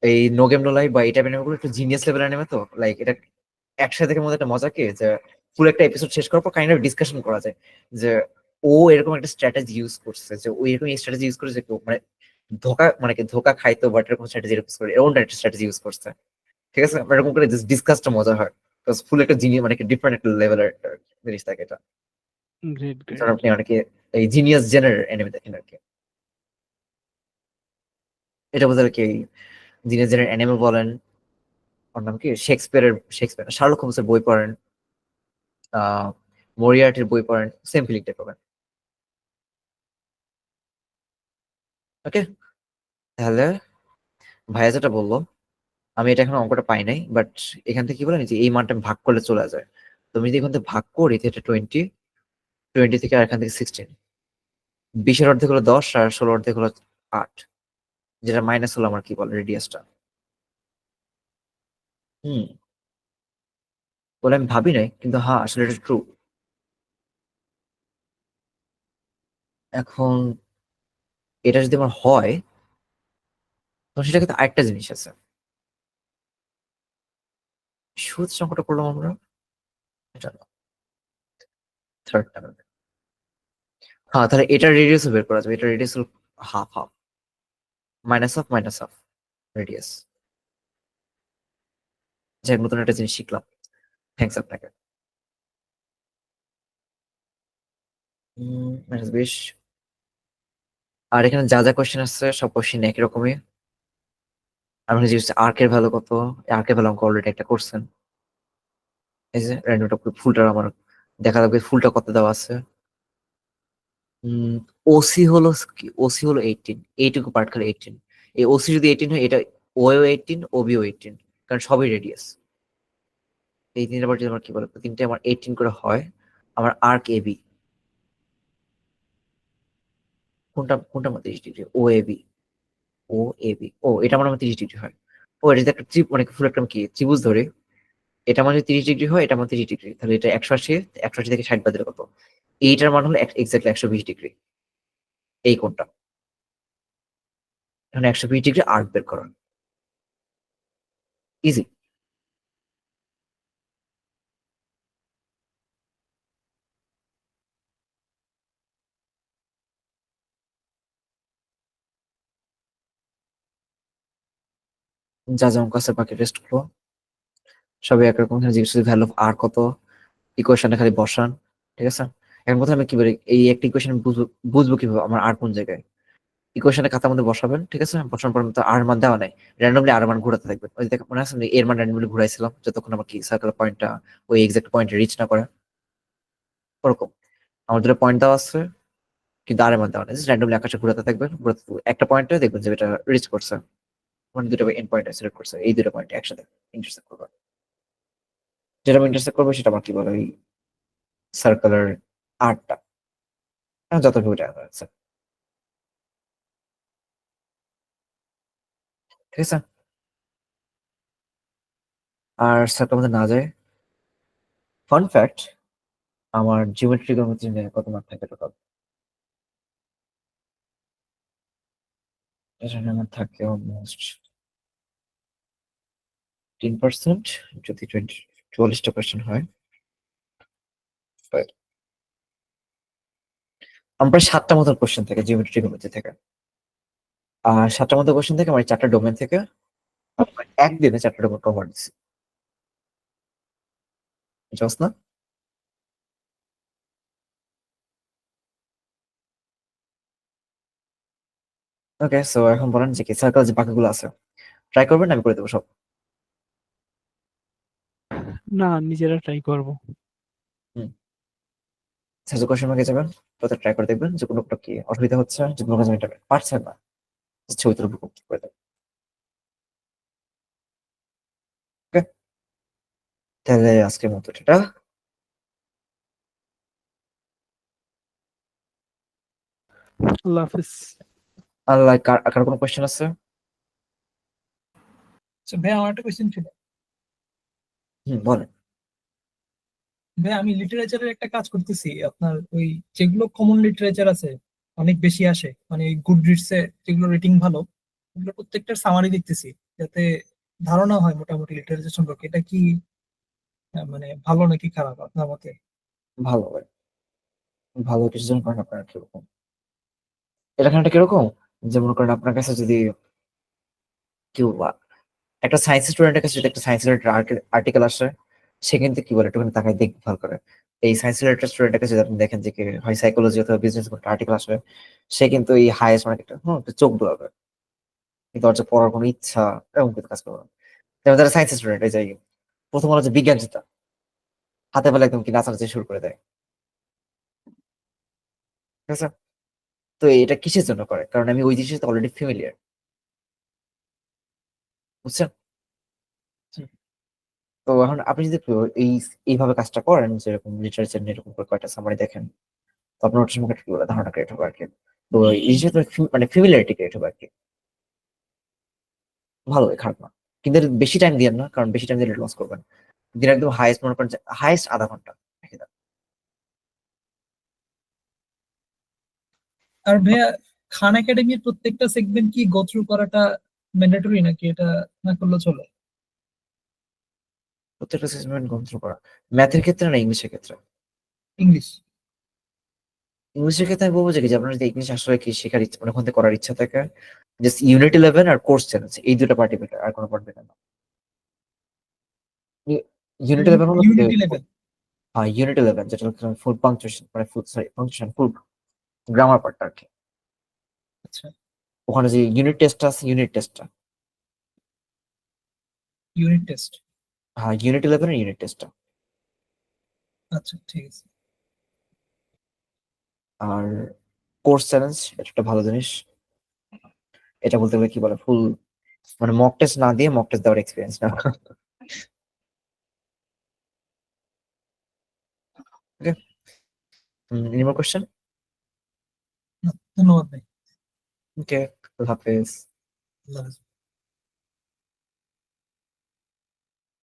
এই নো গেম নো লাইফ বা এই টাইপের অ্যানিমেগুলো একটু জিনিয়াস লেভেল অ্যানিমে, তো লাইক এটা একসাথে দেখার মধ্যে একটা মজা কি যে পুরো একটা এপিসোড শেষ করার পর কাইন্ড অফ ডিসকাশন করা যায় যে ও এরকম একটা স্ট্র্যাটেজি ইউজ করছে, যে ও এরকম স্ট্র্যাটেজি ইউজ করে যে কেউ মানে ধোকা মানে কি ধোকা খাইতো বাট এরকম স্ট্র্যাটেজি ইউজ করে এরকম একটা স্ট্র্যাটেজি ইউজ করছে, ঠিক আছে? আমরা এরকম করে ডিসকাসটা মজা হয়, ফুল একটা জিনিয়াস মানে ডিফারেন্ট একটা লেভেলের একটা জিনিস থাকে এটা। গ্রেট ধর গ্রেট। আপনি অনেকে এই জিনিয়াস জেনার এনিমে দেখেন আর কি, এটা বোঝার কি জিনিয়াস জেনার এনিমে বলেন, ওর নাম কি শেক্সপিয়ার শার্লক হোমসের বই পড়েন, মরিয়ার্টির বই পড়েন, সেম ফিলিংটা পাবেন। ওকে, তাহলে ভাইয়া যেটা বললো, আমি এটা এখন অঙ্কটা পাই নাই, বাট এখান থেকে কি বলেন যে এই মানটা ভাগ করলে চলে যায়। তুমি যদি এখান থেকে ভাগ করি এটা 20 থেকে আর এখান থেকে 16, 20-এর অর্ধেক হলো 10 আর 16 অর্ধেক হলো 8, যেটা মাইনাস হলো আমার কি বলে রেডিয়াসটা। হুম, বলে আমি ভাবি নাই, কিন্তু হ্যাঁ আসলে এটা ট্রু। এখন এটা যদি আমার হয়, তখন সেটা কিন্তু আরেকটা জিনিস আছে। সুদ সংকটে পড়লাম আমরা, এটা না, থার্ড টাইম। হ্যাঁ, তাহলে এটা রেডিয়াসও বের করা যাবে। এটা রেডিয়াস হল half half, minus half radius. যাই, নতুন একটা জিনিস শিখলাম, থ্যাংকস আপনাকে। বেশ। আর এখানে যা যা কোয়েশ্চেন আসছে সব কোয়েশ্চেন একই রকমই। আমি জিজ্ঞেস আর্কের ভ্যালু কত, আর্কের ভ্যালু আমাকে অলরেডি একটা করছেন। এই যে র্যান্ডমটা ফুলটা আমার দেখা যাবে, ফুলটা কত দেওয়া আছে। ওসি হলো ওসি হলো 18, এইটুকু পার্ট খালি 18। এই ওসি যদি 18 হয়, এটা ওও 18, ওবিও 18, কারণ সবই রেডিয়াস। এই তিনটা পার্ট যদি আমার কি বলে, তিনটে আমার 18 করে হয়, আমার আর্ক এবি কোনটা কোনটা আমার 30 ডিগ্রি, ও এবি, ও এবি, ও এটা আমার 30 ডিগ্রি হয়। ও এটা যদি একটা মানে ফুল একটা কি ত্রিভুজ ধরে, এটা মানে 30 ডিগ্রি হয়, এটা আমার 30 ডিগ্রি, তাহলে এটা 180, 180 থেকে 60 বাদ দিলে কত? এইটার মান হলো এক্স্যাক্টলি 120 ডিগ্রি। এই কোনটা, এখন 120 ডিগ্রি আর্ক বের করা ইজি। যা যা অঙ্ক আছে বাকি রেস্ট গুলো সবই একরকম। এখানে জিজ্ঞেস ভ্যালু অফ আর কত, ইকুয়েশনটা খালি বসান, ঠিক আছে। এখন কথা আমি কি বলি, এই একটা ইকুয়েশন বুঝবো, বুঝবো কিভাবে আমার আর কোন জায়গায়। ইকুয়েশনের খাতার মধ্যে বসাবেন, ঠিক আছে। বসানোর পর তো আর মান দেওয়া নাই, র্যান্ডমলি আর মান ঘোরাতে থাকবেন। ওই দেখ মনে আছে না, এর মান র্যান্ডমলি ঘুরাইছিলাম যতক্ষণ আমার কি সার্কেল পয়েন্টটা ওই এক্সাক্ট পয়েন্টে রিচ না করে। ওরকম আমার দুটো পয়েন্ট দেওয়া আছে, কিন্তু আর এর মান দেওয়া নেই, র্যান্ডমলি আকাশে ঘুরাতে থাকবেন, ঘুরাতে একটা পয়েন্টে দেখবেন যে এটা রিচ করছে, মানে দুটো এন্ড পয়েন্ট সিলেক্ট করছে, এই দুটো পয়েন্ট একসাথে ইন্টারসেক্ট করবে। যেটা আমি ইন্টারসেক্ট করবো সেটা আমার কি বলে, ওই সার্কেলের আর্টটা, যতটুকু দেখা যাচ্ছে, ঠিক আছে। আর সার্কেল মধ্যে না যায়। ফান ফ্যাক্ট, আমার জিওমেট্রি ট্রিগোনোমেট্রি নিয়ে কত মার্ক থাকে টোটাল? এখানে আমার থাকে অলমোস্ট 10%, যদি 44টা কোয়েশ্চেন হয়। But আমার প্রায় 7টা মতো কোয়েশ্চেন থাকে জিওমেট্রি ট্রিগোনোমেট্রি থেকে। আর 7টা মতো কোয়েশ্চেন থেকে আমার 4টা ডোমেন থেকে আমার একদিনে 4টা ডোমেন কভার দিচ্ছি, বুঝছ না? ওকে, সো এখন বলেন যে কি সার্কেল যে বাকিগুলো আছে ট্রাই করবেন, আমি করে দেবো সব। না, নিজেরা ট্রাই করব। হুম, সার্চ কোয়েশ্চেন মার্কে যাবেন, প্রত্যেক ট্রাই করে দেখবেন যে কোনো একটা কি অসুবিধা হচ্ছে, যে কোনো কাজ আমি এটা পারছেন না, ছবি তুলে উপর করে দেবেন। ওকে, তাহলে আজকের মতো এটা। আল্লাহ হাফিজ। আল্লাহ, কার কোনো কোয়েশ্চেন আছে? আচ্ছা ভাই, আমার একটা কোয়েশ্চেন ছিল। বলেন। ভাই আমি লিটারেচারের একটা কাজ করতেছি, আপনার ওই যেগুলো কমন লিটারেচার আছে অনেক বেশি আসে, মানে গুড রিডস এ যেগুলো রেটিং ভালো, ওগুলো প্রত্যেকটার সামারি দেখতেছি, যাতে ধারণা হয় মোটামুটি লিটারেচার সম্পর্কে। এটা কি মানে ভালো নাকি খারাপ আপনার মতে? ভালো ভাই, ভালো কিছু জন করেন আপনার কিরকম, এটা খানটা কিরকম, যে মনে করেন আপনার কাছে যদি কেউ একটা সায়েন্স স্টুডেন্টের কাছে যদি একটা সায়েন্স রিলেটেড আর্টিকেল আসে, সে কিন্তু কি বলে একটুখানি তাকায় দেখভাল ভালো করে। এই সায়েন্স রিলেটেড স্টুডেন্টের কাছে যদি আপনি দেখেন যে কি হয় সাইকোলজি অথবা বিজনেস কোনো আর্টিকেল আসবে, সে কিন্তু এই হাইয়েস্ট মার্কেটটা একটু চোখ দোলাবে, কিন্তু ওর যে পড়ার কোনো ইচ্ছা এরকম কিন্তু কাজ করবে না। যেমন যারা সায়েন্স স্টুডেন্ট, এই যাই প্রথম আলো যে বিজ্ঞান যেটা হাতে পেলে একদম কি নাচানাচি শুরু করে দেয়, ঠিক আছে। তো এটা কিসের জন্য করে, কারণ আমি ওই জিনিসের সাথে অলরেডি ফ্যামিলিয়ার, বুঝছেন। তো এখন আপনি যদি এইভাবে কাজটা করেন, যেরকম লিটারেচার নিয়ে এরকম করে কয়টা সামারি দেখেন, তো আপনার ওটার সম্পর্কে কি বলে ধারণা ক্রিয়েট হবে আর কি। তো এই জিনিসটা মানে ফ্যামিলিয়ারিটি ক্রিয়েট হবে আর কি। ভালো, খারাপ না, কিন্তু এর বেশি টাইম দিয়েন না, কারণ বেশি টাইম দিলে লস করবেন। দিনে একদম হাইয়েস্ট মনে করেন হাইয়েস্ট আধা ঘন্টা রেখে দেন। আর ভাইয়া খান একাডেমির প্রত্যেকটা সেগমেন্ট কি গো থ্রু করাটা ম্যান্ডেটরি নাকি এটা না করলে চলে? প্রত্যেকটা সেগমেন্ট গন্থ করা ম্যাথের ক্ষেত্রে না ইংলিশের ক্ষেত্রে? ইংলিশ। ইংলিশের ক্ষেত্রে আমি বলবো যে কি যে আপনার যদি ইংলিশ আসলে কি শেখার ইচ্ছা মানে ওখান থেকে করার ইচ্ছা থাকে, জাস্ট ইউনিট 11 আর কোর্স চ্যালেঞ্জ এই দুটো পার্টি বেটার, আর কোনো পার্ট বেটার না। ইউনিট 11 হলো ইউনিটি লেভেল। হ্যাঁ ইউনিট 11 যেটা হচ্ছে ফুল পাংচুয়েশন মানে ফুল সরি পাংচুয়েশন ফুল গ্রামার পার্টটা আর কি। আচ্ছা, ওখানে যে ইউনিট টেস্ট আছে ইউনিট টেস্টটা, ইউনিট টেস্ট। হ্যাঁ ইউনিট 11 এর ইউনিট টেস্টটা। আচ্ছা ঠিক আছে। আর কোর্স চ্যালেঞ্জ এটা একটা ভালো জিনিস, এটা বলতে গেলে কি বলে ফুল মানে মক টেস্ট না দিয়ে মক টেস্ট দেওয়ার এক্সপিরিয়েন্স না। ওকে, এনি মোর কোশ্চেন? ধন্যবাদ ভাই। ওকে, আল্লাহ হাফেজ। আল্লাহ হাফেজ।